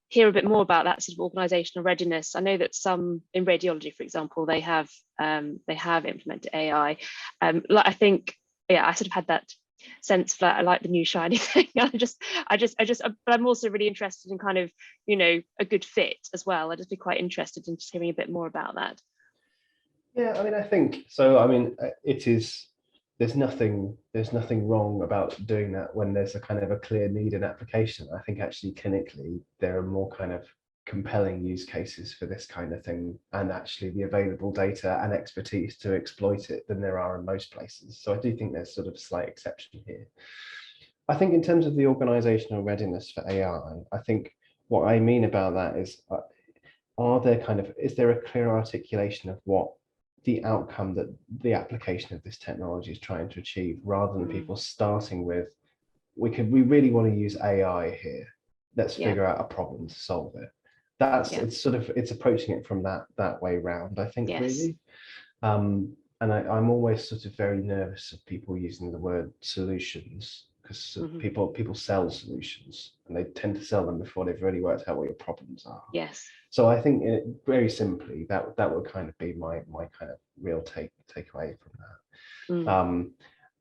hear a bit more about that sort of organisational readiness. I know that some in radiology, for example, they have implemented AI. I think, I sort of had that sense that I like the new shiny thing. But I'm also really interested in kind of, a good fit as well. I'd just be quite interested in just hearing a bit more about that. Yeah, I mean, I think so. I mean, it is. There's nothing wrong about doing that when there's a kind of a clear need and application. I think actually clinically there are more kind of compelling use cases for this kind of thing, and actually the available data and expertise to exploit it than there are in most places. So I do think there's sort of a slight exception here. I think in terms of the organizational readiness for AI, I think what I mean about that is, is there a clear articulation of what the outcome that the application of this technology is trying to achieve, rather than people starting with, we really want to use AI here. Let's figure out a problem to solve it. It's approaching it from that way round, I think, really. And I'm always sort of very nervous of people using the word solutions, because people sell solutions and they tend to sell them before they've really worked out what your problems are. Yes. So I think very simply that would kind of be my kind of real takeaway from that.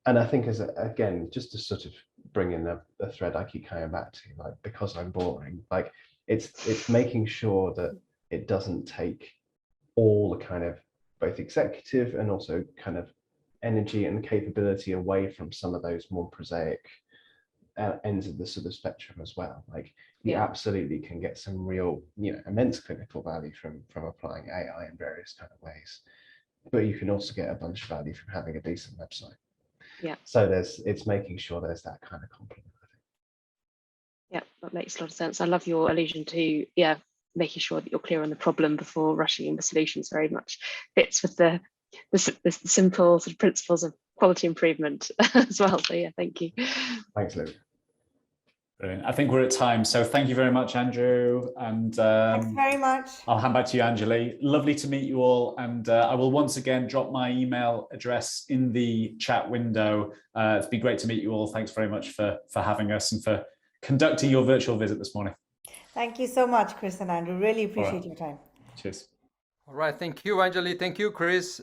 And I think again, just to sort of bring in the thread I keep coming back to, like, because I'm boring, like it's making sure that it doesn't take all the kind of both executive and also kind of energy and capability away from some of those more prosaic ends of the sort of spectrum as well. Like you absolutely can get some real, immense clinical value from applying AI in various kind of ways, but you can also get a bunch of value from having a decent website. Yeah. So it's making sure there's that kind of complement. Yeah, that makes a lot of sense. I love your allusion to making sure that you're clear on the problem before rushing in with solutions. Very much fits with the the simple sort of principles of quality improvement as well. So yeah, thank you. Thanks, Lou. Brilliant. I think we're at time, so thank you very much, Andrew. And Thanks very much. I'll hand back to you, Anjali. Lovely to meet you all. And I will once again drop my email address in the chat window. It's been great to meet you all. Thanks very much for having us and for conducting your virtual visit this morning. Thank you so much, Chris and Andrew. Really appreciate your time. Cheers. All right, thank you, Anjali. Thank you, Chris.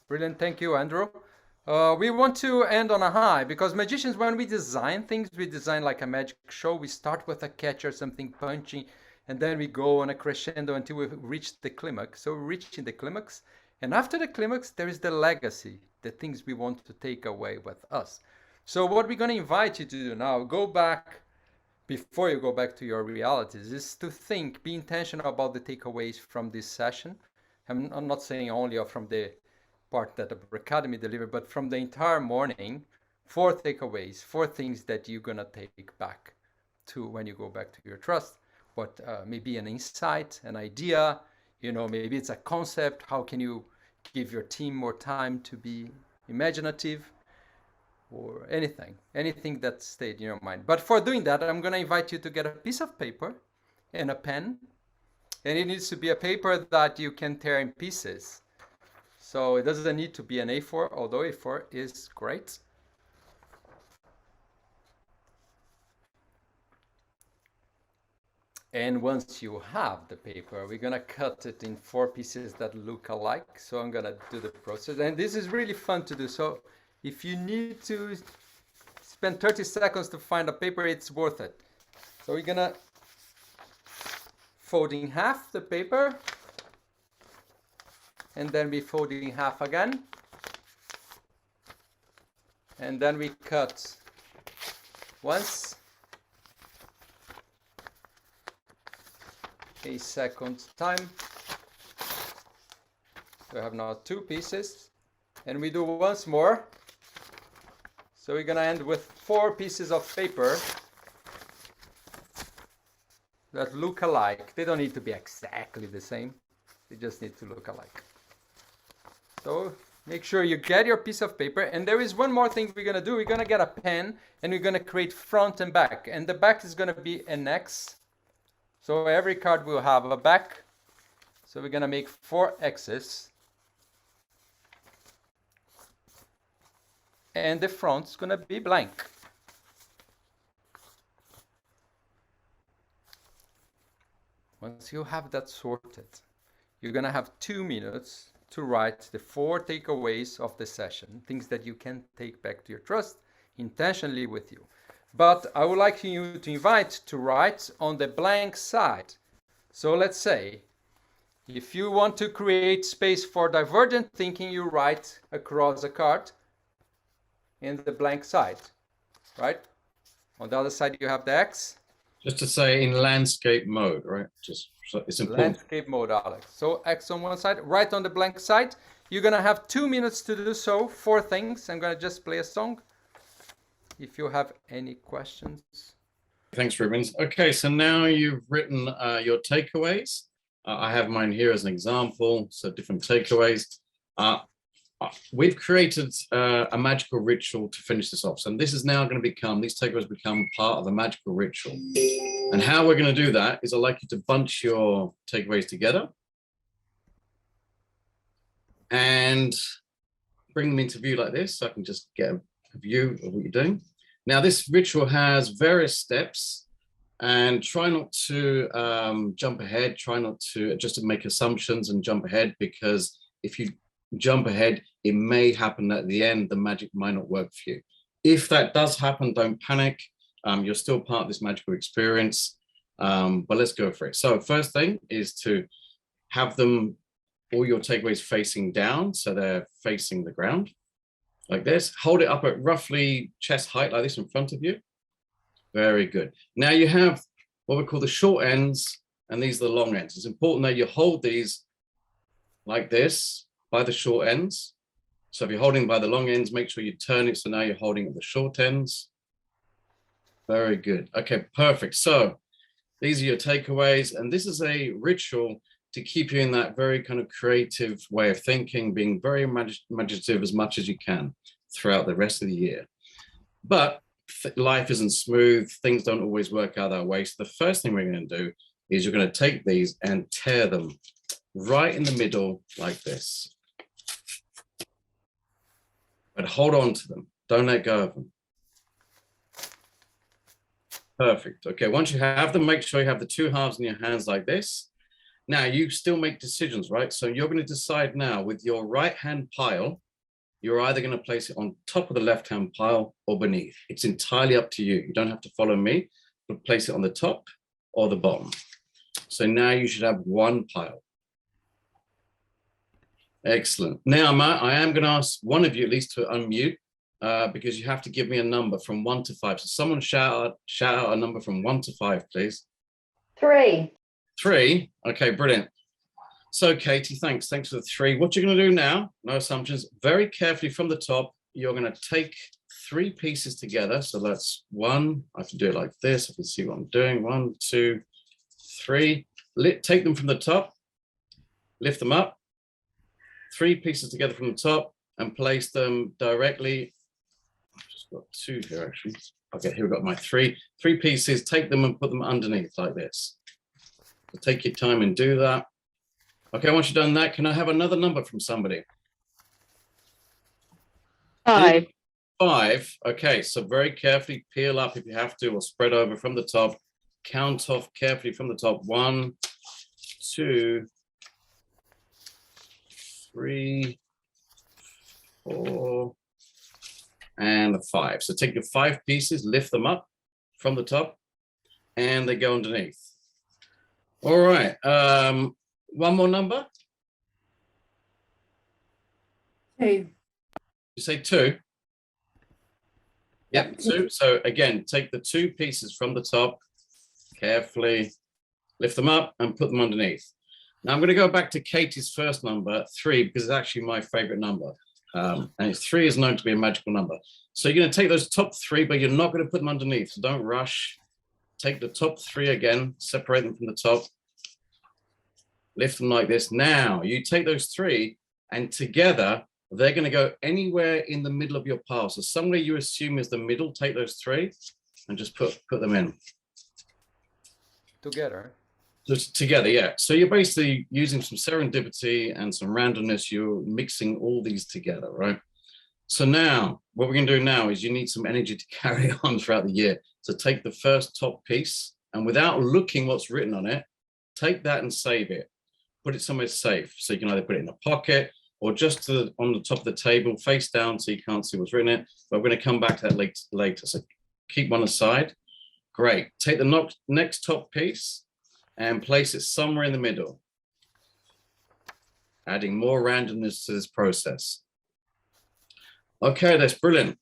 Brilliant. Thank you, Andrew. We want to end on a high because magicians, when we design things, we design like a magic show. We start with a catch or something punchy, and then we go on a crescendo until we reach the climax. So we're reaching the climax, and after the climax, there is the legacy, the things we want to take away with us. So what we're going to invite you to do now, go back, before you go back to your realities, is to think, be intentional about the takeaways from this session. I'm not saying only from the part that the Academy delivered, but from the entire morning, 4 takeaways, 4 things that you're gonna take back to when you go back to your trust. What maybe an insight, an idea, maybe it's a concept. How can you give your team more time to be imaginative, or anything that stayed in your mind. But for doing that, I'm gonna invite you to get a piece of paper and a pen, and it needs to be a paper that you can tear in pieces. So it doesn't need to be an A4, although A4 is great. And once you have the paper, we're gonna cut it in 4 pieces that look alike. So I'm gonna do the process, and this is really fun to do. So if you need to spend 30 seconds to find a paper, it's worth it. So we're gonna fold in half the paper, and then we fold it in half again, and then we cut once, a second time. We have now 2 pieces, and we do once more. So we're gonna end with 4 pieces of paper that look alike. They don't need to be exactly the same. They just need to look alike. So make sure you get your piece of paper. And there is one more thing we're gonna do. We're gonna get a pen, and we're gonna create front and back. And the back is gonna be an X. So every card will have a back. So we're gonna make 4 X's. And the front's gonna be blank. Once you have that sorted, you're gonna have 2 minutes to write the 4 takeaways of the session, things that you can take back to your trust intentionally with you. But I would like you to invite to write on the blank side. So let's say, if you want to create space for divergent thinking, you write across a card in the blank side, right? On the other side, you have the X. Just to say in landscape mode, right? Just so it's important. Landscape mode, Alex. So X on one side, right on the blank side. You're gonna have 2 minutes to do so. 4 things. I'm gonna just play a song. If you have any questions. Thanks, Rubens. Okay, so now you've written your takeaways. I have mine here as an example. So different takeaways. We've created a magical ritual to finish this off. So this is now going to become, these takeaways become part of the magical ritual. And how we're going to do that is I'd like you to bunch your takeaways together and bring them into view like this. So I can just get a view of what you're doing. Now this ritual has various steps, and try not to jump ahead. Try not to just to make assumptions and jump ahead, because if you jump ahead, it may happen at the end, the magic might not work for you. If that does happen, don't panic. You're still part of this magical experience, but let's go for it. So first thing is to have them, all your takeaways facing down, so they're facing the ground like this. Hold it up at roughly chest height like this in front of you. Very good. Now you have what we call the short ends, and these are the long ends. It's important that you hold these like this by the short ends. So if you're holding by the long ends, make sure you turn it so now you're holding at the short ends. Very good. Okay, perfect. So these are your takeaways, and this is a ritual to keep you in that very kind of creative way of thinking, being very imaginative as much as you can throughout the rest of the year. But life isn't smooth, things don't always work out that way. So the first thing we're going to do is you're going to take these and tear them right in the middle like this. But hold on to them, don't let go of them. Perfect. Okay, once you have them, make sure you have the two halves in your hands like this. Now you still make decisions, right? So you're going to decide now with your right hand pile, you're either going to place it on top of the left hand pile or beneath. It's entirely up to you. You don't have to follow me, but place it on the top or the bottom. So now you should have one pile. Excellent. Now, I am going to ask one of you at least to unmute because you have to give me a number from 1 to 5. So someone shout out a number from 1 to 5, please. 3. 3. Okay, brilliant. So Katie, thanks for the 3. What you're going to do now, no assumptions, very carefully from the top, you're going to take 3 pieces together. So that's 1. I have to do it like this. I can see what I'm doing. 1, 2, 3. Take them from the top, lift them up. 3 pieces together from the top and place them directly. I've just got 2 here actually. Okay, here we've got my 3 pieces. Take them and put them underneath like this. So take your time and do that. Okay, once you've done that, can I have another number from somebody? 5. 5. Okay, so very carefully peel up if you have to, or spread over from the top. Count off carefully from the top. 1, 2, 3, 4, and 5. So take your 5 pieces, lift them up from the top, and they go underneath. All right. One more number. 2. You say 2? Yep, 2. So again, take the 2 pieces from the top, carefully lift them up and put them underneath. Now I'm going to go back to Katie's first number, 3, because it's actually my favorite number. And 3 is known to be a magical number. So you're going to take those top 3, but you're not going to put them underneath. So don't rush. Take the top 3 again, separate them from the top. Lift them like this. Now you take those 3 and together, they're going to go anywhere in the middle of your pile. So somewhere you assume is the middle, take those 3 and just put them in. Together. Just together, yeah. So you're basically using some serendipity and some randomness. You're mixing all these together, right? So now what we're going to do now is you need some energy to carry on throughout the year. So take the first top piece and without looking what's written on it, take that and save it. Put it somewhere safe. So you can either put it in a pocket or just on the top of the table, face down so you can't see what's written in it. But we're going to come back to that later. So keep one aside. Great. Take the next top piece and place it somewhere in the middle, adding more randomness to this process. Okay, that's brilliant.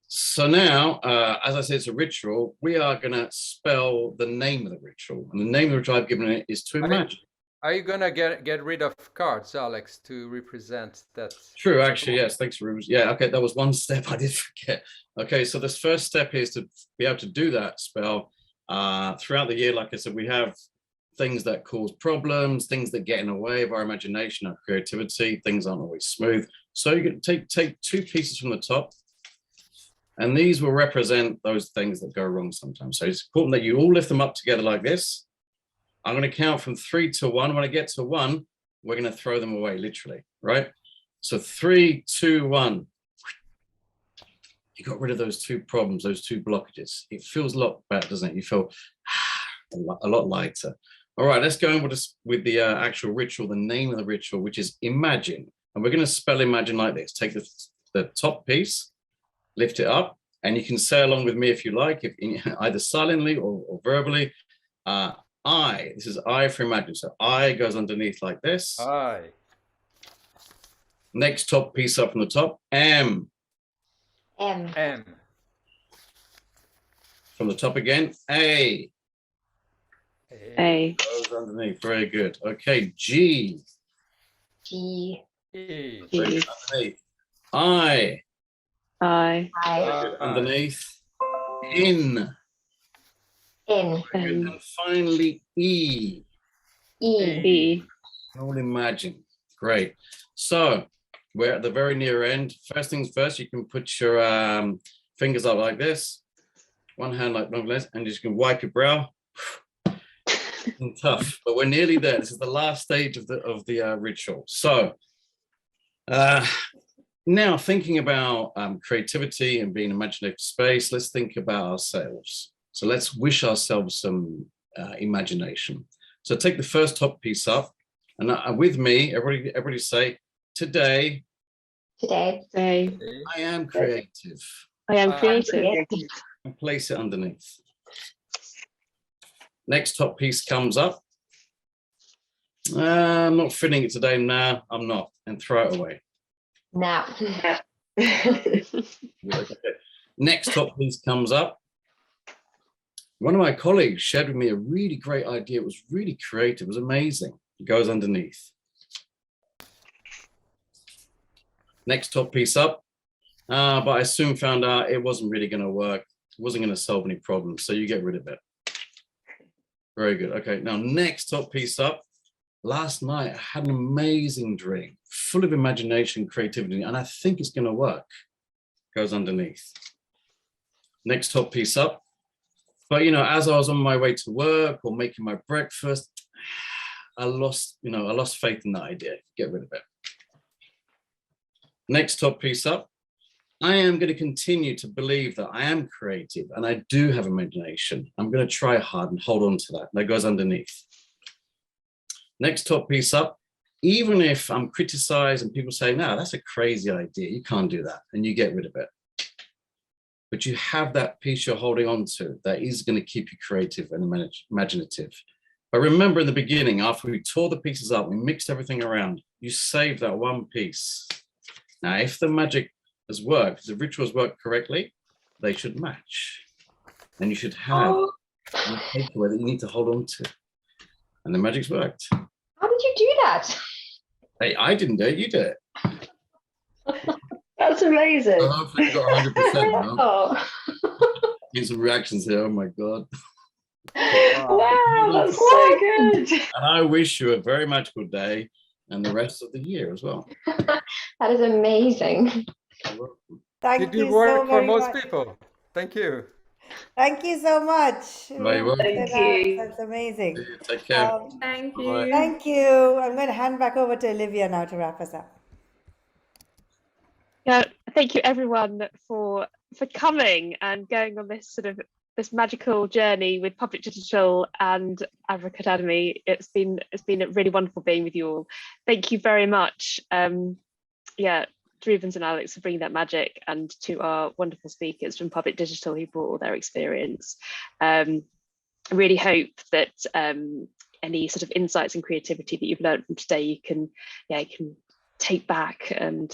So now, as I said, it's a ritual. We are going to spell the name of the ritual. And the name of the ritual I've given it is to imagine. Are you going to get rid of cards, Alex, to represent that? True, actually, yes. Thanks, Rubens. Yeah, okay, that was one step I did forget. Okay, so this first step is to be able to do that spell throughout the year. Like I said, we have things that cause problems, things that get in the way of our imagination, our creativity. Things aren't always smooth. So you can take 2 pieces from the top, and these will represent those things that go wrong sometimes. So it's important that you all lift them up together like this. I'm going to count from 3 to 1. When I get to 1, we're going to throw them away, literally, right? So 3, 2, 1. You got rid of those 2 problems, those 2 blockages. It feels a lot better, doesn't it? You feel a lot lighter. All right, let's go on with the actual ritual, the name of the ritual, which is imagine. And we're going to spell imagine like this. Take the top piece, lift it up, and you can say along with me if you like, either silently or verbally. This is I for imagine. So I goes underneath like this. I. Next top piece up from the top. M. M. From the top again. A. A. Goes underneath. Very good. Okay. G. G. E. Underneath. I. Underneath. In. In. And finally, E. E. All imagine. Great. So we're at the very near end. First things first, you can put your fingers up like this, one hand like this, and you just can wipe your brow. Tough, but we're nearly there. This is the last stage of the ritual. So now thinking about creativity and being imaginative space, let's think about ourselves. So let's wish ourselves some imagination. So take the first top piece up, and with me, everybody say, today. Today. I am creative. I am creative. And place it underneath. Next top piece comes up. I'm not feeling it today. Now I'm not, and throw it away. Now. Next top piece comes up. One of my colleagues shared with me a really great idea. It was really creative. It was amazing. It goes underneath. Next top piece up. But I soon found out it wasn't really going to work. It wasn't going to solve any problems. So you get rid of it. Very good. Okay, now next top piece up. Last night I had an amazing dream, full of imagination, creativity, and I think it's going to work. Goes underneath. Next top piece up. But as I was on my way to work or making my breakfast, I lost faith in that idea. Get rid of it. Next top piece up. I am going to continue to believe that I am creative and I do have imagination. I'm going to try hard and hold on to that. That goes underneath. Next top piece up. Even if I'm criticized and people say, no, that's a crazy idea. You can't do that. And you get rid of it. But you have that piece you're holding on to that is going to keep you creative and imaginative. But remember in the beginning, after we tore the pieces up, we mixed everything around, you save that one piece. Now, if the magic has worked, if the rituals work correctly, they should match. And you should have a takeaway that you need to hold on to. And the magic's worked. How did you do that? Hey, I didn't do it, you did it. That's amazing. So hopefully you got 100% now. Oh. Get some reactions here, oh my God. Wow, that's so good. And I wish you a very magical day and the rest of the year as well. That is amazing. Thank you work so for very most much. people. Thank you. Thank you so much. Very well. Thank you. That's amazing. Take care. Thank Bye. you. Thank you. I'm going to hand back over to Olivia now to wrap us up. Yeah, thank you everyone for coming and going on this this magical journey with Public Digital and Advocate Academy. It's been really wonderful being with you all. Thank you very much. Yeah, Rubens and Alex for bringing that magic, and to our wonderful speakers from Public Digital who brought all their experience. I really hope that any sort of insights and creativity that you've learned from today, you can take back, and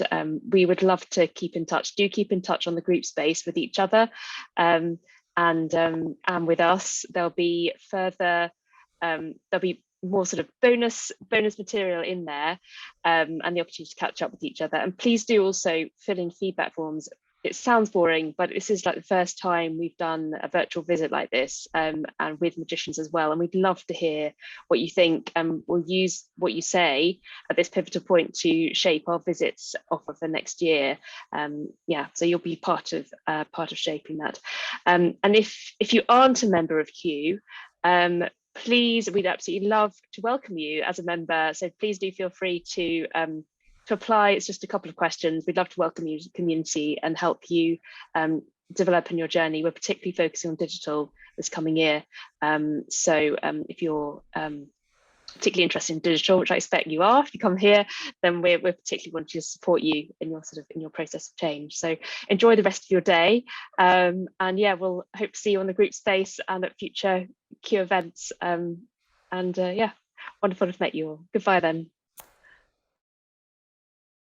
we would love to keep in touch. Do keep in touch on the group space with each other and with us. There'll be further there'll be more sort of bonus material in there, and the opportunity to catch up with each other. And please do also fill in feedback forms. It sounds boring, but this is like the first time we've done a virtual visit like this, and with magicians as well. And we'd love to hear what you think, and we'll use what you say at this pivotal point to shape our visits offer for next year. Yeah, so you'll be part of shaping that. And if you aren't a member of CUE, please, we'd absolutely love to welcome you as a member. So please do feel free to apply. It's just a couple of questions. We'd love to welcome you to the community and help you develop in your journey. We're particularly focusing on digital this coming year. So if you're particularly interested in digital, which I expect you are, if you come here, then we're particularly wanting to support you in your process of change. So enjoy the rest of your day, and yeah, we'll hope to see you on the group space and at future CUE events. Yeah, wonderful to have met you all. Goodbye then.